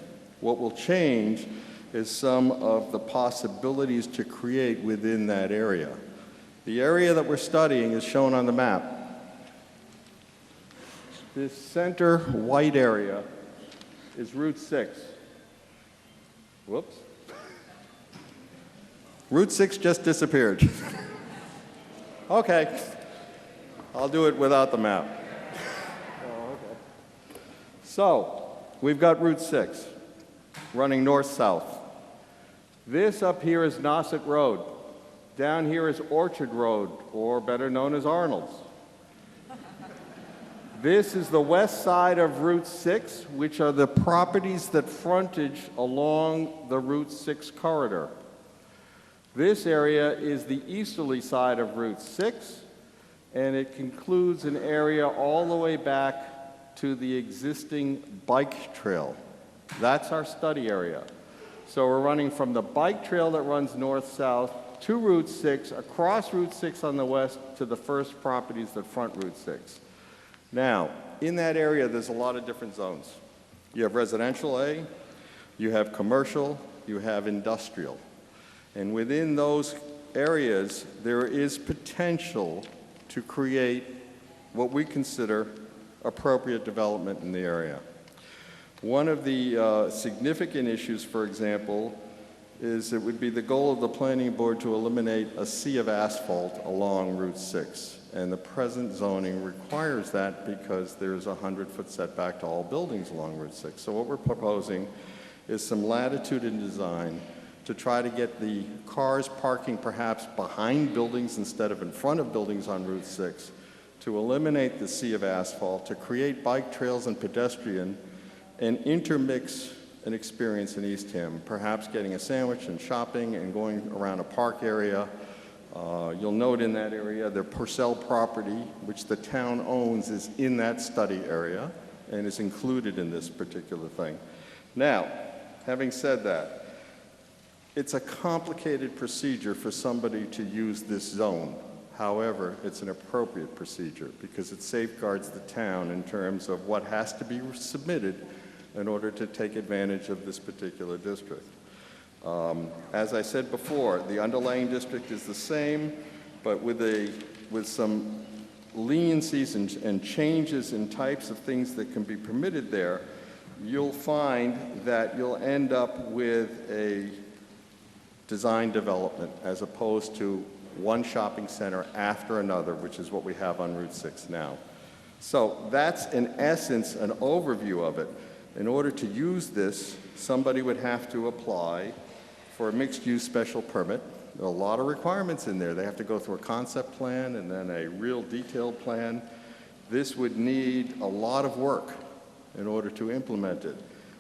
What will change is some of the possibilities to create within that area. The area that we're studying is shown on the map. This center white area is Route 6. Whoops. Route 6 just disappeared. Okay, I'll do it without the map. Oh, okay. So, we've got Route 6 running north-south. This up here is Nauset Road. Down here is Orchard Road, or better known as Arnold's. This is the west side of Route 6, which are the properties that frontage along the Route 6 corridor. This area is the easterly side of Route 6, and it concludes an area all the way back to the existing bike trail. That's our study area. So we're running from the bike trail that runs north-south to Route 6, across Route 6 on the west to the first properties that front Route 6. Now, in that area, there's a lot of different zones. You have residential A, you have commercial, you have industrial. And within those areas, there is potential to create what we consider appropriate development in the area. One of the significant issues, for example, is it would be the goal of the planning board to eliminate a sea of asphalt along Route 6. And the present zoning requires that because there's a 100-foot setback to all buildings along Route 6. So what we're proposing is some latitude in design to try to get the cars parking perhaps behind buildings instead of in front of buildings on Route 6, to eliminate the sea of asphalt, to create bike trails and pedestrian, and intermix an experience in Eastham, perhaps getting a sandwich and shopping and going around a park area. You'll note in that area the Purcell property, which the town owns, is in that study area and is included in this particular thing. Now, having said that, it's a complicated procedure for somebody to use this zone. However, it's an appropriate procedure because it safeguards the town in terms of what has to be submitted in order to take advantage of this particular district. As I said before, the underlying district is the same, but with some leniencies and changes in types of things that can be permitted there, you'll find that you'll end up with a design development as opposed to one shopping center after another, which is what we have on Route 6 now. So that's, in essence, an overview of it. In order to use this, somebody would have to apply for a mixed-use special permit. There are a lot of requirements in there. They have to go through a concept plan and then a real detailed plan. This would need a lot of work in order to implement it.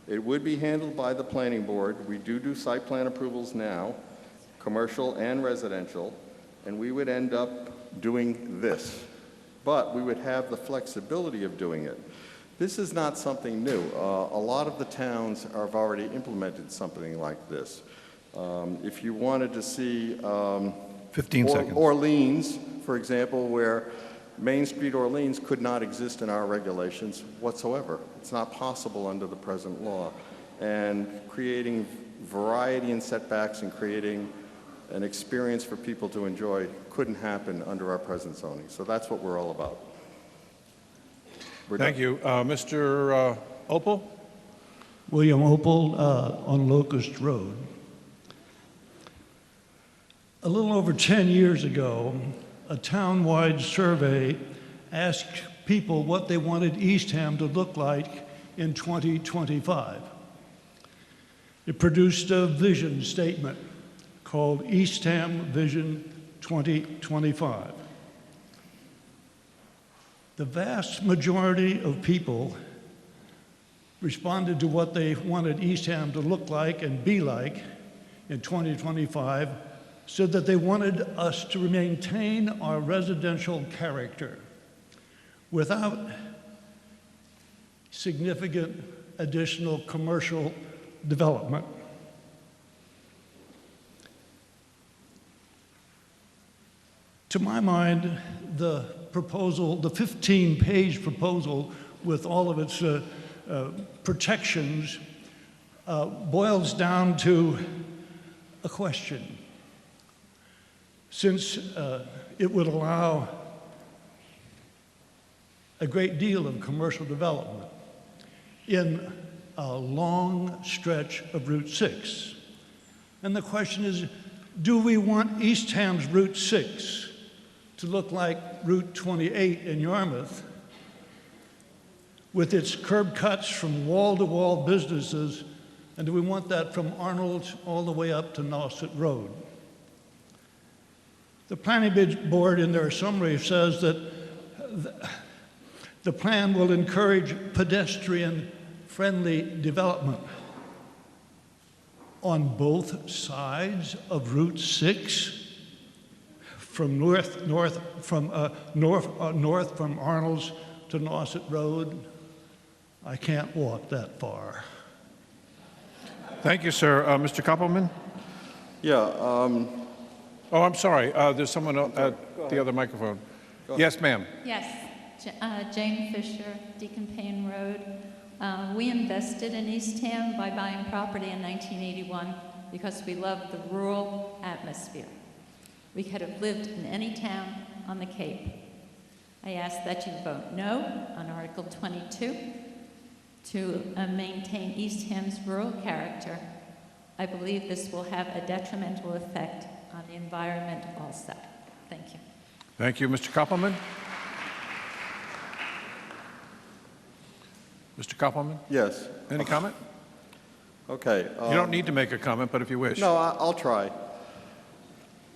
It would be handled by the planning board. We do site plan approvals now, commercial and residential, and we would end up doing this. But we would have the flexibility of doing it. This is not something new. A lot of the towns have already implemented something like this. If you wanted to see
15 seconds.
Orleans, for example, where Main Street Orleans could not exist in our regulations whatsoever. It's not possible under the present law. And creating variety in setbacks and creating an experience for people to enjoy couldn't happen under our present zoning. So that's what we're all about.
Thank you. Mr. Opal?
William Opal on Locust Road. A little over 10 years ago, a town-wide survey asked people what they wanted Eastham to look like in 2025. It produced a vision statement called Eastham Vision 2025. The vast majority of people responded to what they wanted Eastham to look like and be like in 2025, said that they wanted us to maintain our residential character. without significant additional commercial development. To my mind, the proposal, the 15-page proposal with all of its protections boils down to a question. Since it would allow a great deal of commercial development in a long stretch of Route 6. And the question is, do we want Eastham's Route 6 to look like Route 28 in Yarmouth with its curb cuts from wall-to-wall businesses, and do we want that from Arnold's all the way up to Nauset Road? The Planning Board in their summary says that the plan will encourage pedestrian-friendly development on both sides of Route 6, from north from Arnold's to Nauset Road. I can't walk that far.
Thank you, sir. Mr. Koppelman?
Yeah.
Oh, I'm sorry. There's someone at the other microphone. Yes, ma'am.
Yes. Jane Fisher, Deacon Payne Road. We invested in Eastham by buying property in 1981 because we love the rural atmosphere. We could have lived in any town on the Cape. I ask that you vote no on Article 22 to maintain Eastham's rural character. I believe this will have a detrimental effect on the environment also. Thank you.
Thank you, Mr. Koppelman. Mr. Koppelman?
Yes.
Any comment?
Okay.
You don't need to make a comment, but if you wish.
No, I'll try.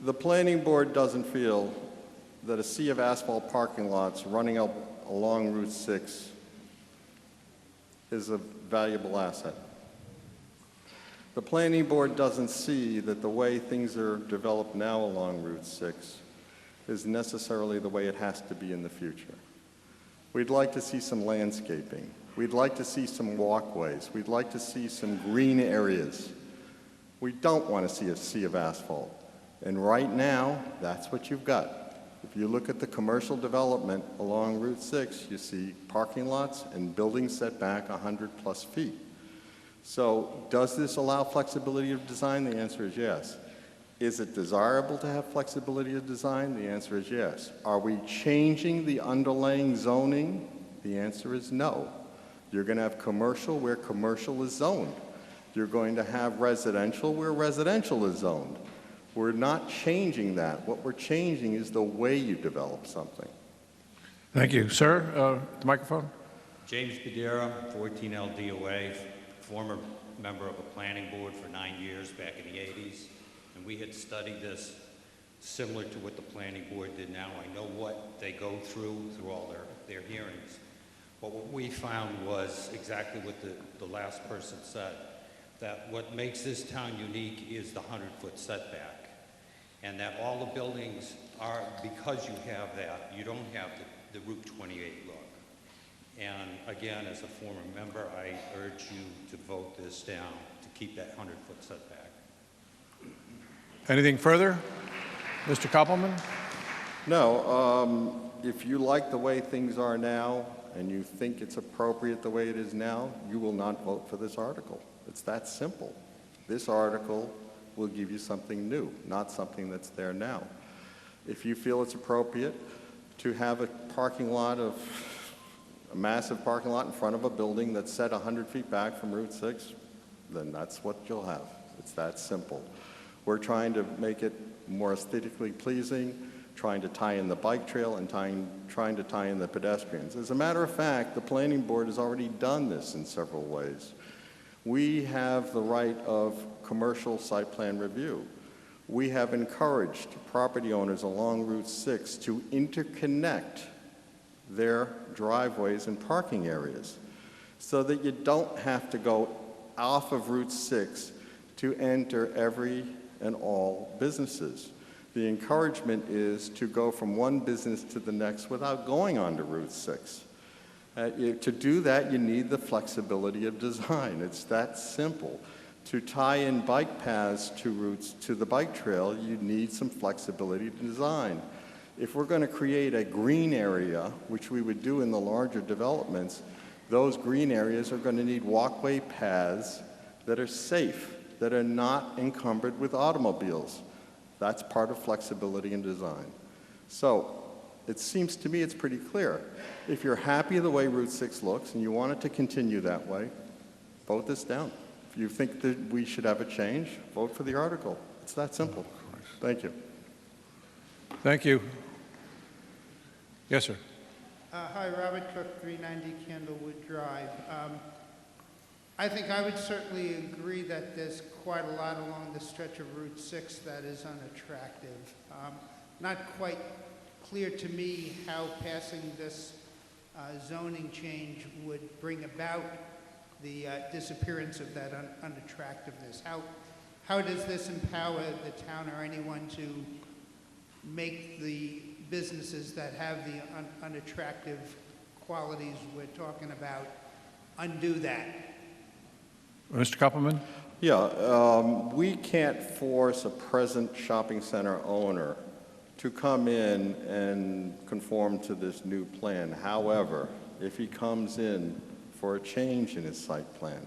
The planning board doesn't feel that a sea of asphalt parking lots running up along Route 6 is a valuable asset. The planning board doesn't see that the way things are developed now along Route 6 is necessarily the way it has to be in the future. We'd like to see some landscaping. We'd like to see some walkways. We'd like to see some green areas. We don't want to see a sea of asphalt. And right now, that's what you've got. If you look at the commercial development along Route 6, you see parking lots and buildings set back 100+ feet. So does this allow flexibility of design? The answer is yes. Is it desirable to have flexibility of design? The answer is yes. Are we changing the underlying zoning? The answer is no. You're going to have commercial where commercial is zoned. You're going to have residential where residential is zoned. We're not changing that. What we're changing is the way you develop something.
Thank you. Sir, the microphone.
James Badera, 14L DOA, former member of a planning board for 9 years back in the 80s. And we had studied this similar to what the planning board did now. I know what they go through all their hearings. But what we found was exactly what the last person said, that what makes this town unique is the 100-foot setback. And that all the buildings are, because you have that, you don't have the Route 28 look. And again, as a former member, I urge you to vote this down to keep that 100-foot setback.
Anything further? Mr. Koppelman?
No. If you like the way things are now and you think it's appropriate the way it is now, you will not vote for this article. It's that simple. This article will give you something new, not something that's there now. If you feel it's appropriate to have a massive parking lot in front of a building that's set 100 feet back from Route 6, then that's what you'll have. It's that simple. We're trying to make it more aesthetically pleasing, trying to tie in the bike trail and trying to tie in the pedestrians. As a matter of fact, the planning board has already done this in several ways. We have the right of commercial site plan review. We have encouraged property owners along Route 6 to interconnect their driveways and parking areas so that you don't have to go off of Route 6 to enter every and all businesses. The encouragement is to go from one business to the next without going onto Route 6. To do that, you need the flexibility of design. It's that simple. To tie in bike paths to routes to the bike trail, you need some flexibility to design. If we're going to create a green area, which we would do in the larger developments, those green areas are going to need walkway paths that are safe, that are not encumbered with automobiles. That's part of flexibility in design. So it seems to me it's pretty clear. If you're happy the way Route 6 looks and you want it to continue that way, vote this down. If you think that we should have a change, vote for the article. It's that simple. Thank you.
Thank you. Yes, sir.
Hi, Robert Cook, 390 Candlewood Drive. I think I would certainly agree that there's quite a lot along the stretch of Route 6 that is unattractive. Not quite clear to me how passing this zoning change would bring about the disappearance of that unattractiveness. How does this empower the town or anyone to make the businesses that have the unattractive qualities we're talking about undo that?
Mr. Koppelman?
Yeah, we can't force a present shopping center owner to come in and conform to this new plan. However, if he comes in for a change in his site plan,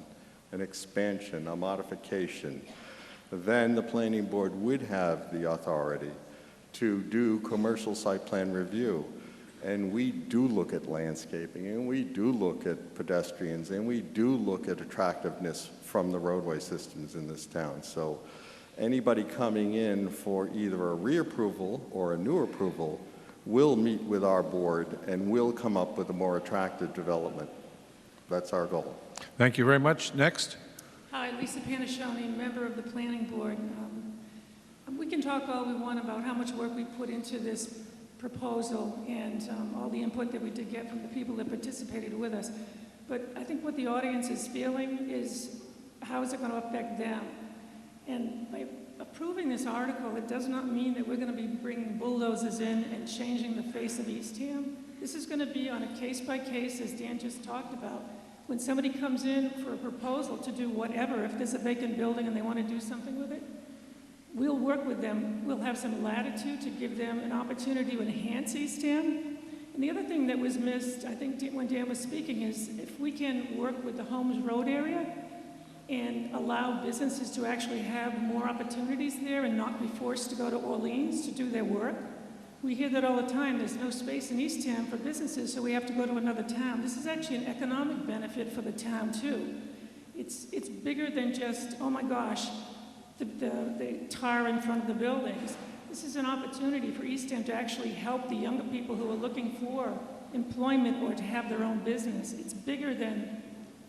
an expansion, a modification, then the planning board would have the authority to do commercial site plan review. And we do look at landscaping, and we do look at pedestrians, and we do look at attractiveness from the roadway systems in this town. So anybody coming in for either a reapproval or a new approval will meet with our board and will come up with a more attractive development. That's our goal.
Thank you very much. Next.
Hi, Lisa Panashoni, member of the Planning Board. We can talk all we want about how much work we put into this proposal and all the input that we did get from the people that participated with us. But I think what the audience is feeling is how is it going to affect them? And by approving this article, it does not mean that we're going to be bringing bulldozers in and changing the face of Eastham. This is going to be on a case-by-case, as Dan just talked about. When somebody comes in for a proposal to do whatever, if there's a vacant building and they want to do something with it, we'll work with them. We'll have some latitude to give them an opportunity to enhance Eastham. And the other thing that was missed, I think when Dan was speaking, is if we can work with the Holmes Road area and allow businesses to actually have more opportunities there and not be forced to go to Orleans to do their work. We hear that all the time. There's no space in Eastham for businesses, so we have to go to another town. This is actually an economic benefit for the town, too. It's bigger than just, oh my gosh, the tar in front of the buildings. This is an opportunity for Eastham to actually help the younger people who are looking for employment or to have their own business. It's bigger than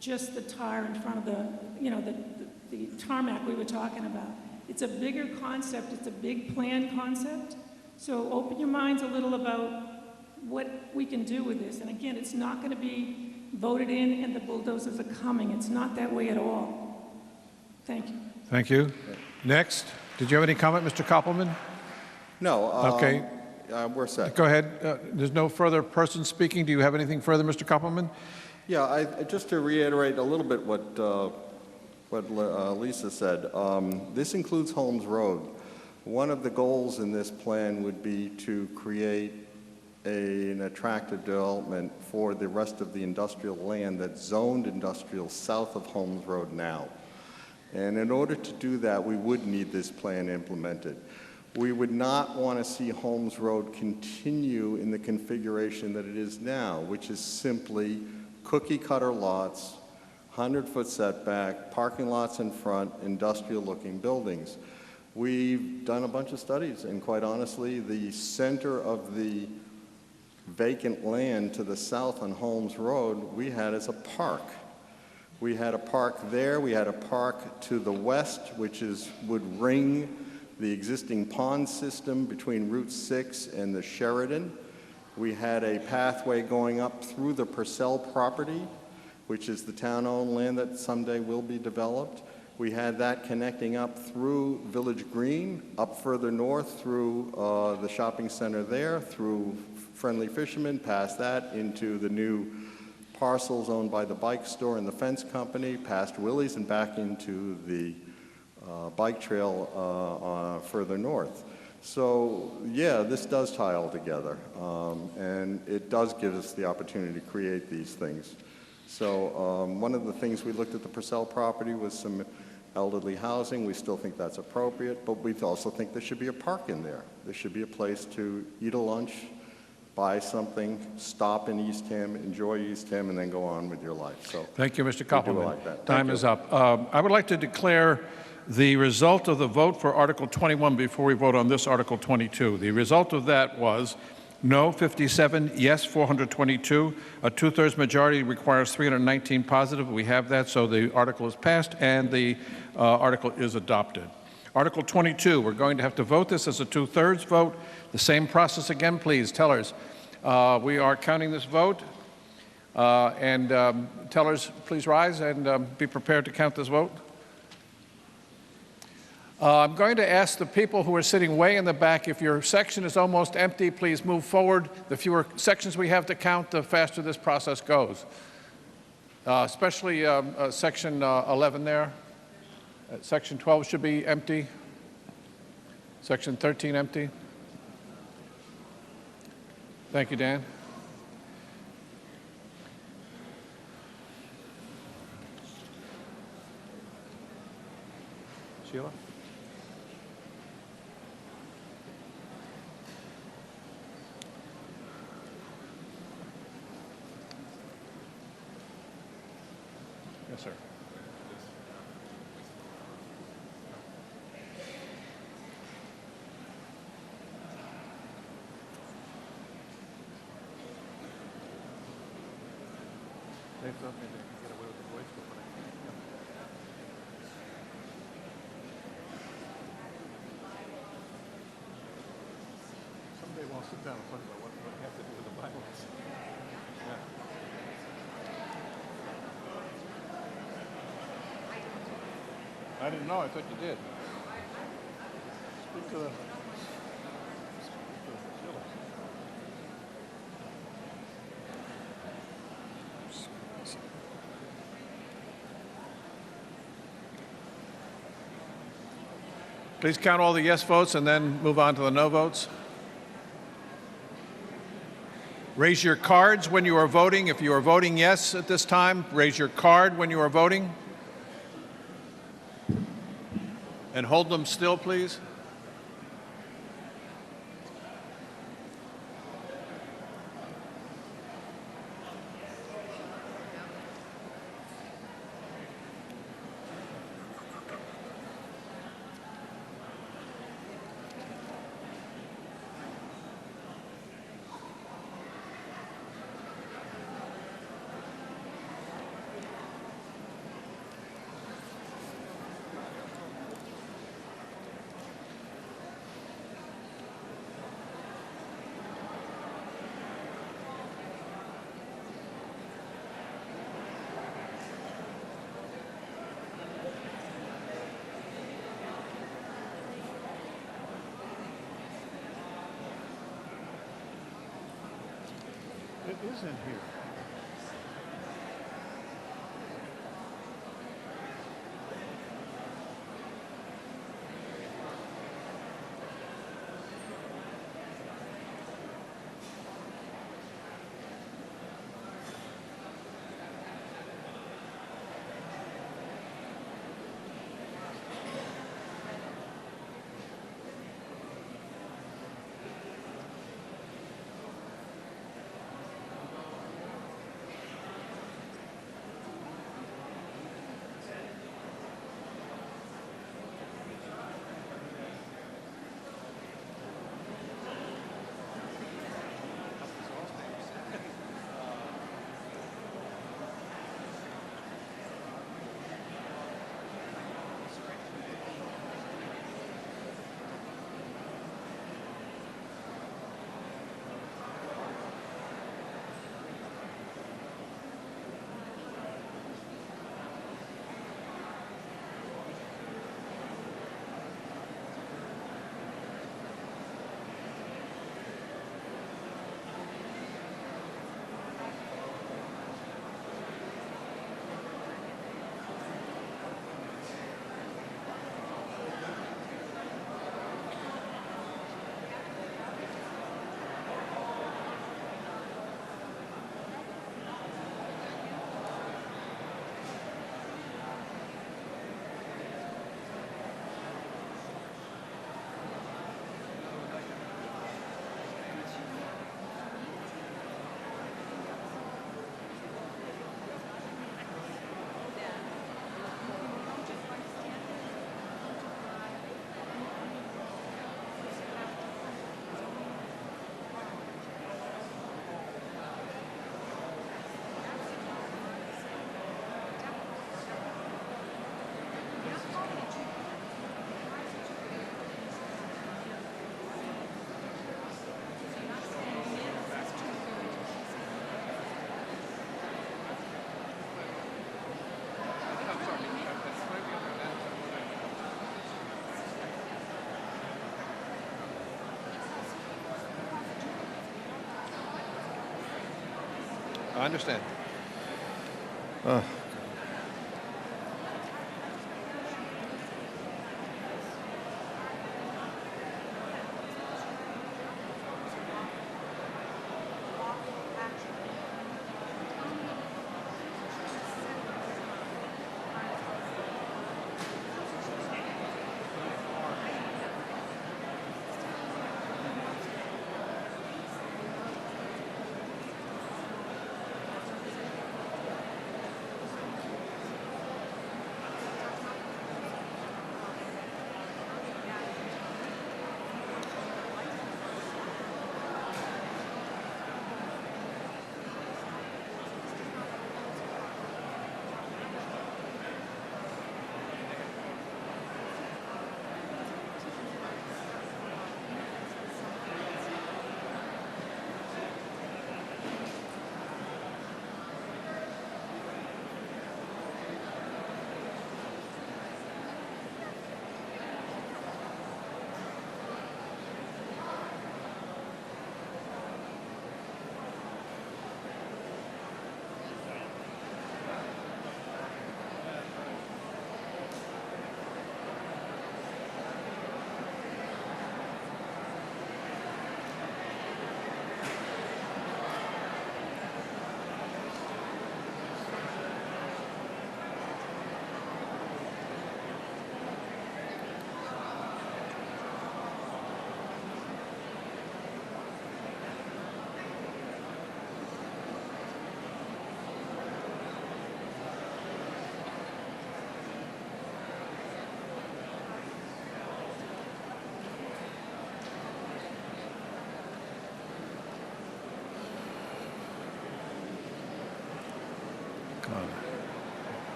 just the tar in front of the tarmac we were talking about. It's a bigger concept. It's a big plan concept. So open your minds a little about what we can do with this. And again, it's not going to be voted in and the bulldozers are coming. It's not that way at all. Thank you.
Thank you. Next. Did you have any comment, Mr. Koppelman?
No.
Okay.
We're set.
Go ahead. There's no further person speaking. Do you have anything further, Mr. Koppelman?
Yeah, just to reiterate a little bit what Lisa said, this includes Holmes Road. One of the goals in this plan would be to create an attractive development for the rest of the industrial land that's zoned industrial south of Holmes Road now. And in order to do that, we would need this plan implemented. We would not want to see Holmes Road continue in the configuration that it is now, which is simply cookie-cutter lots, 100-foot setback, parking lots in front, industrial-looking buildings. We've done a bunch of studies, and quite honestly, the center of the vacant land to the south on Holmes Road, we had as a park. We had a park there. We had a park to the west, which would ring the existing pond system between Route 6 and the Sheridan. We had a pathway going up through the Purcell property, which is the town-owned land that someday will be developed. We had that connecting up through Village Green, up further north through the shopping center there, through Friendly Fisherman, past that into the new parcels owned by the bike store and the fence company, past Willie's and back into the bike trail further north. So yeah, this does tie all together, and it does give us the opportunity to create these things. So one of the things we looked at the Purcell property was some elderly housing. We still think that's appropriate, but we also think there should be a park in there. There should be a place to eat a lunch, buy something, stop in Eastham, enjoy Eastham, and then go on with your life. So
thank you, Mr.
we do it
Koppelman.
like that.
Time is up. I would like to declare the result of the vote for Article 21 before we vote on this Article 22. The result of that was no 57, yes 422. A two-thirds majority requires 319 positive. We have that, so the article is passed and the article is adopted. Article 22, we're going to have to vote this as a two-thirds vote. The same process again, please. Tellers, we are counting this vote. Tellers, please rise and be prepared to count this vote. I'm going to ask the people who are sitting way in the back, if your section is almost empty, please move forward. The fewer sections we have to count, the faster this process goes. Especially section 11 there. Section 12 should be empty. Section 13 empty. Thank you, Dan. Sheila? Yes, sir. They thought maybe they could get away with the voice, but someday we'll sit down and talk about what we have to do with the violence. Yeah. I didn't know. I thought you did. Speak to the. Please count all the yes votes and then move on to the no votes. Raise your cards when you are voting. If you are voting yes at this time, raise your card when you are voting. And hold them still, please. It is in here. I understand.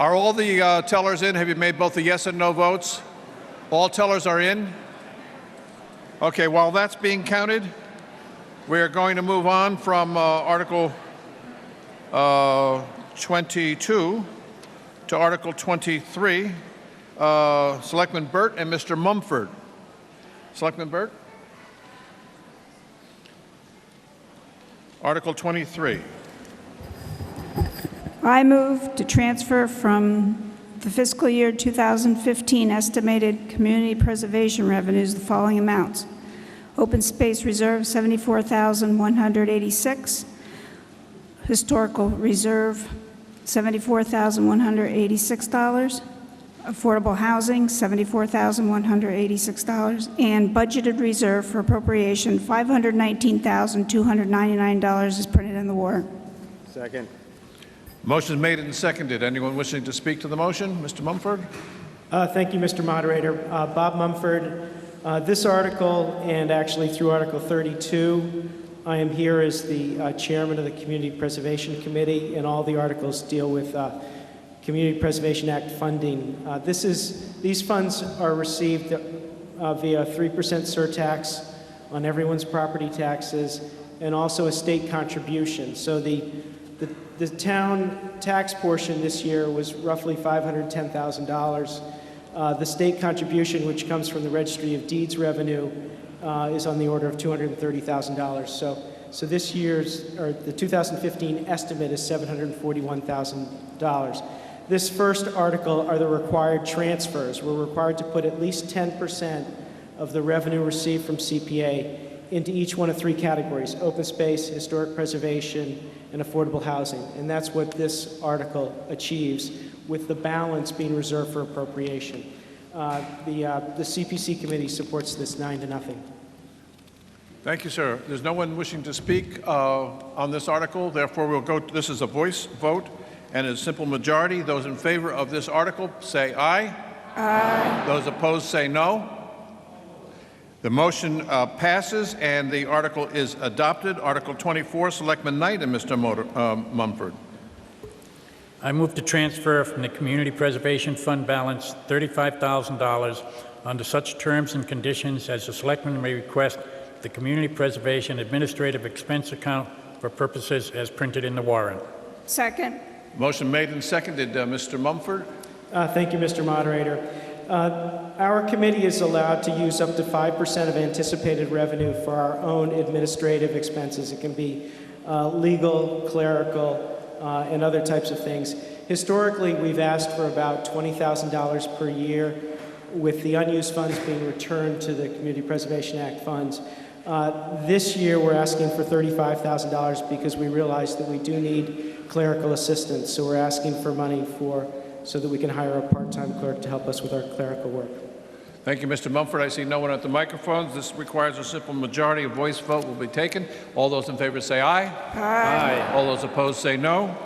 Are all the tellers in? Have you made both the yes and no votes? All tellers are in? Okay, while that's being counted, we are going to move on from Article 22 to Article 23. Selectman Burt and Mr. Mumford. Selectman Burt? Article 23.
I move to transfer from the fiscal year 2015 estimated community preservation revenues the following amounts. Open Space Reserve, $74,186. Historical Reserve, $74,186. Affordable Housing, $74,186. And Budgeted Reserve for Appropriation, $519,299 is printed in the warrant.
Second. Motion made and seconded. Anyone wishing to speak to the motion? Mr. Mumford?
Thank you, Mr. Moderator. Bob Mumford. This article, and actually through Article 32, I am here as the chairman of the Community Preservation Committee, and all the articles deal with Community Preservation Act funding. These funds are received via 3% surtax on everyone's property taxes, and also a state contribution. So the town tax portion this year was roughly $510,000. The state contribution, which comes from the Registry of Deeds revenue, is on the order of $230,000. So this year's, or the 2015 estimate is $741,000. This first article are the required transfers. We're required to put at least 10% of the revenue received from CPA into each one of three categories: open space, historic preservation, and affordable housing. And that's what this article achieves, with the balance being reserved for appropriation. The CPC committee supports this 9-0.
Thank you, sir. There's no one wishing to speak on this article. Therefore, we'll go. This is a voice vote, and a simple majority. Those in favor of this article say aye. Aye. Those opposed say no. The motion passes, and the article is adopted. Article 24, Selectman Knight and Mr. Mumford.
I move to transfer from the Community Preservation Fund balance $35,000 under such terms and conditions as the Selectmen may request the Community Preservation Administrative Expense account for purposes as printed in the warrant.
Second.
Motion made and seconded. Mr. Mumford?
Thank you, Mr. Moderator. Our committee is allowed to use up to 5% of anticipated revenue for our own administrative expenses. It can be legal, clerical, and other types of things. Historically, we've asked for about $20,000 per year, with the unused funds being returned to the Community Preservation Act funds. This year, we're asking for $35,000 because we realize that we do need clerical assistance. So we're asking for money so that we can hire a part-time clerk to help us with our clerical work.
Thank you, Mr. Mumford. I see no one at the microphones. This requires a simple majority. A voice vote will be taken. All those in favor say aye. Aye. All those opposed say no.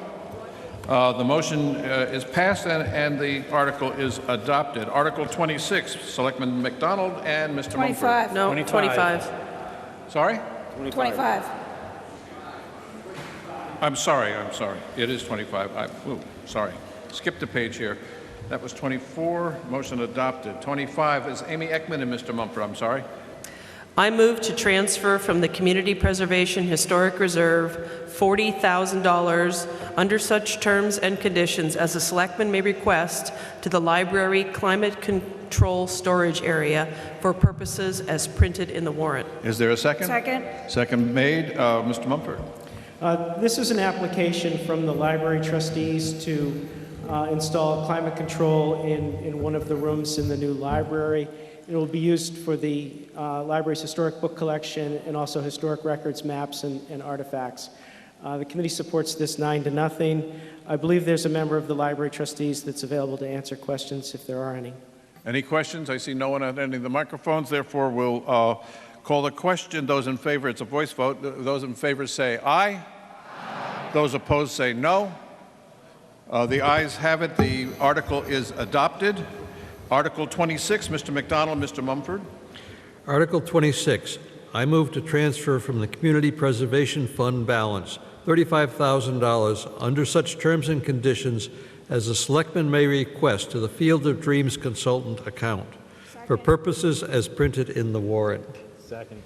The motion is passed, and the article is adopted. Article 26, Selectman McDonald and Mr.
25.
Mumford.
No, 25.
Sorry?
25.
I'm sorry. It is 25. Sorry. Skipped a page here. That was 24. Motion adopted. 25 is Amy Ekman and Mr. Mumford. I'm sorry.
I move to transfer from the Community Preservation Historic Reserve $40,000 under such terms and conditions as the Selectmen may request to the Library Climate Control Storage Area for purposes as printed in the warrant.
Is there a second?
Second.
Second made. Mr. Mumford.
This is an application from the library trustees to install climate control in one of the rooms in the new library. It will be used for the library's historic book collection and also historic records, maps, and artifacts. The committee supports this 9-0. I believe there's a member of the library trustees that's available to answer questions if there are any.
Any questions? I see no one at any of the microphones. Therefore, we'll call the question. Those in favor, it's a voice vote. Those in favor say aye. Aye. Those opposed say no. The ayes have it. The article is adopted. Article 26, Mr. McDonald, Mr. Mumford.
Article 26, I move to transfer from the Community Preservation Fund balance $35,000 under such terms and conditions as the Selectmen may request to the Field of Dreams consultant account for purposes as printed in the warrant.
Second.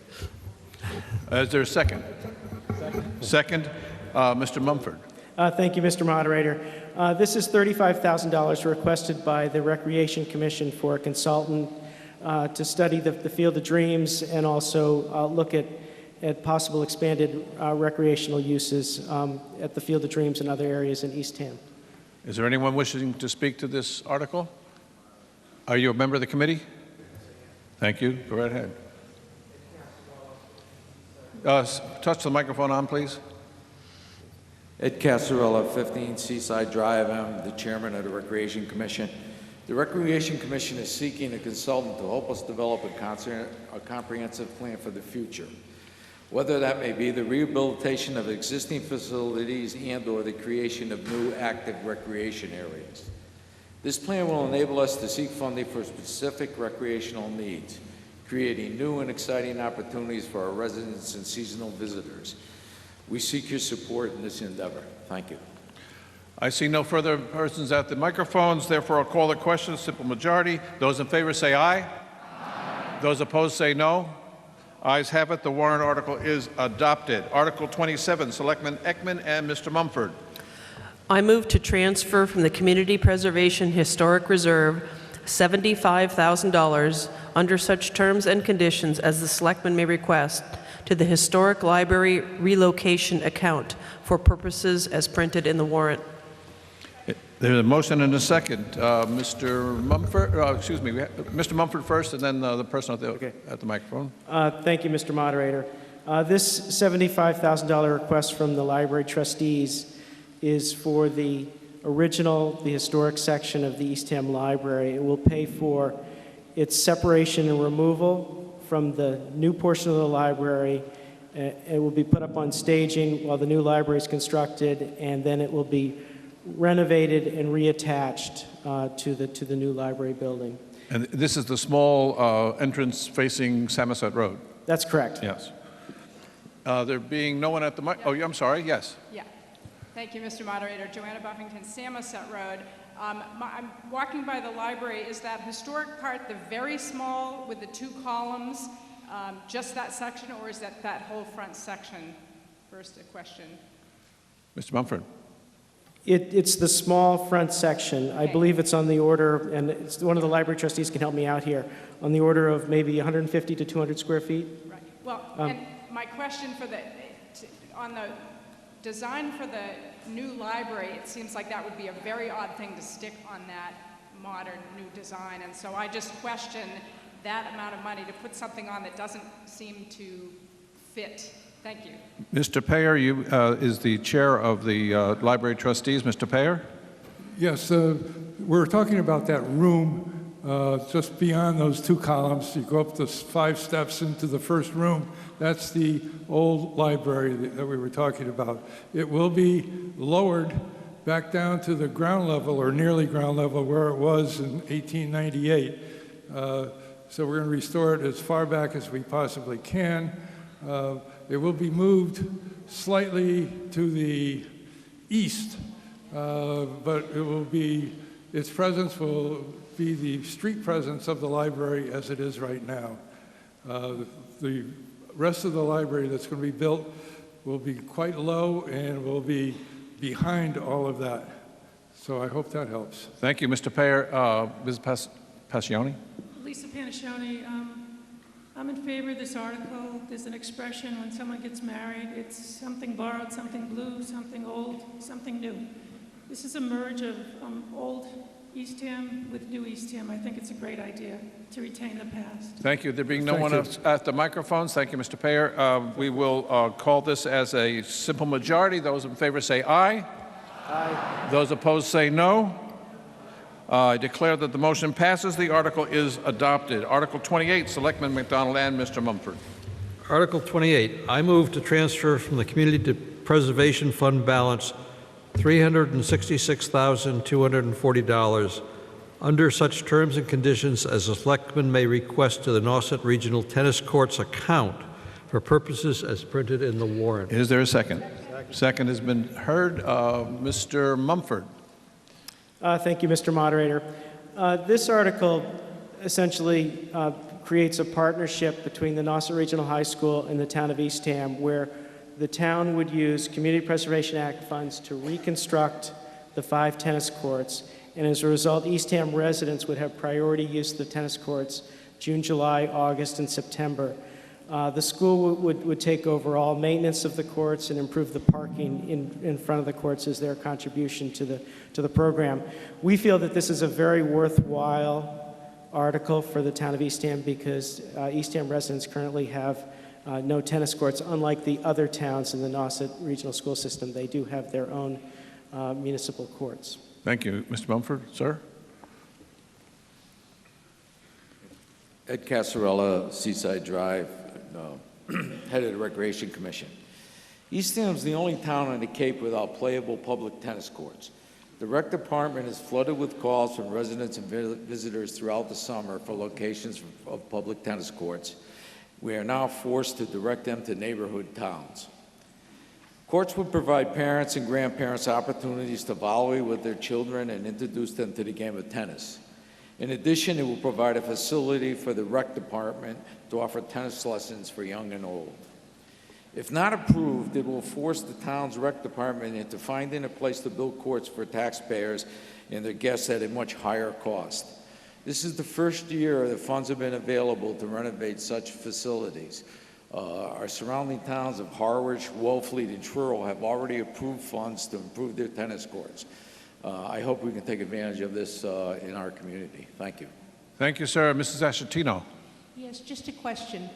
Is there a second? Second. Mr. Mumford.
Thank you, Mr. Moderator. This is $35,000 requested by the Recreation Commission for a consultant to study the Field of Dreams and also look at possible expanded recreational uses at the Field of Dreams and other areas in Eastham.
Is there anyone wishing to speak to this article? Are you a member of the committee? Thank you. Go right ahead. Touch the microphone on, please.
Ed Casarella, 15 Seaside Drive. I'm the chairman of the Recreation Commission. The Recreation Commission is seeking a consultant to help us develop a comprehensive plan for the future, whether that may be the rehabilitation of existing facilities and/or the creation of new active recreation areas. This plan will enable us to seek funding for specific recreational needs, creating new and exciting opportunities for our residents and seasonal visitors. We seek your support in this endeavor. Thank you.
I see no further persons at the microphones. Therefore, I'll call the question. Simple majority. Those in favor say aye. Aye. Those opposed say no. Ayes have it. The warrant article is adopted. Article 27, Selectman Ekman and Mr. Mumford.
I move to transfer from the Community Preservation Historic Reserve $75,000 under such terms and conditions as the Selectmen may request to the Historic Library Relocation Account for purposes as printed in the warrant.
There's a motion and a second. Mr. Mumford, Mr. Mumford first, and then the person at the microphone.
Thank you, Mr. Moderator. This $75,000 request from the library trustees is for the historic section of the Eastham Library. It will pay for its separation and removal from the new portion of the library. It will be put up on staging while the new library is constructed, and then it will be renovated and reattached to the new library building.
And this is the small entrance facing Samoset Road?
That's correct.
Yes. There being no one at the mic, oh, I'm sorry, yes.
Yeah. Thank you, Mr. Moderator. Joanna Buffington, Samoset Road. I'm walking by the library. Is that historic part the very small with the 2 columns, just that section, or is that whole front section? First, a question.
Mr. Mumford.
It's the small front section. I believe it's on the order, and one of the library trustees can help me out here, on the order of maybe 150 to 200 square feet.
Right. Well, and my question on the design for the new library, it seems like that would be a very odd thing to stick on that modern new design. And so I just question that amount of money to put something on that doesn't seem to fit. Thank you.
Mr. Payer, you is the chair of the library trustees. Mr. Payer?
Yes, we're talking about that room just beyond those 2 columns. You go up the 5 steps into the first room. That's the old library that we were talking about. It will be lowered back down to the ground level, or nearly ground level, where it was in 1898. So we're going to restore it as far back as we possibly can. It will be moved slightly to the east, but its presence will be the street presence of the library as it is right now. The rest of the library that's going to be built will be quite low and will be behind all of that. So I hope that helps.
Thank you, Mr. Payer. Ms. Passione?
Lisa Panascione, I'm in favor of this article. There's an expression when someone gets married, it's something borrowed, something blue, something old, something new. This is a merge of old Eastham with new Eastham. I think it's a great idea to retain the past.
Thank you. There being no one else at the microphones, thank you, Mr. Payer. We will call this as a simple majority. Those in favor say aye. Aye. Those opposed say no. I declare that the motion passes. The article is adopted. Article 28, Selectman McDonald and Mr. Mumford.
Article 28, I move to transfer from the Community Preservation Fund balance $366,240 under such terms and conditions as the Selectman may request to the Nauset Regional Tennis Courts account for purposes as printed in the warrant.
Is there a second? Second has been heard. Mr. Mumford.
Thank you, Mr. Moderator. This article essentially creates a partnership between the Nauset Regional High School and the town of Eastham, where the town would use Community Preservation Act funds to reconstruct the 5 tennis courts, and as a result, Eastham residents would have priority use of the tennis courts June, July, August, and September. The school would take over all maintenance of the courts and improve the parking in front of the courts as their contribution to the program. We feel that this is a very worthwhile article for the town of Eastham because Eastham residents currently have no tennis courts. Unlike the other towns in the Nauset Regional School System, they do have their own municipal courts.
Thank you. Mr. Mumford, sir?
Ed Casarella, Seaside Drive, head of the Recreation Commission. Eastham's the only town on the Cape without playable public tennis courts. The rec department is flooded with calls from residents and visitors throughout the summer for locations of public tennis courts. We are now forced to direct them to neighborhood towns. Courts would provide parents and grandparents opportunities to volley with their children and introduce them to the game of tennis. In addition, it will provide a facility for the rec department to offer tennis lessons for young and old. If not approved, it will force the town's rec department into finding a place to build courts for taxpayers and their guests at a much higher cost. This is the first year the funds have been available to renovate such facilities. Our surrounding towns of Harwich, Wellfleet, and Truro have already approved funds to improve their tennis courts. I hope we can take advantage of this in our community. Thank you.
Thank you, sir. Mrs. Ashatino.
Yes, just a question.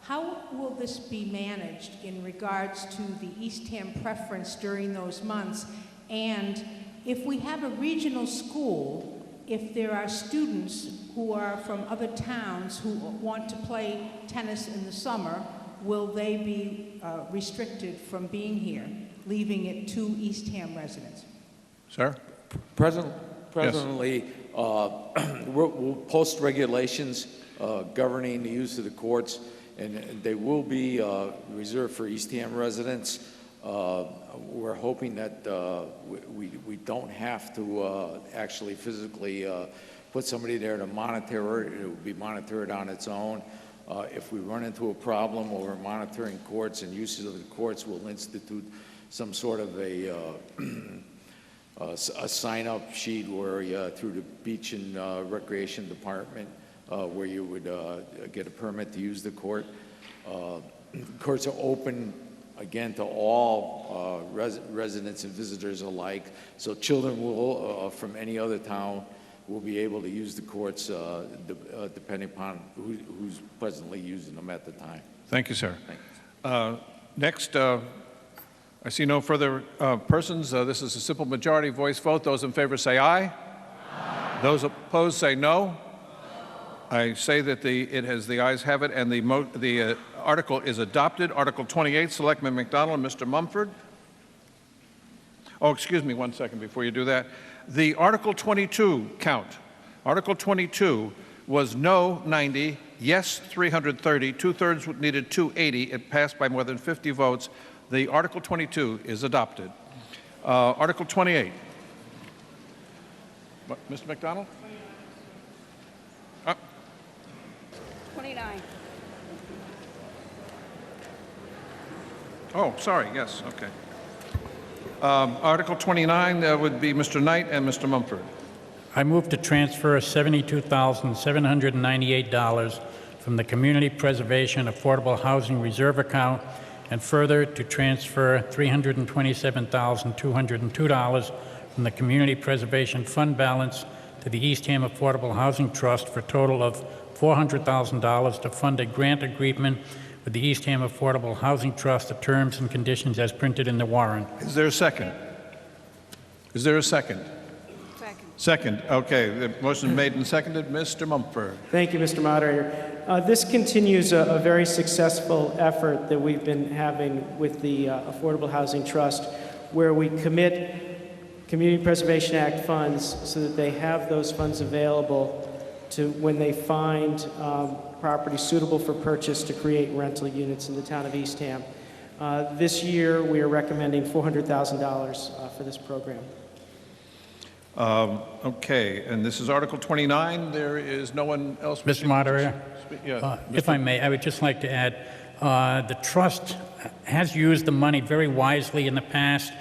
How will this be managed in regards to the Eastham preference during those months? And if we have a regional school, if there are students who are from other towns who want to play tennis in the summer, will they be restricted from being here, leaving it to Eastham residents?
Sir?
Presently, we'll post regulations governing the use of the courts, and they will be reserved for Eastham residents. We're hoping that we don't have to actually physically put somebody there to monitor it. It will be monitored on its own. If we run into a problem over monitoring courts and uses of the courts, we'll institute some sort of a sign-up sheet where through the Beach and Recreation Department where you would get a permit to use the court. Courts are open, again, to all residents and visitors alike, so children will, from any other town, will be able to use the courts depending upon who's presently using them at the time.
Thank you, sir. Next, I see no further persons. This is a simple majority voice vote. Those in favor say aye. Aye. Those opposed say no. I say that the ayes have it, and the article is adopted. Article 28, Selectman McDonald and Mr. Mumford. Oh, excuse me 1 second before you do that. The Article 22 count. Article 22 was no 90, yes 330, two-thirds needed 280. It passed by more than 50 votes. The Article 22 is adopted. Article 28. What, Mr. McDonald?
29.
Oh, sorry, yes, okay. Article 29, that would be Mr. Knight and Mr. Mumford.
I move to transfer $72,798 from the Community Preservation Affordable Housing Reserve account, and further to transfer $327,202 from the Community Preservation Fund balance to the Eastham Affordable Housing Trust for a total of $400,000 to fund a grant agreement with the Eastham Affordable Housing Trust, the terms and conditions as printed in the warrant.
Is there a second? Is there a second? Second. Okay. The motion is made and seconded. Mr. Mumford.
Thank you, Mr. Moderator. This continues a very successful effort that we've been having with the Affordable Housing Trust, where we commit Community Preservation Act funds so that they have those funds available to when they find property suitable for purchase to create rental units in the town of Eastham. This year, we are recommending $400,000 for this program.
Okay, and this is Article 29. There is no one else.
Mr. Moderator,
yeah,
if I may, I would just like to add, the trust has used the money very wisely in the past.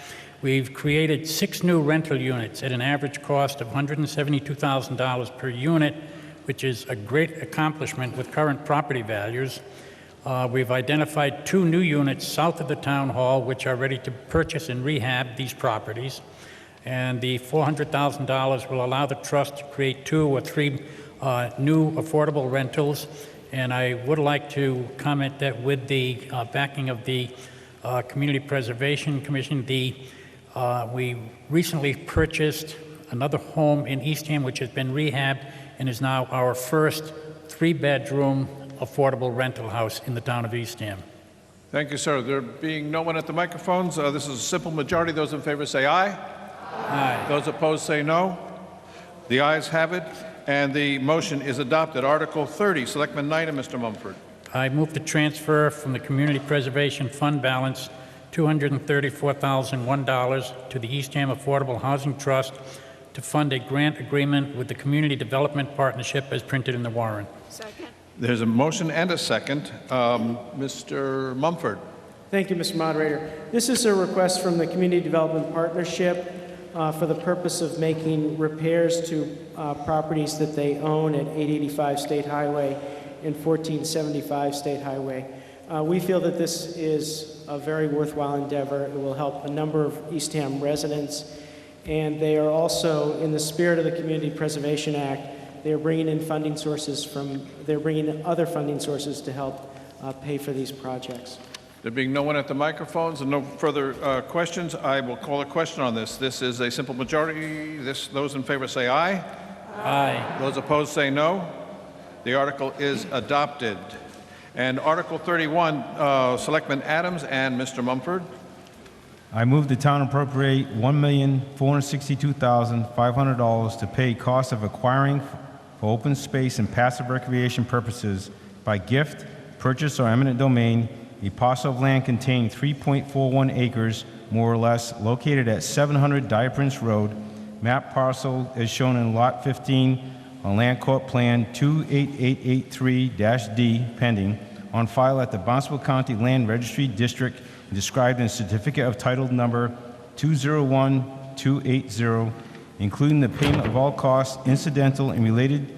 We've created 6 new rental units at an average cost of $172,000 per unit, which is a great accomplishment with current property values. We've identified 2 new units south of the town hall, which are ready to purchase and rehab these properties. And the $400,000 will allow the trust to create 2 or 3 new affordable rentals. And I would like to comment that with the backing of the Community Preservation Commission, we recently purchased another home in Eastham, which has been rehabbed and is now our first 3-bedroom affordable rental house in the town of Eastham.
Thank you, sir. There being no one at the microphones, this is a simple majority. Those in favor say aye. Aye. Those opposed say no. The ayes have it, and the motion is adopted. Article 30, Selectman Knight and Mr. Mumford.
I move to transfer from the Community Preservation Fund balance $234,001 to the Eastham Affordable Housing Trust to fund a grant agreement with the Community Development Partnership as printed in the warrant.
Second.
There's a motion and a second. Mr. Mumford.
Thank you, Mr. Moderator. This is a request from the Community Development Partnership for the purpose of making repairs to properties that they own at 885 State Highway and 1475 State Highway. We feel that this is a very worthwhile endeavor. It will help a number of Eastham residents, and they are also, in the spirit of the Community Preservation Act, they're bringing in funding sources they're bringing in other funding sources to help pay for these projects.
There being no one at the microphones and no further questions, I will call a question on this. This is a simple majority. Those in favor say aye.
Aye.
Those opposed say no. The article is adopted. And Article 31, Selectman Adams and Mr. Mumford.
I move the town appropriate $1,462,500 to pay costs of acquiring for open space and passive recreation purposes by gift, purchase, or eminent domain a parcel of land containing 3.41 acres, more or less, located at 700 Dyer Prince Road, map parcel as shown in Lot 15 on Land Court Plan 28883-D, pending, on file at the Barnstable County Land Registry District, and described in Certificate of Title Number 201280, including the payment of all costs incidental and related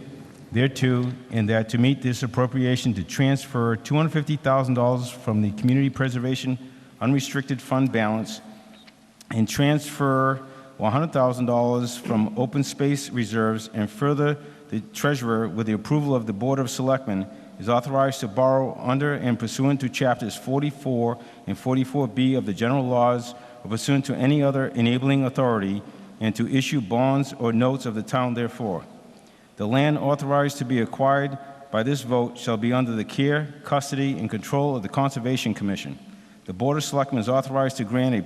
thereto, and that to meet this appropriation to transfer $250,000 from the Community Preservation Unrestricted Fund balance and transfer $100,000 from open space reserves, and further, the treasurer, with the approval of the Board of Selectmen, is authorized to borrow under and pursuant to Chapters 44 and 44B of the general laws, or pursuant to any other enabling authority, and to issue bonds or notes of the town therefore. The land authorized to be acquired by this vote shall be under the care, custody, and control of the Conservation Commission. The Board of Selectmen is authorized to grant a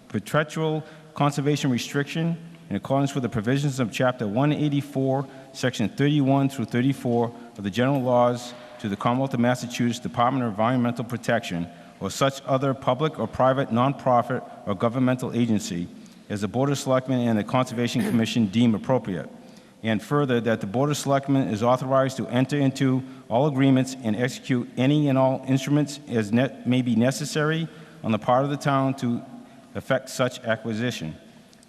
perpetual conservation restriction in accordance with the provisions of Chapter 184, Section 31 through 34 of the general laws to the Commonwealth of Massachusetts Department of Environmental Protection or such other public or private nonprofit or governmental agency as the Board of Selectmen and the Conservation Commission deem appropriate. And further, that the Board of Selectmen is authorized to enter into all agreements and execute any and all instruments as may be necessary on the part of the town to effect such acquisition.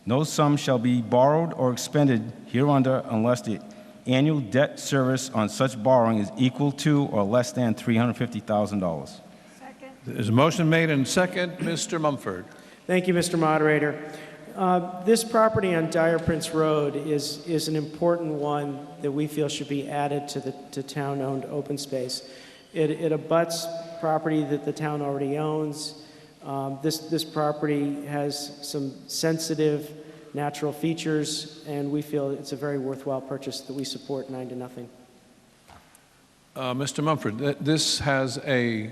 No sum shall be borrowed or expended hereunder unless the annual debt service on such borrowing is equal to or less than $350,000.
There's a motion made and second. Mr. Mumford.
Thank you, Mr. Moderator. This property on Dyer Prince Road is an important one that we feel should be added to town-owned open space. It abuts property that the town already owns. This property has some sensitive natural features, and we feel it's a very worthwhile purchase that we support 9-0.
Mr. Mumford, this has a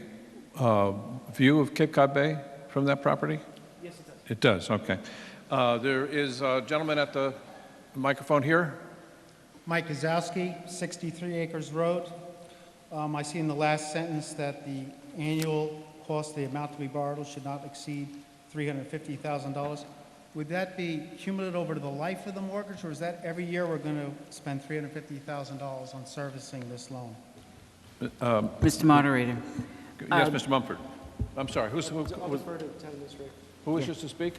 view of Cape Cod Bay from that property?
Yes, it does.
It does, okay. There is a gentleman at the microphone here.
Mike Kozowski, 63 Acres Road. I see in the last sentence that the annual cost, the amount to be borrowed, should not exceed $350,000. Would that be cumulative over the life of the mortgage, or is that every year we're going to spend $350,000 on servicing this loan?
Mr. Moderator.
Yes, Mr. Mumford. I'm sorry. Who wishes to speak?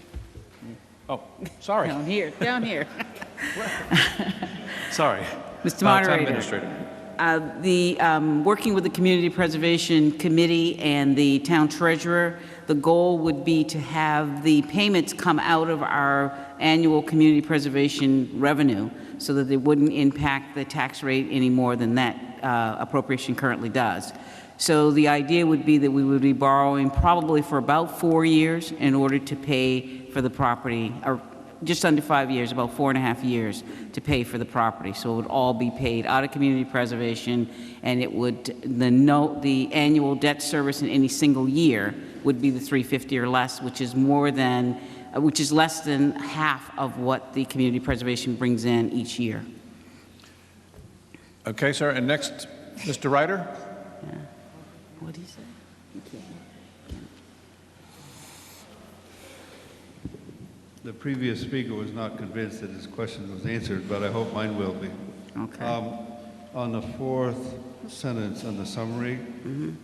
Oh, sorry.
Down here.
Sorry.
Mr.
Town
Moderator.
Administrator.
Working with the Community Preservation Committee and the town treasurer, the goal would be to have the payments come out of our annual community preservation revenue so that they wouldn't impact the tax rate any more than that appropriation currently does. So the idea would be that we would be borrowing probably for about 4 years in order to pay for the property, or just under 5 years, about 4.5 years to pay for the property. So it would all be paid out of community preservation, and it would, the annual debt service in any single year would be the $350 or less, which is less than half of what the community preservation brings in each year.
Okay, sir. And next, Mr. Ryder.
Yeah. What do you say?
The previous speaker was not convinced that his question was answered, but I hope mine will be.
Okay.
On the fourth sentence on the summary,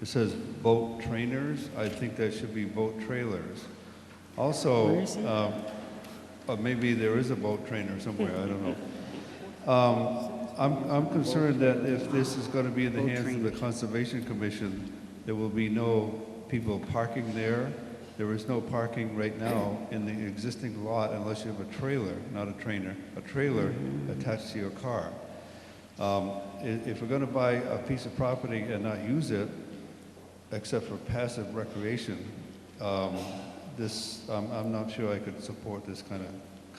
it says boat trainers. I think that should be boat trailers. Also,
Where is it?
or maybe there is a boat trainer somewhere, I don't know. I'm concerned that if this is going to be in the hands of the Conservation Commission, there will be no people parking there. There is no parking right now in the existing lot unless you have a trailer, not a trainer, a trailer attached to your car. If we're going to buy a piece of property and not use it, except for passive recreation, I'm not sure I could support this kind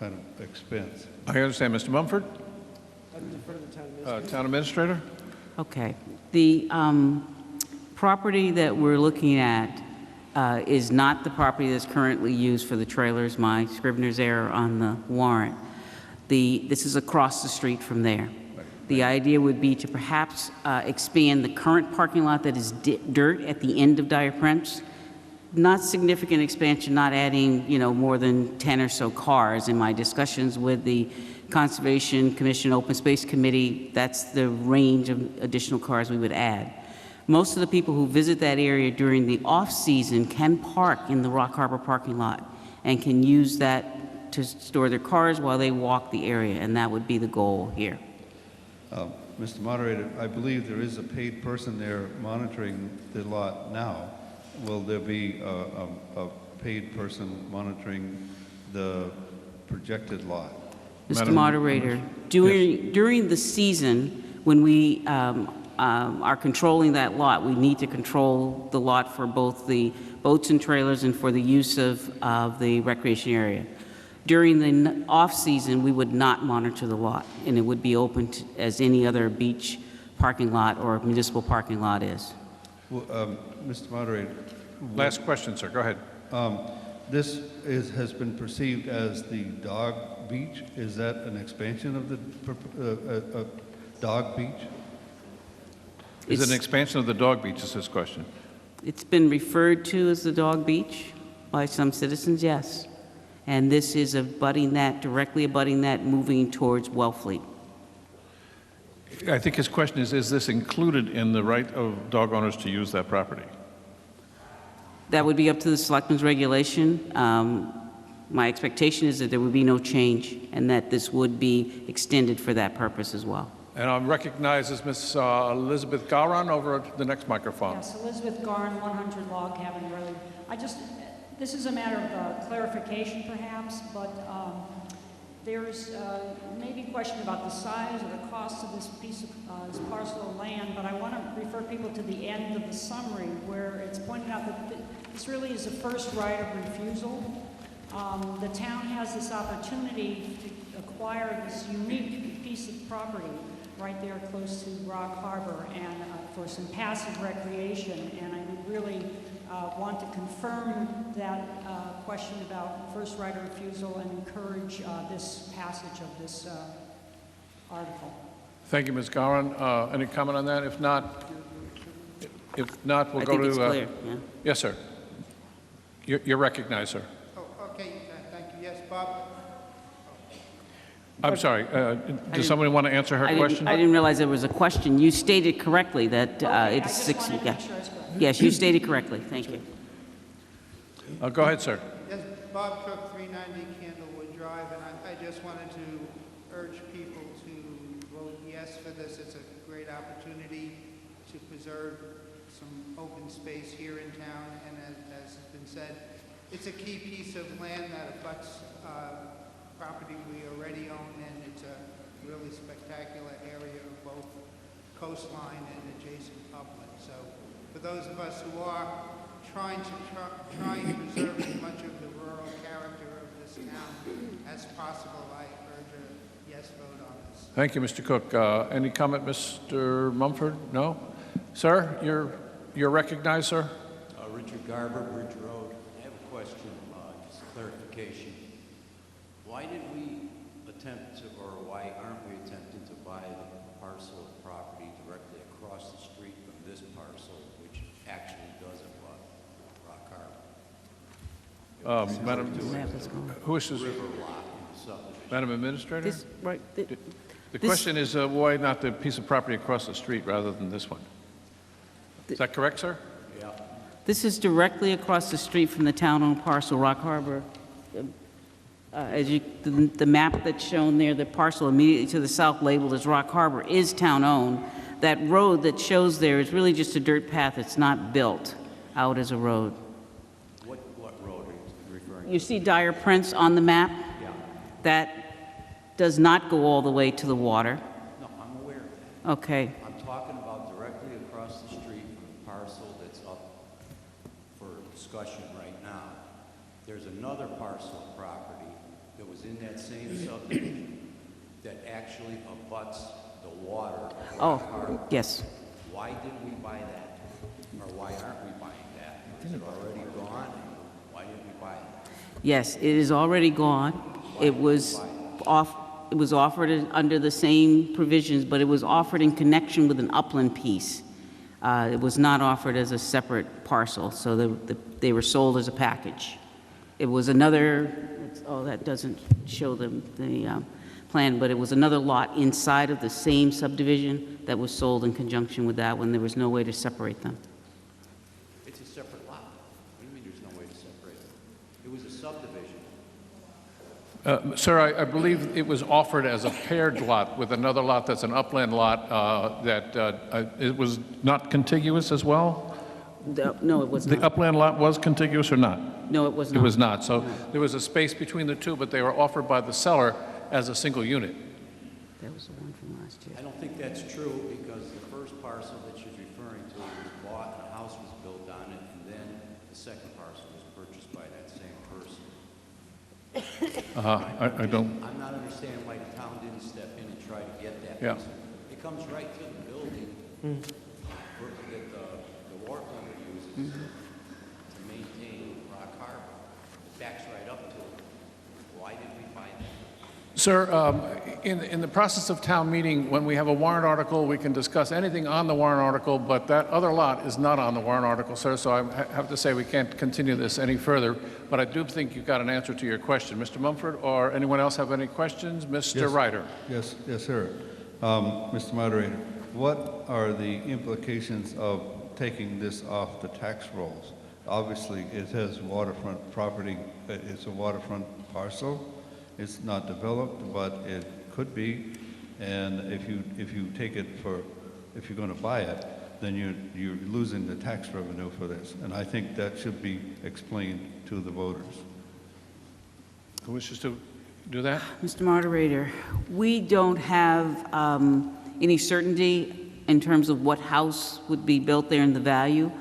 of expense.
I understand, Mr. Mumford. Town Administrator.
Okay. The property that we're looking at is not the property that's currently used for the trailers. My Scrivener's error on the warrant. This is across the street from there. The idea would be to perhaps expand the current parking lot that is dirt at the end of Dyer Prince. Not significant expansion, not adding, more than 10 or so cars. In my discussions with the Conservation Commission, Open Space Committee, that's the range of additional cars we would add. Most of the people who visit that area during the off-season can park in the Rock Harbor parking lot and can use that to store their cars while they walk the area, and that would be the goal here.
Mr. Moderator, I believe there is a paid person there monitoring the lot now. Will there be a paid person monitoring the projected lot?
Mr. Moderator, during the season, when we are controlling that lot, we need to control the lot for both the boats and trailers and for the use of the recreation area. During the off-season, we would not monitor the lot, and it would be open as any other beach parking lot or municipal parking lot is.
Well, Mr. Moderator.
Last question, sir. Go ahead.
This has been perceived as the dog beach. Is that an expansion of the dog beach?
Is it an expansion of the dog beach, is his question?
It's been referred to as the dog beach by some citizens, yes. And this is directly abutting that, moving towards Wellfleet.
I think his question is this included in the right of dog owners to use that property?
That would be up to the Selectmen's regulation. My expectation is that there would be no change and that this would be extended for that purpose as well.
And I'm recognized as Ms. Elizabeth Garan over at the next microphone.
Yes, Elizabeth Garan, 100 Log Cabin Road. This is a matter of clarification perhaps, but there's maybe a question about the size or the cost of this piece of this parcel of land, but I want to refer people to the end of the summary where it's pointed out that this really is a first right of refusal. The town has this opportunity to acquire this unique piece of property right there close to Rock Harbor and for some passive recreation, and I would really want to confirm that question about first right of refusal and encourage this passage of this article.
Thank you, Ms. Garan. Any comment on that? If not, we'll go to...
I think it's clear, yeah.
Yes, sir. You're recognized, sir.
Oh, okay, thank you. Yes, Bob?
I'm sorry. Does somebody want to answer her question?
I didn't realize there was a question. You stated correctly that it's 6. Yeah. Yes, you stated correctly. Thank you.
Go ahead, sir.
Yes, Bob Cook, 390 Candlewood Drive, and I just wanted to urge people to vote yes for this. It's a great opportunity to preserve some open space here in town, and as has been said, it's a key piece of land that abuts property we already own, and it's a really spectacular area of both coastline and adjacent upland. So for those of us who are trying to preserve as much of the rural character of this town as possible, I urge a yes vote on this.
Thank you, Mr. Cook. Any comment, Mr. Mumford? No? Sir, you're recognized, sir.
Richard Garber, Bridge Road. I have a question, just clarification. Why did we attempt to, or why aren't we attempting to buy the parcel of property directly across the street from this parcel, which actually does abut Rock Harbor?
Madam, who wishes? Madam Administrator? The question is why not the piece of property across the street rather than this one? Is that correct, sir?
Yeah.
This is directly across the street from the town-owned parcel, Rock Harbor. The map that's shown there, the parcel immediately to the south labeled as Rock Harbor is town-owned. That road that shows there is really just a dirt path. It's not built out as a road.
What road are you referring to?
You see Dyer Prince on the map?
Yeah.
That does not go all the way to the water.
No, I'm aware of that.
Okay.
I'm talking about directly across the street from the parcel that's up for discussion right now. There's another parcel of property that was in that same subdivision that actually abuts the water of Rock Harbor.
Yes.
Why didn't we buy that? Or why aren't we buying that? Is it already gone? Why didn't we buy it?
Yes, it is already gone. It was offered under the same provisions, but it was offered in connection with an upland piece. It was not offered as a separate parcel, so they were sold as a package. It was another, oh, that doesn't show the plan, but it was another lot inside of the same subdivision that was sold in conjunction with that one. There was no way to separate them.
It's a separate lot. What do you mean there's no way to separate them? It was a subdivision.
Sir, I believe it was offered as a paired lot with another lot that's an upland lot it was not contiguous as well?
No, it was not.
The upland lot was contiguous or not?
No, it was not.
It was not. So there was a space between the two, but they were offered by the seller as a single unit.
That was the one from last year.
I don't think that's true because the first parcel that she's referring to was bought and a house was built on it, and then the second parcel was purchased by that same person.
I don't.
I'm not understanding why the town didn't step in and try to get that.
Yeah.
piece. It comes right to the building that the water plant uses to maintain Rock Harbor. It backs right up to it. Why did we buy that?
Sir, in the process of town meeting, when we have a warrant article, we can discuss anything on the warrant article, but that other lot is not on the warrant article, sir, so I have to say we can't continue this any further, but I do think you've got an answer to your question. Mr. Mumford or anyone else have any questions? Mr. Ryder.
Yes, sir. Mr. Moderator, what are the implications of taking this off the tax rolls? Obviously, it has waterfront property. It's a waterfront parcel. It's not developed, but it could be. And if you take it if you're going to buy it, then you're losing the tax revenue for this. And I think that should be explained to the voters.
Who wishes to do that?
Mr. Moderator, we don't have any certainty in terms of what house would be built there and the value.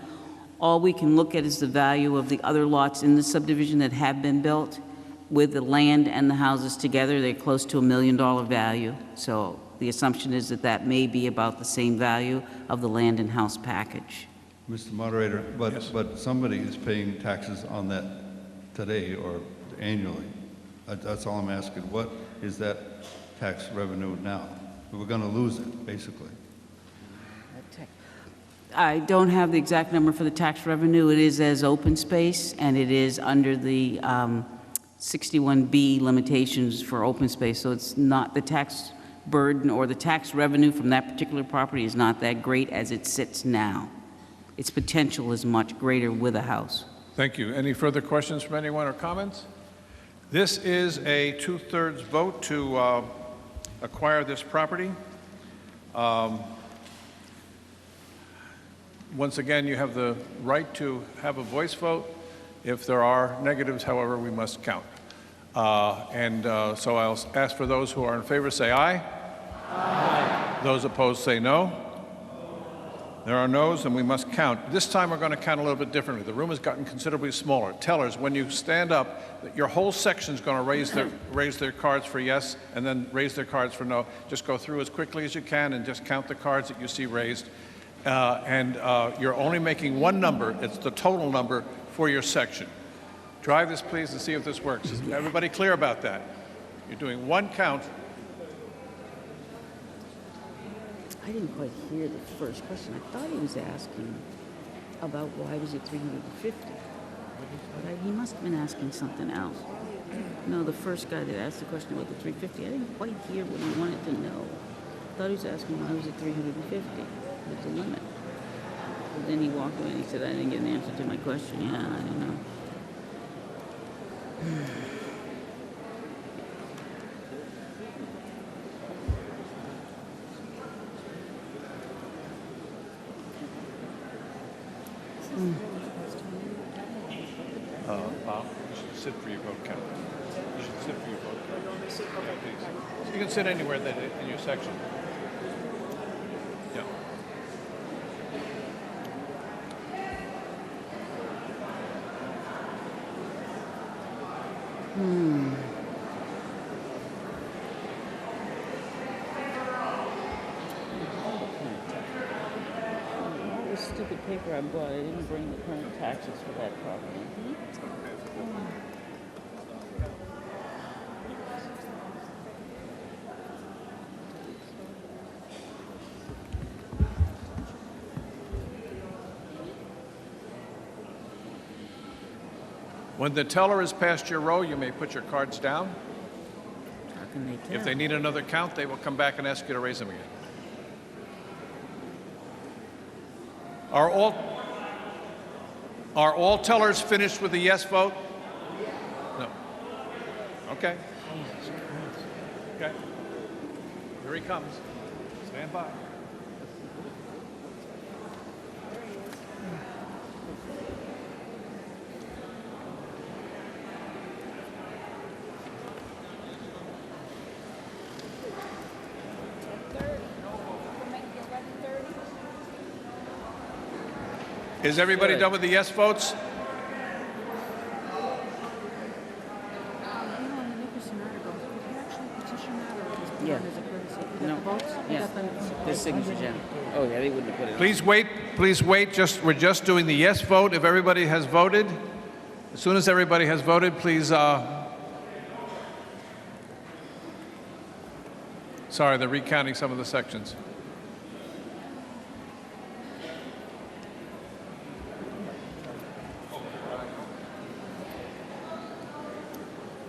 All we can look at is the value of the other lots in the subdivision that have been built. With the land and the houses together, they're close to $1 million value. So the assumption is that that may be about the same value of the land and house package.
Mr. Moderator, but somebody is paying taxes on that today or annually. That's all I'm asking. What is that tax revenue now? We're going to lose it, basically.
I don't have the exact number for the tax revenue. It is as open space, and it is under the 61B limitations for open space. So it's not the tax burden or the tax revenue from that particular property is not that great as it sits now. Its potential is much greater with a house.
Thank you. Any further questions from anyone or comments? This is a 2/3 vote to acquire this property. Once again, you have the right to have a voice vote. If there are negatives, however, we must count. So I'll ask for those who are in favor, say aye. Aye. Those opposed, say no. There are no's, and we must count. This time we're going to count a little bit differently. The room has gotten considerably smaller. Tellers, when you stand up, your whole section is going to raise their cards for yes and then raise their cards for no. Just go through as quickly as you can and just count the cards that you see raised. You're only making one number. It's the total number for your section. Try this, please, and see if this works. Is everybody clear about that? You're doing one count.
I didn't quite hear the first question. I thought he was asking about why was it 350? But he must have been asking something else. No, the first guy that asked the question about the 350, I didn't quite hear what he wanted to know. I thought he was asking why was it 350? There's a limit. But then he walked away and he said, I didn't get an answer to my question. Yeah, I didn't know.
Bob, you should sit for your vote count. You should sit for your vote count. Yeah, please. You can sit anywhere in your section. Yeah.
stupid paper I bought. I didn't bring the current taxes for that property.
When the teller is past your row, you may put your cards down.
How can they tell?
If they need another count, they will come back and ask you to raise them again. Are all tellers finished with the yes vote? No. Okay. Okay. Here he comes. Stand by. Is everybody done with the yes votes?
Yeah. No. Yeah. There's signatures, yeah. Oh, yeah, they wouldn't have put it.
Please wait. Please wait. We're just doing the yes vote. If everybody has voted, as soon as everybody has voted, please. Sorry, they're recounting some of the sections.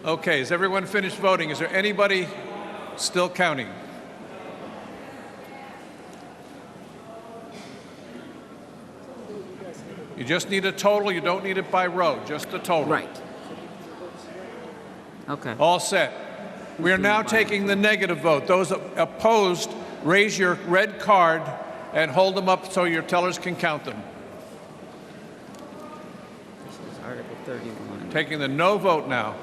Okay, is everyone finished voting? Is there anybody still counting? You just need a total. You don't need it by row, just the total.
Right. Okay.
All set. We are now taking the negative vote. Those opposed, raise your red card and hold them up so your tellers can count them.
This is Article 31.
Taking the no vote now.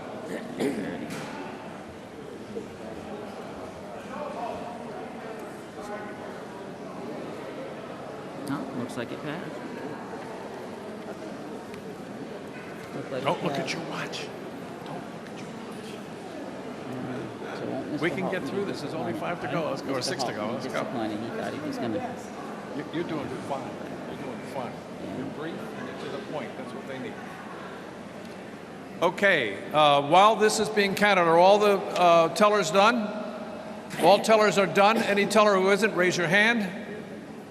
No, looks like it passed.
Don't look at your watch. We can get through this. There's only 5 to go. Let's go, or 6 to go. Let's go.
He thought he was gonna.
You're doing fine. You're doing fine. You're brief and you're to the point. That's what they need. Okay. While this is being counted, are all the tellers done? All tellers are done. Any teller who isn't, raise your hand.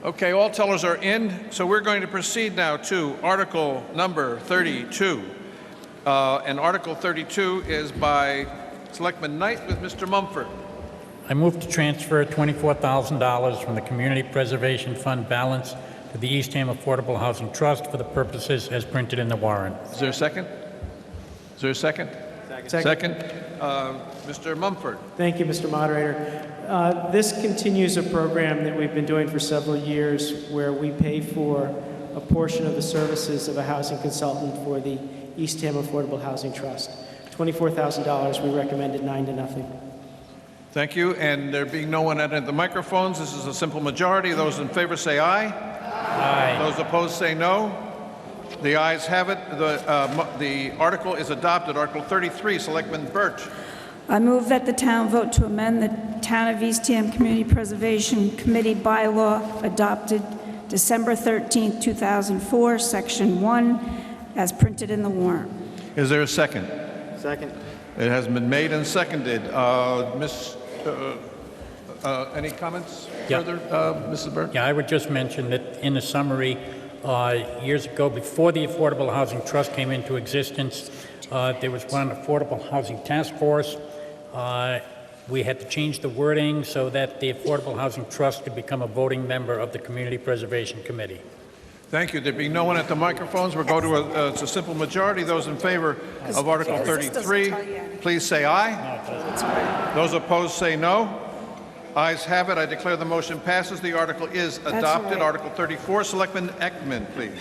Okay, all tellers are in. So we're going to proceed now to Article number 32. And Article 32 is by Selectman Knight with Mr. Mumford.
I move to transfer $24,000 from the Community Preservation Fund balance to the Eastham Affordable Housing Trust for the purposes as printed in the warrant.
Is there a second? Is there a second? Second. Mr. Mumford.
Thank you, Mr. Moderator. This continues a program that we've been doing for several years where we pay for a portion of the services of a housing consultant for the Eastham Affordable Housing Trust. $24,000, we recommended 9-0.
Thank you. And there being no one at the microphones, this is a simple majority. Those in favor say aye.
Aye.
Those opposed say no. The ayes have it. The article is adopted. Article 33, Selectman Birch.
I move that the town vote to amend the Town of Eastham Community Preservation Committee bylaw adopted December 13, 2004, Section 1, as printed in the warrant.
Is there a second?
Second.
It has been made and seconded. Any comments further, Mrs. Birch?
Yeah, I would just mention that in the summary, years ago, before the Affordable Housing Trust came into existence, there was one Affordable Housing Task Force. We had to change the wording so that the Affordable Housing Trust could become a voting member of the Community Preservation Committee.
Thank you. There being no one at the microphones, we'll go to it's a simple majority. Those in favor of Article 33, please say aye. Those opposed say no. Ayes have it. I declare the motion passes. The article is adopted. Article 34, Selectman Ekman, please.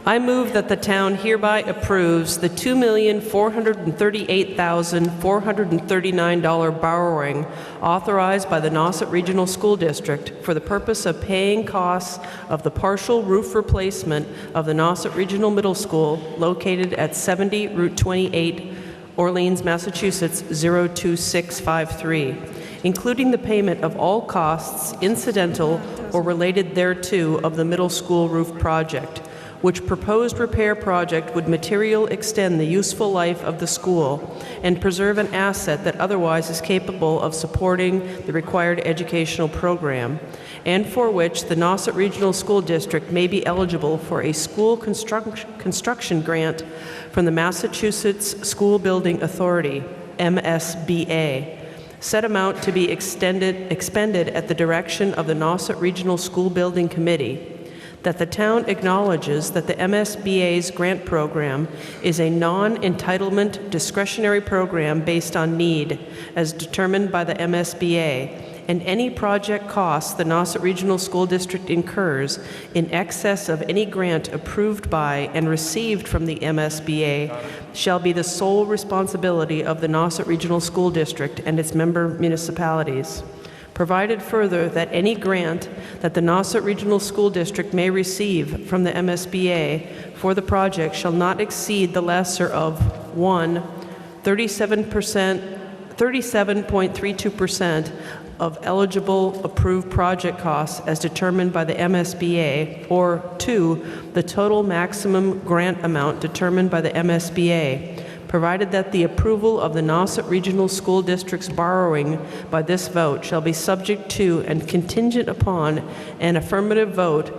I move that the town hereby approves the $2,438,439 borrowing authorized by the Nauset Regional School District for the purpose of paying costs of the partial roof replacement of the Nauset Regional Middle School located at 70 Route 28, Orleans, Massachusetts 02653. including the payment of all costs incidental or related thereto of the middle school roof project, which proposed repair project would materially extend the useful life of the school and preserve an asset that otherwise is capable of supporting the required educational program, and for which the Nauset Regional School District may be eligible for a school construction grant from the Massachusetts School Building Authority, MSBA. Said amount to be expended at the direction of the Nauset Regional School Building Committee, that the town acknowledges that the MSBA's grant program is a non-entitlement discretionary program based on need as determined by the MSBA, and any project costs the Nauset Regional School District incurs in excess of any grant approved by and received from the MSBA shall be the sole responsibility of the Nauset Regional School District and its member municipalities. Provided further that any grant that the Nauset Regional School District may receive from the MSBA for the project shall not exceed the lesser of 1, 37.32% of eligible approved project costs as determined by the MSBA, or 2, the total maximum grant amount determined by the MSBA, provided that the approval of the Nauset Regional School District's borrowing by this vote shall be subject to and contingent upon an affirmative vote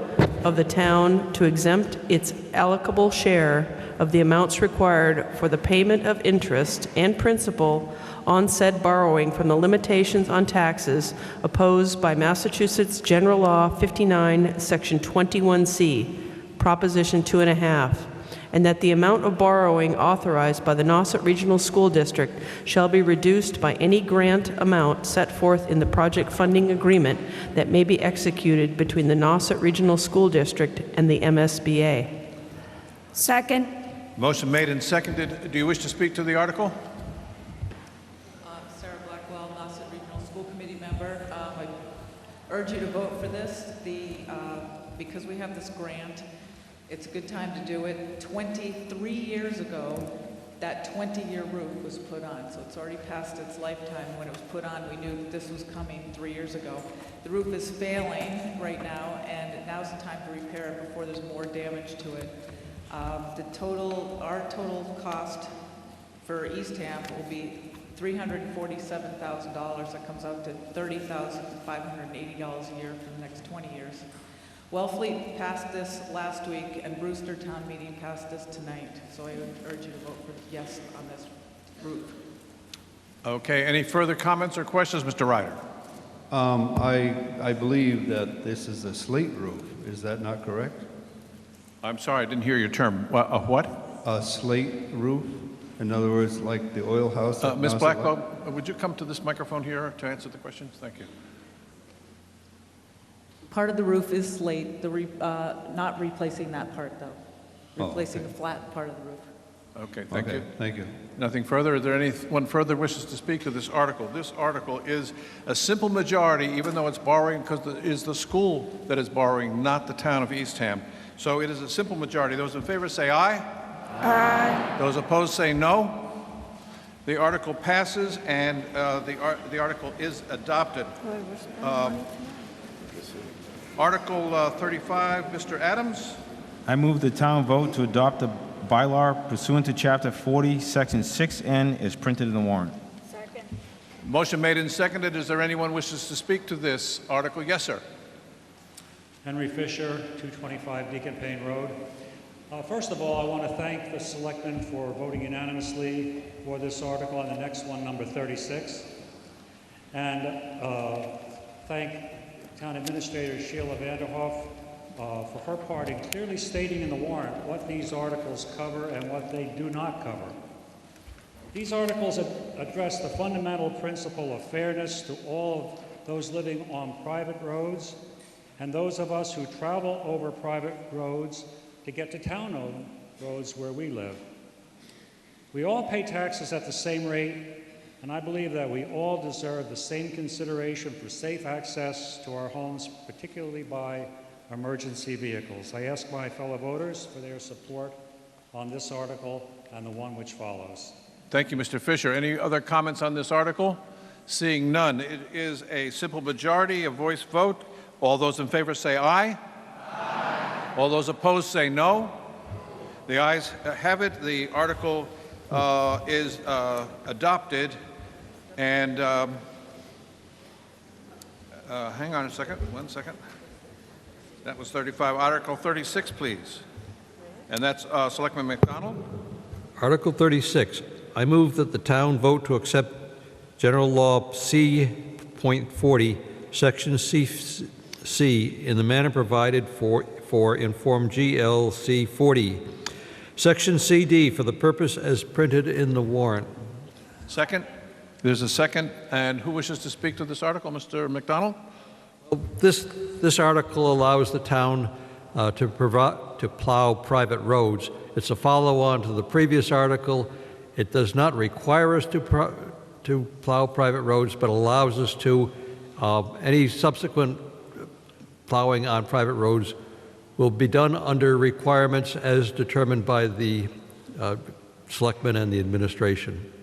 of the town to exempt its allocable share of the amounts required for the payment of interest and principal on said borrowing from the limitations on taxes opposed by Massachusetts General Law 59, Section 21C, Proposition 2.5, and that the amount of borrowing authorized by the Nauset Regional School District shall be reduced by any grant amount set forth in the project funding agreement that may be executed between the Nauset Regional School District and the MSBA.
Second.
Motion made and seconded. Do you wish to speak to the article?
Sarah Blackwell, Nauset Regional School Committee member. I urge you to vote for this. Because we have this grant, it's a good time to do it. 23 years ago, that 20-year roof was put on, so it's already past its lifetime. When it was put on, we knew that this was coming 3 years ago. The roof is failing right now, and now's the time to repair it before there's more damage to it. Our total cost for Eastham will be $347,000. That comes out to $30,580 a year for the next 20 years. Wellfleet passed this last week, and Brewster Town Meeting passed this tonight. So I would urge you to vote for yes on this roof.
Okay, any further comments or questions, Mr. Ryder?
I believe that this is a slate roof. Is that not correct?
I'm sorry, I didn't hear your term. A what?
A slate roof. In other words, like the oil house.
Ms. Blackwell, would you come to this microphone here to answer the questions? Thank you.
Part of the roof is slate, not replacing that part, though. Replacing the flat part of the roof.
Okay, thank you.
Thank you.
Nothing further. Is there anyone further wishes to speak to this article? This article is a simple majority, even though it's borrowing, because it is the school that is borrowing, not the town of Eastham. So it is a simple majority. Those in favor say aye. Aye. Those opposed say no. The article passes, and the article is adopted. Article 35, Mr. Adams.
I move the town vote to adopt the bylaw pursuant to Chapter 40, Section 6N, as printed in the warrant.
Second.
Motion made and seconded. Is there anyone wishes to speak to this article? Yes, sir.
Henry Fisher, 225 Deacon Payne Road. First of all, I want to thank the selectmen for voting unanimously for this article and the next one, number 36. And thank Town Administrator Sheila Vanderhoff for her part in clearly stating in the warrant what these articles cover and what they do not cover. These articles address the fundamental principle of fairness to all of those living on private roads and those of us who travel over private roads to get to town roads where we live. We all pay taxes at the same rate, and I believe that we all deserve the same consideration for safe access to our homes, particularly by emergency vehicles. I ask my fellow voters for their support on this article and the one which follows.
Thank you, Mr. Fisher. Any other comments on this article? Seeing none, it is a simple majority, a voice vote. All those in favor say aye. Aye. All those opposed say no. The ayes have it. The article is adopted. And hang on a second, 1 second. That was 35. Article 36, please. And that's Selectman McDonald.
Article 36, I move that the town vote to accept General Law C.40, Section C in the manner provided for in Form GLC 40. Section CD for the purpose as printed in the warrant.
Second. There's a second. And who wishes to speak to this article? Mr. McDonald?
This article allows the town to plow private roads. It's a follow-on to the previous article. It does not require us to plow private roads, but allows us to. Any subsequent plowing on private roads will be done under requirements as determined by the selectmen and the administration.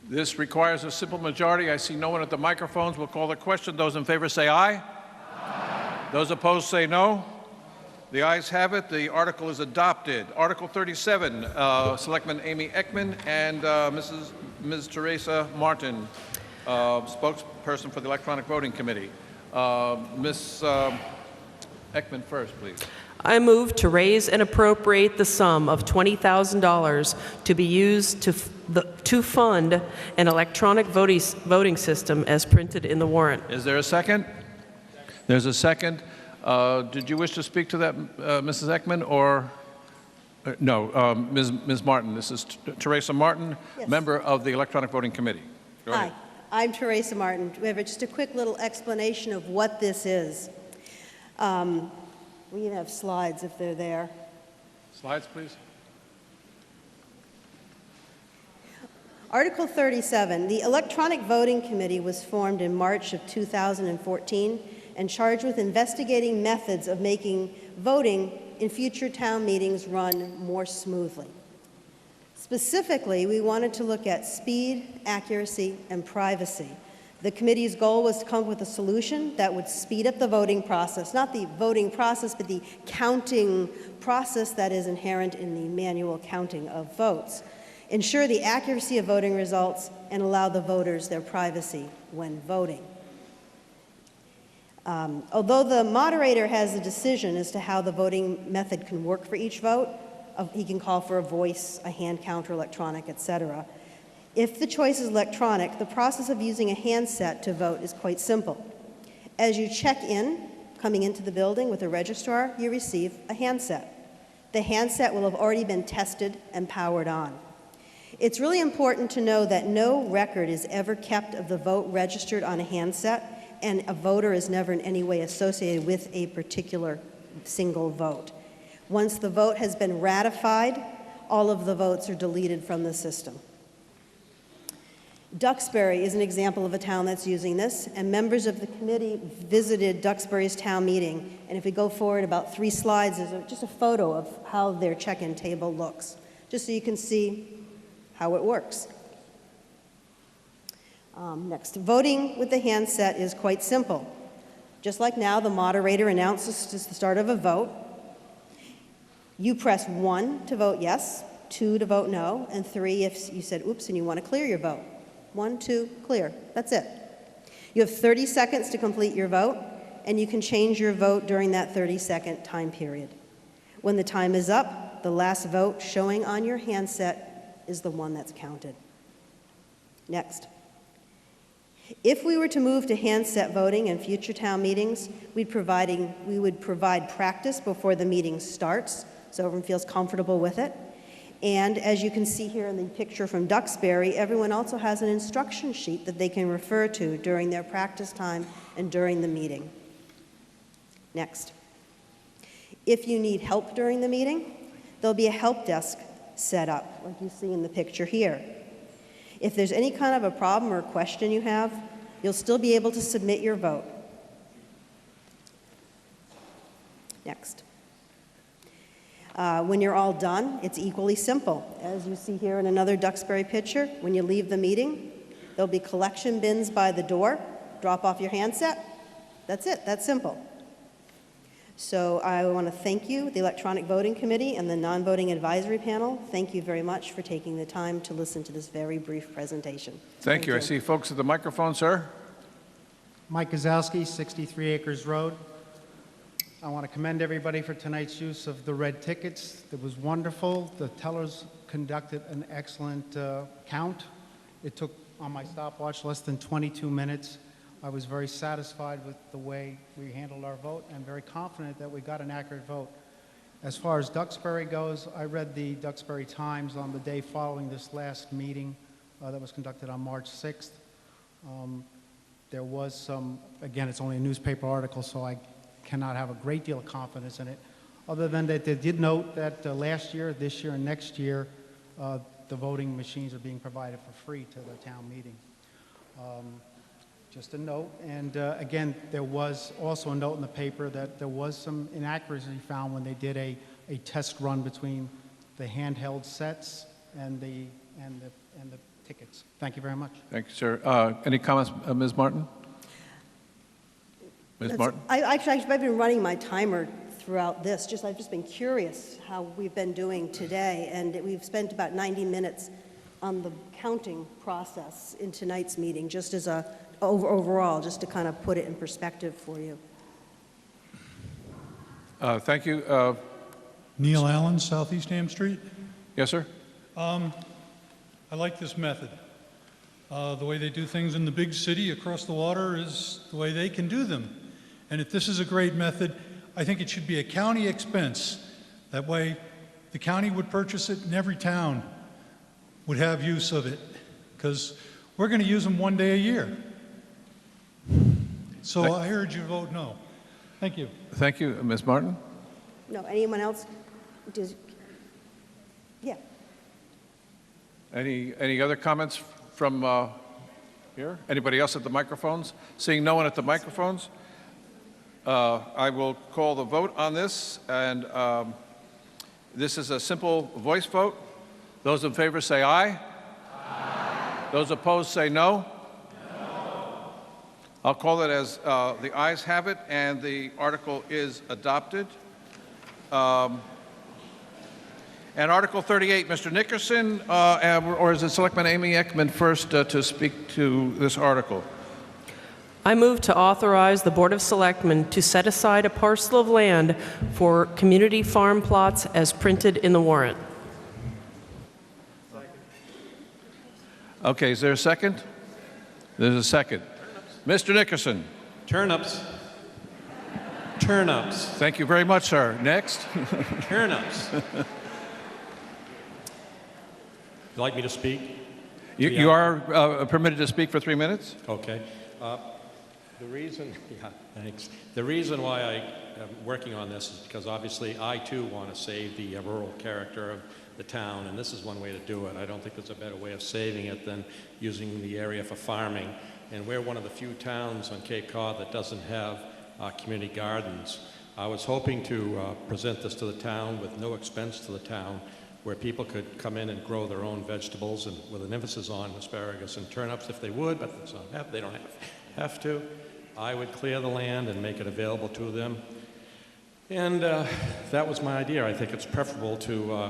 This requires a simple majority. I see no one at the microphones. We'll call the question. Those in favor say aye. Aye. Those opposed say no. The ayes have it. The article is adopted. Article 37, Selectman Amy Ekman and Ms. Teresa Martin, spokesperson for the Electronic Voting Committee. Ms. Ekman first, please.
I move to raise and appropriate the sum of $20,000 to be used to fund an electronic voting system as printed in the warrant.
Is there a second? There's a second. Did you wish to speak to that, Mrs. Ekman, or no, Ms. Martin? This is Teresa Martin,
yes,
member of the Electronic Voting Committee. Go ahead.
Hi, I'm Teresa Martin. We have just a quick little explanation of what this is. We even have slides if they're there.
Slides, please.
Article 37, the Electronic Voting Committee was formed in March of 2014 and charged with investigating methods of making voting in future town meetings run more smoothly. Specifically, we wanted to look at speed, accuracy, and privacy. The committee's goal was to come up with a solution that would speed up the voting process, not the voting process, but the counting process that is inherent in the manual counting of votes, ensure the accuracy of voting results, and allow the voters their privacy when voting. Although the moderator has a decision as to how the voting method can work for each vote, he can call for a voice, a hand count, or electronic, etc. If the choice is electronic, the process of using a handset to vote is quite simple. As you check in, coming into the building with a registrar, you receive a handset. The handset will have already been tested and powered on. It's really important to know that no record is ever kept of the vote registered on a handset, and a voter is never in any way associated with a particular single vote. Once the vote has been ratified, all of the votes are deleted from the system. Duxbury is an example of a town that's using this, and members of the committee visited Duxbury's town meeting. And if we go forward about 3 slides, there's just a photo of how their check-in table looks, just so you can see how it works. Next, voting with the handset is quite simple. Just like now, the moderator announces the start of a vote. You press 1 to vote yes, 2 to vote no, and 3 if you said oops and you want to clear your vote. 1, 2, clear. That's it. You have 30 seconds to complete your vote, and you can change your vote during that 30-second time period. When the time is up, the last vote showing on your handset is the one that's counted. Next. If we were to move to handset voting in future town meetings, we would provide practice before the meeting starts, so everyone feels comfortable with it. And as you can see here in the picture from Duxbury, everyone also has an instruction sheet that they can refer to during their practice time and during the meeting. Next. If you need help during the meeting, there'll be a help desk set up, like you see in the picture here. If there's any kind of a problem or question you have, you'll still be able to submit your vote. Next. When you're all done, it's equally simple. As you see here in another Duxbury picture, when you leave the meeting, There'll be collection bins by the door. Drop off your handset. That's it. That's simple. So I want to thank you, the Electronic Voting Committee and the Non-Voting Advisory Panel. Thank you very much for taking the time to listen to this very brief presentation.
Thank you. I see folks at the microphone, sir.
Mike Gazowski, 63 Acres Road. I want to commend everybody for tonight's use of the red tickets. It was wonderful. The tellers conducted an excellent count. It took, on my stopwatch, less than 22 minutes. I was very satisfied with the way we handled our vote and very confident that we got an accurate vote. As far as Duxbury goes, I read the Duxbury Times on the day following this last meeting that was conducted on March 6th. There was some, again, it's only a newspaper article, so I cannot have a great deal of confidence in it, other than that they did note that last year, this year, and next year, the voting machines are being provided for free to the town meeting. Just a note, and again, there was also a note in the paper that there was some inaccuracy found when they did a test run between the handheld sets and the tickets. Thank you very much.
Thank you, sir. Any comments, Ms. Martin? Ms. Martin?
I've been running my timer throughout this. I've just been curious how we've been doing today, and we've spent about 90 minutes on the counting process in tonight's meeting, just as a overall, just to kind of put it in perspective for you.
Thank you.
Neil Allen, Southeast Am Street.
Yes, sir.
I like this method. The way they do things in the big city across the water is the way they can do them. And if this is a great method, I think it should be a county expense. That way, the county would purchase it and every town would have use of it, because we're going to use them one day a year. So I urge you to vote no. Thank you.
Thank you. Ms. Martin?
No, anyone else? Yeah.
Any other comments from here? Anybody else at the microphones? Seeing no one at the microphones, I will call the vote on this, and this is a simple voice vote. Those in favor say aye. Aye. Those opposed say no. No. I'll call it as the ayes have it, and the article is adopted. And Article 38, Mr. Nickerson, or is it Selectman Amy Ekman first to speak to this article?
I move to authorize the Board of Selectmen to set aside a parcel of land for community farm plots as printed in the warrant.
Okay, is there a second? There's a second. Mr. Nickerson.
Turnips. Turnips.
Thank you very much, sir. Next.
Turnips. Would you like me to speak?
You are permitted to speak for 3 minutes.
Okay. The reason, thanks. The reason why I am working on this is because obviously I too want to save the rural character of the town, and this is one way to do it. I don't think there's a better way of saving it than using the area for farming. And we're one of the few towns on Cape Cod that doesn't have community gardens. I was hoping to present this to the town with no expense to the town, where people could come in and grow their own vegetables, and with an emphasis on asparagus and turnips if they would, but they don't have to. I would clear the land and make it available to them. And that was my idea. I think it's preferable to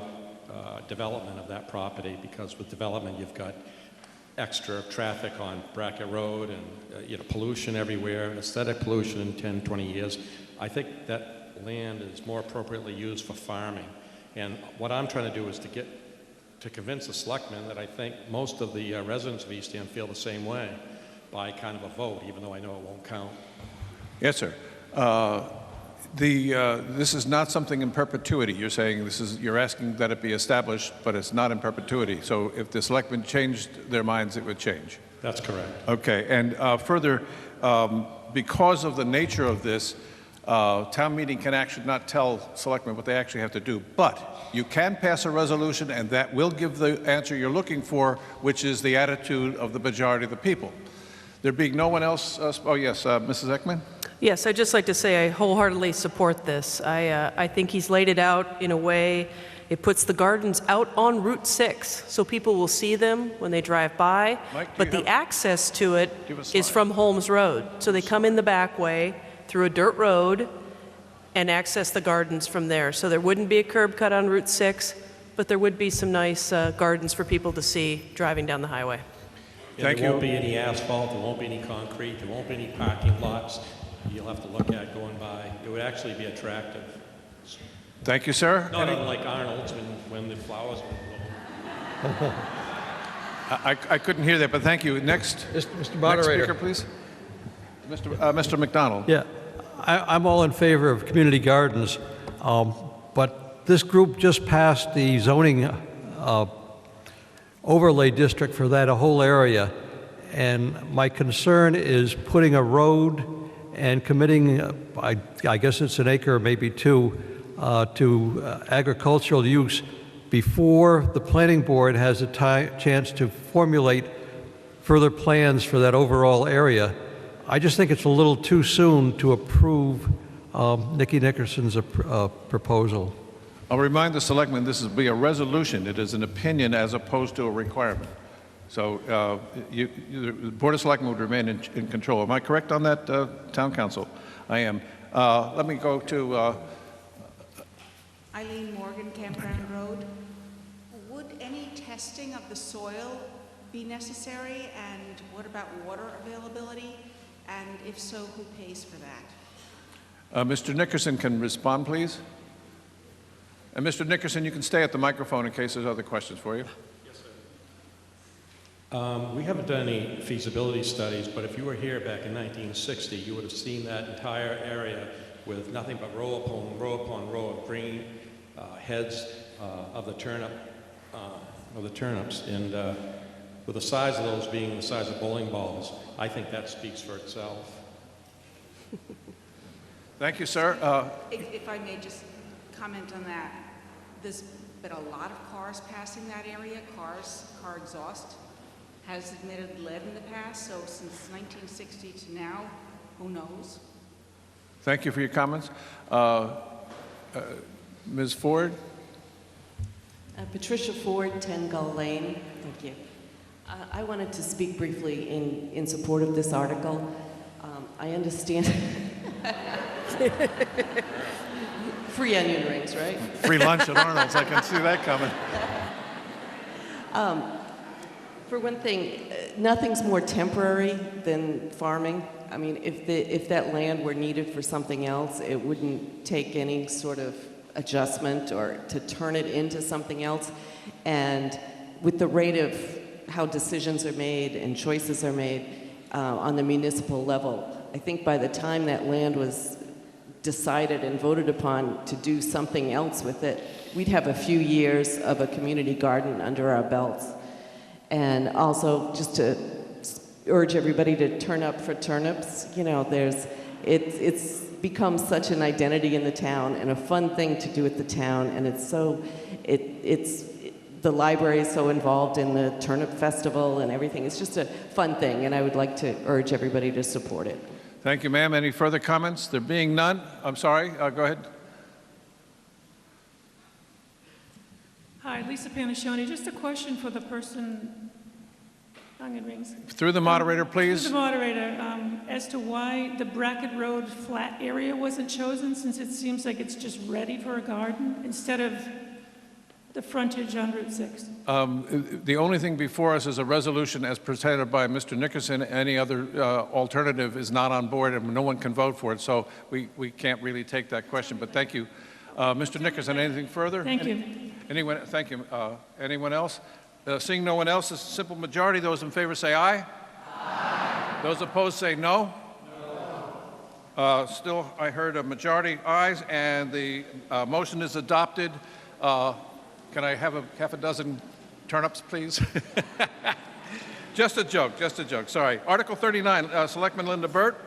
development of that property, because with development you've got extra traffic on Brackett Road and pollution everywhere, aesthetic pollution in 10, 20 years. I think that land is more appropriately used for farming. And what I'm trying to do is to convince the selectmen that I think most of the residents of East Ham feel the same way by kind of a vote, even though I know it won't count.
Yes, sir. This is not something in perpetuity. You're saying you're asking that it be established, but it's not in perpetuity. So if the selectmen changed their minds, it would change.
That's correct.
Okay. And further, because of the nature of this, town meeting can actually not tell selectmen what they actually have to do, but you can pass a resolution, and that will give the answer you're looking for, which is the attitude of the majority of the people. There being no one else, oh yes, Mrs. Ekman?
Yes, I'd just like to say I wholeheartedly support this. I think he's laid it out in a way It puts the gardens out on Route 6, so people will see them when they drive by,
Mike, do
but
you
the access to it
Give a slide.
is from Holmes Road. So they come in the back way through a dirt road and access the gardens from there. So there wouldn't be a curb cut on Route 6, but there would be some nice gardens for people to see driving down the highway.
And there won't be any asphalt, there won't be any concrete, there won't be any parking lots you'll have to look at going by. It would actually be attractive.
Thank you, sir.
Not unlike Arnold's when the flowers were blown.
I couldn't hear that, but thank you. Next,
Mr. Moderator.
Next speaker, please. Mr. McDonald.
Yeah, I'm all in favor of community gardens, but this group just passed the zoning overlay district for that whole area, and my concern is putting a road and committing, I guess it's an acre, maybe two, to agricultural use before the planning board has a chance to formulate further plans for that overall area. I just think it's a little too soon to approve Nikki Nickerson's proposal.
I'll remind the selectmen this will be a resolution. It is an opinion as opposed to a requirement. So the Board of Selectmen would remain in control. Am I correct on that, Town Council? I am. Let me go to...
Eileen Morgan, Campground Road. Would any testing of the soil be necessary? And what about water availability? And if so, who pays for that?
Mr. Nickerson can respond, please. And Mr. Nickerson, you can stay at the microphone in case there's other questions for you.
Yes, sir. We haven't done any feasibility studies, but if you were here back in 1960, you would have seen that entire area with nothing but row upon row of green heads of the turnips, and with the size of those being the size of bowling balls, I think that speaks for itself.
Thank you, sir.
If I may just comment on that, there's been a lot of cars passing that area. Car exhaust has emitted lead in the past, so since 1960 to now, who knows?
Thank you for your comments. Ms. Ford?
Patricia Ford, 10 Gull Lane. Thank you. I wanted to speak briefly in support of this article. I understand... Free onion rings, right?
Free lunch at Arnold's. I can see that coming.
For one thing, nothing's more temporary than farming. I mean, if that land were needed for something else, it wouldn't take any sort of adjustment or to turn it into something else. And with the rate of how decisions are made and choices are made on the municipal level, I think by the time that land was decided and voted upon to do something else with it, we'd have a few years of a community garden under our belts. And also, just to urge everybody to turn up for turnips, you know, it's become such an identity in the town and a fun thing to do at the town, and the library is so involved in the turnip festival and everything. It's just a fun thing, and I would like to urge everybody to support it.
Thank you, ma'am. Any further comments? There being none, I'm sorry, go ahead.
Hi, Lisa Panashoni. Just a question for the person, onion rings.
Through the moderator, please.
Through the moderator, as to why the Brackett Road flat area wasn't chosen, since it seems like it's just ready for a garden, instead of the frontage on Route 6.
The only thing before us is a resolution as presented by Mr. Nickerson. Any other alternative is not on board, and no one can vote for it, so we can't really take that question. But thank you. Mr. Nickerson, anything further?
Thank you.
Anyone? Thank you. Anyone else? Seeing no one else, a simple majority. Those in favor say aye. Aye. Those opposed say no. No. Still, I heard a majority ayes, and the motion is adopted. Can I have half a dozen turnips, please? Just a joke, just a joke. Sorry. Article 39, Selectman Linda Burt.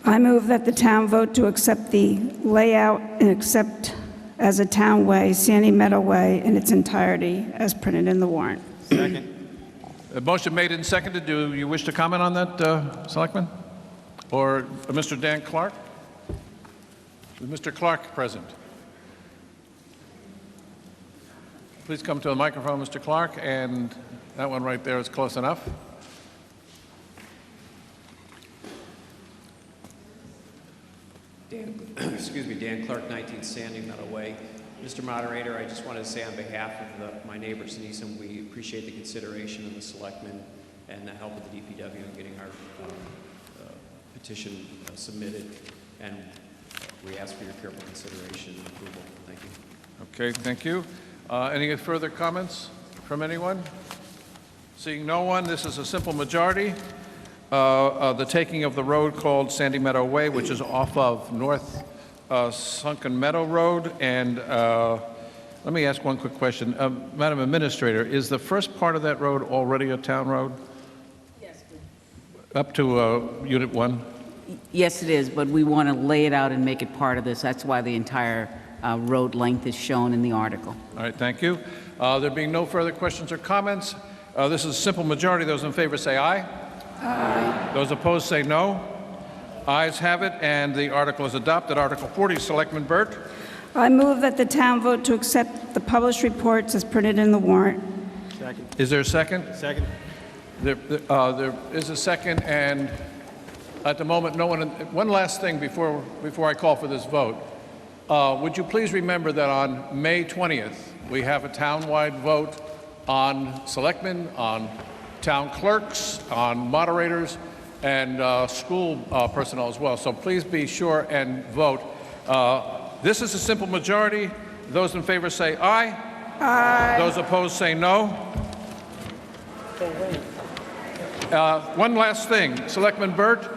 I move that the town vote to accept the layout and accept as a town way, Sandy Meadow Way, in its entirety, as printed in the warrant.
Second. A motion made and seconded. Do you wish to comment on that, Selectman? Or Mr. Dan Clark? Is Mr. Clark present? Please come to the microphone, Mr. Clark, and that one right there is close enough.
Excuse me, Dan Clark, 19 Sandy Meadow Way. Mr. Moderator, I just wanted to say on behalf of my neighbors in Eastham, we appreciate the consideration of the selectmen and the help of the DPW in getting our petition submitted, and we ask for your careful consideration and approval. Thank you.
Okay, thank you. Any further comments from anyone? Seeing no one, this is a simple majority. The taking of the road called Sandy Meadow Way, which is off of North Sunken Meadow Road. And let me ask one quick question. Madam Administrator, is the first part of that road already a town road?
Yes.
Up to Unit 1?
Yes, it is, but we want to lay it out and make it part of this. That's why the entire road length is shown in the article.
All right, thank you. There being no further questions or comments, this is a simple majority. Those in favor say aye. Aye. Those opposed say no. Ayes have it, and the article is adopted. Article 40, Selectman Burt.
I move that the town vote to accept the published reports as printed in the warrant.
Second. Is there a second?
Second.
There is a second, and at the moment, no one. One last thing before I call for this vote. Would you please remember that on May 20th, we have a town-wide vote on selectmen, on town clerks, on moderators, and school personnel as well. So please be sure and vote. This is a simple majority. Those in favor say aye. Aye. Those opposed say no. One last thing. Selectman Burt,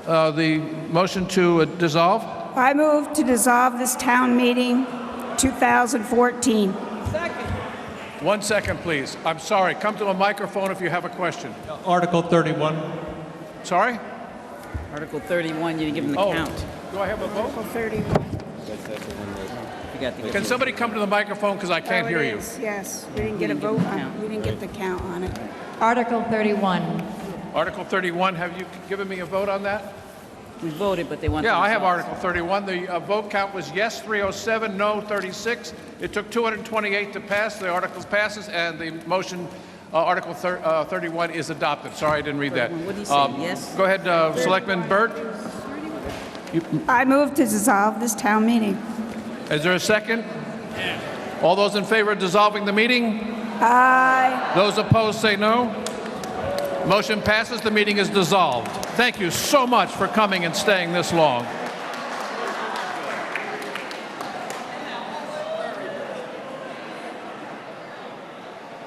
the motion to dissolve.
I move to dissolve this town meeting 2014.
Second.
1 second, please. I'm sorry. Come to a microphone if you have a question.
Article 31.
Sorry?
Article 31, you didn't give them the count.
Do I have a vote?
Article 31.
Can somebody come to the microphone because I can't hear you?
Yes, we didn't get a vote on, we didn't get the count on it.
Article 31.
Article 31, have you given me a vote on that?
We voted, but they want.
Yeah, I have Article 31. The vote count was yes, 307, no, 36. It took 228 to pass. The article passes, and the motion, Article 31, is adopted. Sorry, I didn't read that.
What did he say? Yes?
Go ahead, Selectman Burt.
I move to dissolve this town meeting.
Is there a second? Yeah. All those in favor of dissolving the meeting?
Aye.
Those opposed say no. Motion passes. The meeting is dissolved. Thank you so much for coming and staying this long.